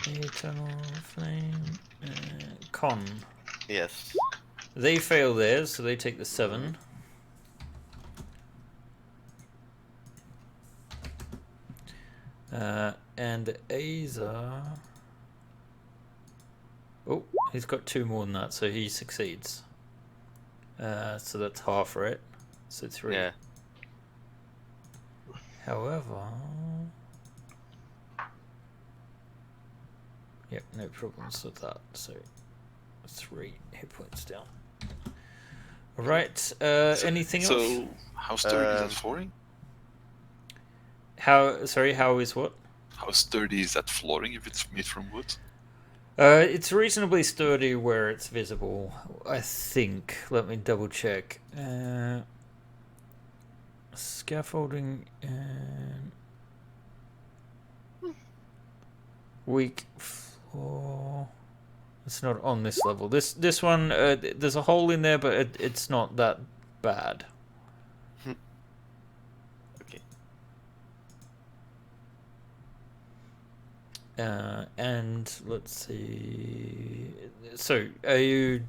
Eternal flame. Con. Yes. They fail theirs, so they take the 7. And Aza... Oh, he's got 2 more than that, so he succeeds. So that's half, right? So 3. Yeah. However... Yep, no problems with that. So 3 hit points down. Alright, anything else? So, how sturdy is that flooring? How is what? How sturdy is that flooring if it's made from wood? It's reasonably sturdy where it's visible, I think. Let me double check. Scaffolding and weak floor. It's not on this level. This one, there's a hole in there, but it's not that bad. Okay. And let's see. So, are you?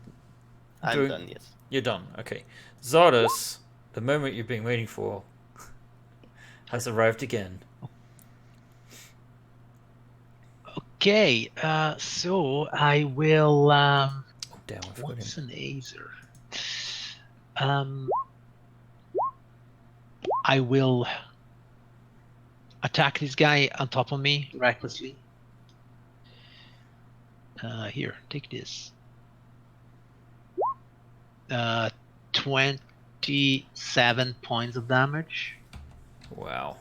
I'm done, yes. You're done. Okay. Zardos, the moment you've been waiting for, has arrived again. Okay, so I will. Oh, damn! I forgot What's him. an Azer? I will attack this guy on top of me recklessly. Here, take this. 27 points of damage, Wow.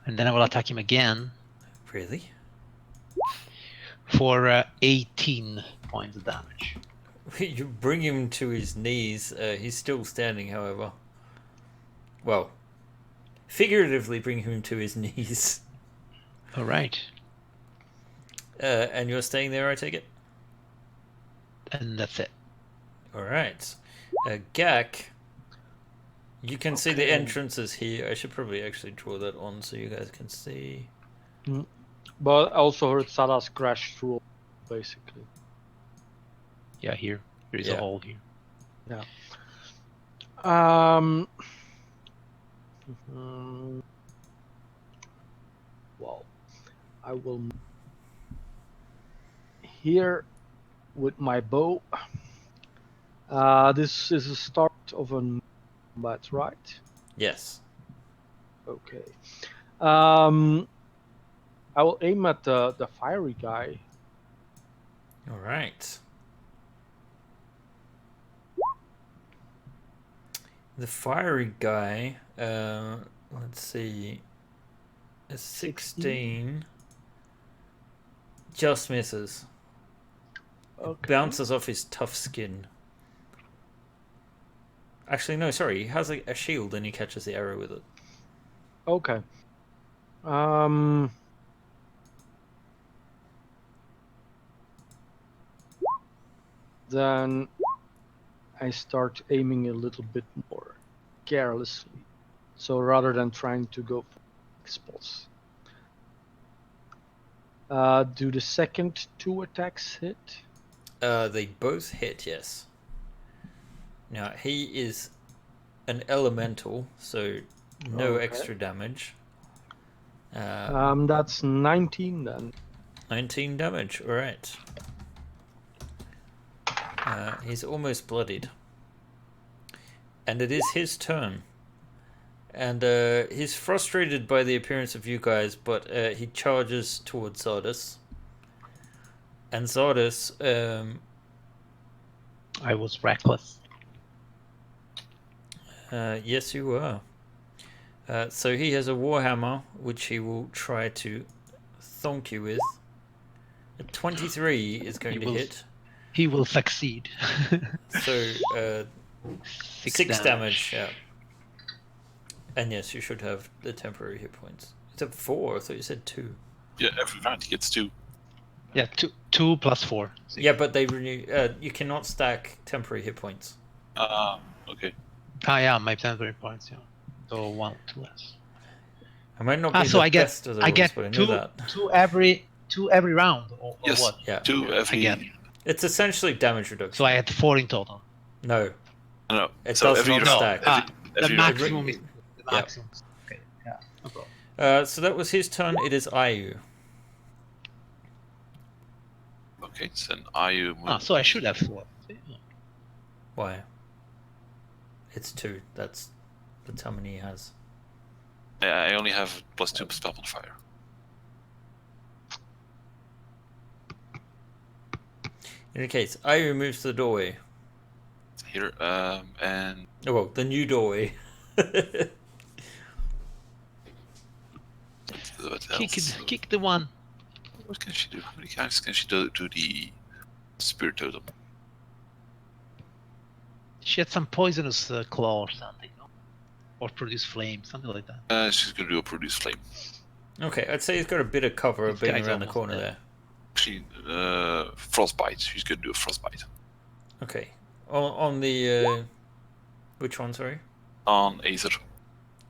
and then I will attack him again Really? for 18 points of damage. You bring him to his knees. He's still standing, however. Well, figuratively bring him to his knees. All right, And you're staying there, I take it? and that's it. Alright. Gak, you can see the Okay. entrances here. I should probably actually draw that on so you guys can see. But I also heard Salas crash through, basically. Yeah, here is a Yeah. hole here. Well, I will here with my bow. This is a start of a combat, right? Yes. Okay. I will aim at the fiery guy. Alright. The fiery guy, let's see, a 16 just misses. Okay. Bounces off his tough skin. Actually, no, sorry, he has a shield and he catches the arrow with it. Okay. Then I start aiming a little bit more carelessly. So rather than trying to go for spots. Do the second 2 attacks hit? They both hit, yes. Now, he is an elemental, so no Okay. extra damage. That's 19 then. 19 damage, alright. He's almost bloodied. And it is his turn. And he's frustrated by the appearance of you guys, but he charges towards Zardos. And Zardos, I was reckless. yes you were. So he has a warhammer, which he will try to thonk you with. A 23 is going He to will- hit. He will succeed. So 6 damage, yeah. And yes, you should have the temporary hit points. It's a 4, I thought you said 2. Yeah, every round he gets 2. Yeah, 2 plus 4. Yeah, but they renew. You cannot stack temporary hit points. Okay. Yeah, my temporary points. Yeah, so 1, 2 less. I might not be So the I get best of the I rules, get but I know two that. two every round or Yes. what? Yeah. 2 every get It's essentially damage reduction. So I had 4 in total. No, No. it So does every not round, stack. The every maximum Every- is the Yep. maximum. Okay, yeah, no problem. So that was his turn. It is Ayu. Okay, so then Ayu moves. So I should have 4. Why? It's 2. That's how many he has. Yeah, I only have +2 spell modifier. In any case, Ayu moves to the doorway. Here, and Oh, well, the new doorway. what else? Kick the one. What can she do? How many times can she do the spirit totem? She had some poisonous claw or something, no? Or produce flame, something like that. She's gonna do a produce flame. Okay, I'd say he's got a bit of cover This being guy's around the almost corner dead. there. She frostbite. She's gonna do a frostbite Okay. On the which one? Sorry. on Aether.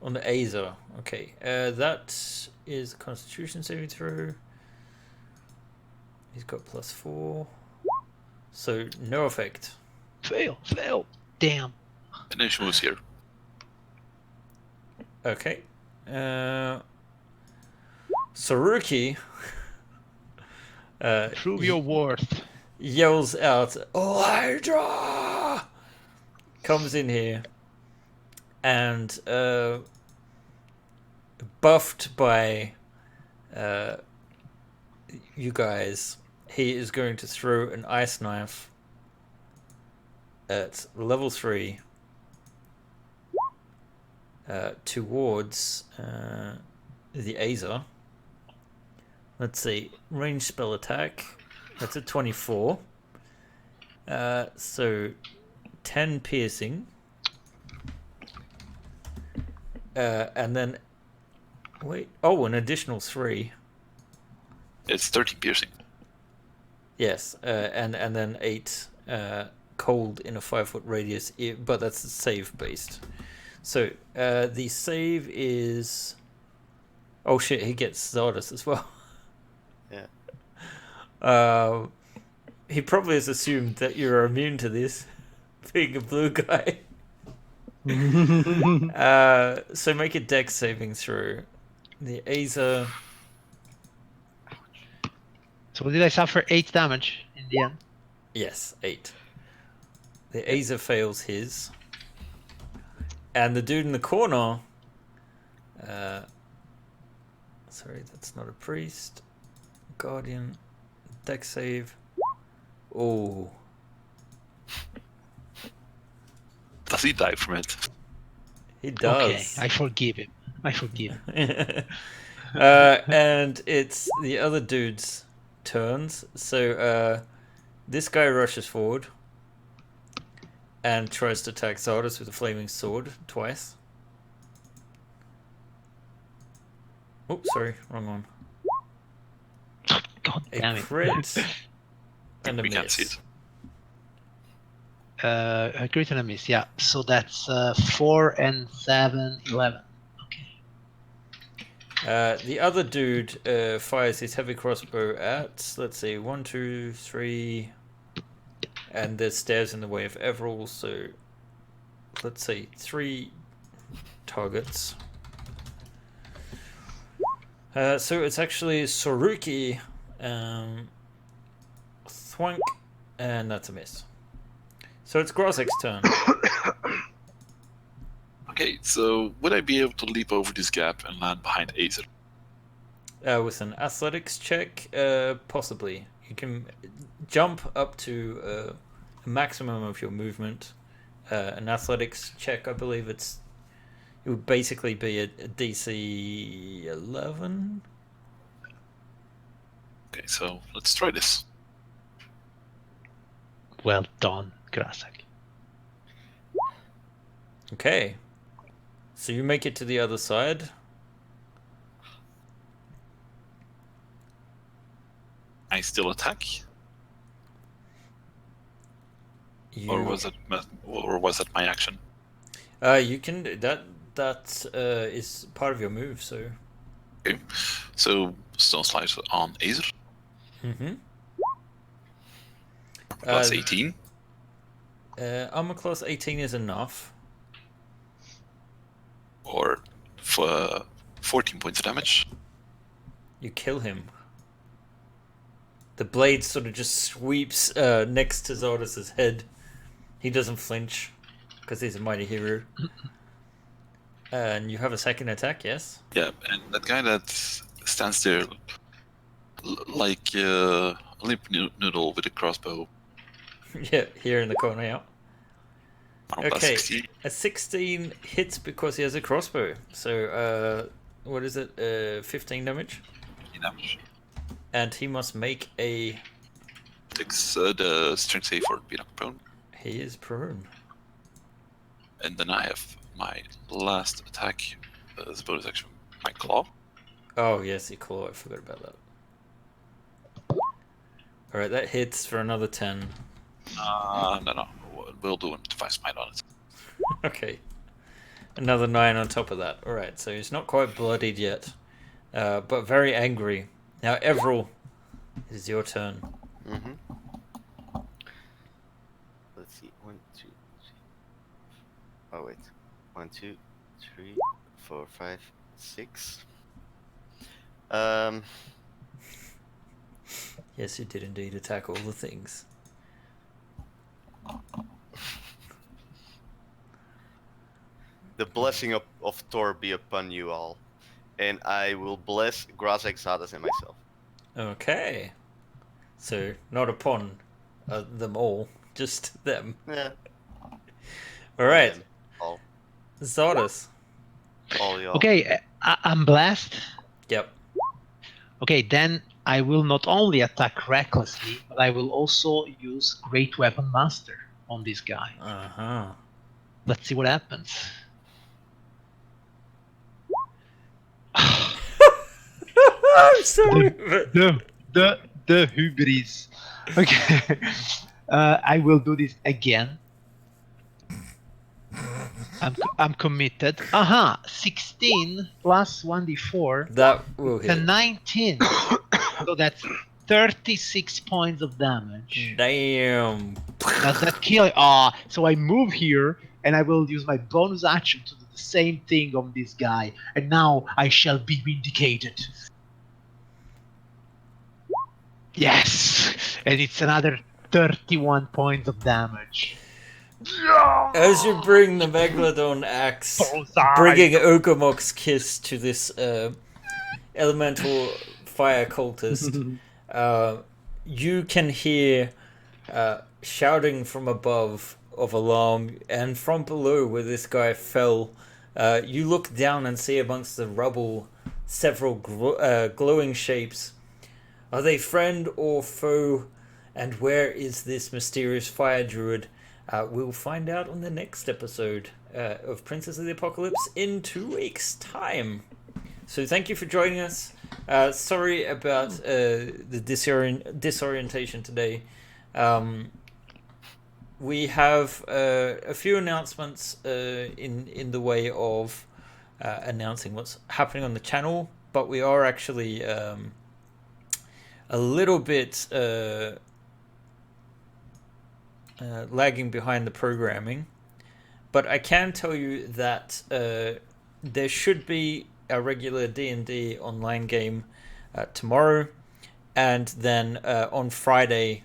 On the Azer. Okay. That is a Constitution saving throw. He's got +4, so no effect. Fail. Damn. And then she moves here. Okay. Saruki. Prove your worth. Yells out, Elijah! Comes in here and buffed by you guys, he is going to throw an ice knife at level 3 towards the Azer. Let's see, range spell attack. That's a 24. So 10 piercing. And then an additional 3. It's 13 piercing. Yes, and then 8 cold in a 5-foot radius, but that's save based. So the save is. Oh shit! He gets Zardos as well. Yeah. He probably has assumed that you're immune to this, being a blue guy. So make a dex saving throw. The Azer. So did I suffer 8 damage in the end? Yes, 8. The Azer fails his. And the dude in the corner. Sorry, that's not a priest. Guardian. Dex save. Oh. Does he die from it? He does. Okay, I forgive him. And it's the other dude's turns. So this guy rushes forward and tries to attack Zardos with a flaming sword twice. Oh, sorry, wrong one. God A damn it. crit and a We can't see miss. it. A crit and a miss, yeah. So that's 4 and 7, 11. Okay. The other dude fires his heavy crossbow at, let's see, 1, 2, 3, and there's stairs in the way of Everall, so let's say 3 targets. So it's actually Saruki, Thwank, and that's a miss. So it's Grozek's turn. Okay, so would I be able to leap over this gap and land behind Aether? With an athletics check, possibly. You can jump up to a maximum of your movement. An athletics check, I believe it would basically be a DC 11. Okay, so let's try this. Well done, Grozek. Okay. So you make it to the other side. I still attack, or was it my action? You can that is part of your move. So. Okay, so Stone Slice on Aether. Mm-hmm. Plus 18. Armor class 18 is enough. Or for 14 points of damage. You kill him. The blade sort of just sweeps next to Zardas's head. He doesn't flinch because he's a mighty hero. And you have a second attack, yes? Yeah, and that guy that stands there like a limp noodle with a crossbow. Yeah, here in the corner, yeah. Plus Okay, 16. a 16 hits because he has a crossbow. So, what is it? 15 damage? 15 damage. And he must make a... Takes the strength save for being knocked prone. He is prone. And then I have my last attack as a bonus action, my claw. Oh, yes, he claw. I forgot about that. Alright, that hits for another 10. No. We'll do a device smite on it. Okay. Another 9 on top of that. Alright, so he's not quite bloodied yet. But very angry. Now, Everil, it is your turn. Mm-hmm. Let's see. 1, 2, 3. Oh wait. 1, 2, 3, 4, 5, 6. Yes, you did indeed attack all the things. The blessing of Thor be upon you all, and I will bless Grazek, Zadas, and myself. Okay. So, not upon them all, just them. Yeah. Alright, Them, all, Zardas. all y'all. Okay, I'm blessed. Yep. Okay, then I will not only attack recklessly, but I will also use Great Weapon Master on this guy. Uh-huh. Let's see what happens. I'm sorry. The hubris. Okay. I will do this again. I'm committed. 16 plus 1d4. That will It's a hit. 19. So that's 36 points of damage. Damn. Does that kill? So I move here and I will use my bonus action to do the same thing on this guy. And now I shall be vindicated. Yes! And it's another 31 points of damage. As you bring the Megalodon axe, bringing Okomok's kiss to this elemental fire cultist, you can hear shouting from above of alarm, and from below where this guy fell, you look down and see amongst the rubble several glowing shapes. Are they friend or foe? And where is this mysterious fire druid? We'll find out on the next episode of Princess of the Apocalypse in 2 weeks' time. So thank you for joining us. Sorry about the disorientation today. We have a few announcements in the way of announcing what's happening on the channel, but we are actually a little bit lagging behind the programming. But I can tell you that there should be a regular D&D online game tomorrow, and then on Friday,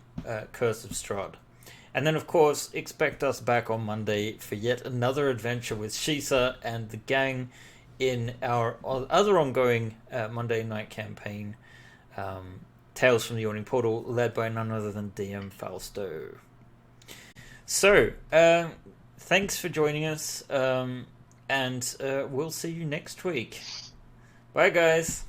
Curse of Strahd. And then, of course, expect us back on Monday for yet another adventure with Shisa and the gang in our other ongoing Monday night campaign, Tales from the Yawning Portal, led by none other than DM Fausto. So, thanks for joining us, and we'll see you next week. Bye, guys.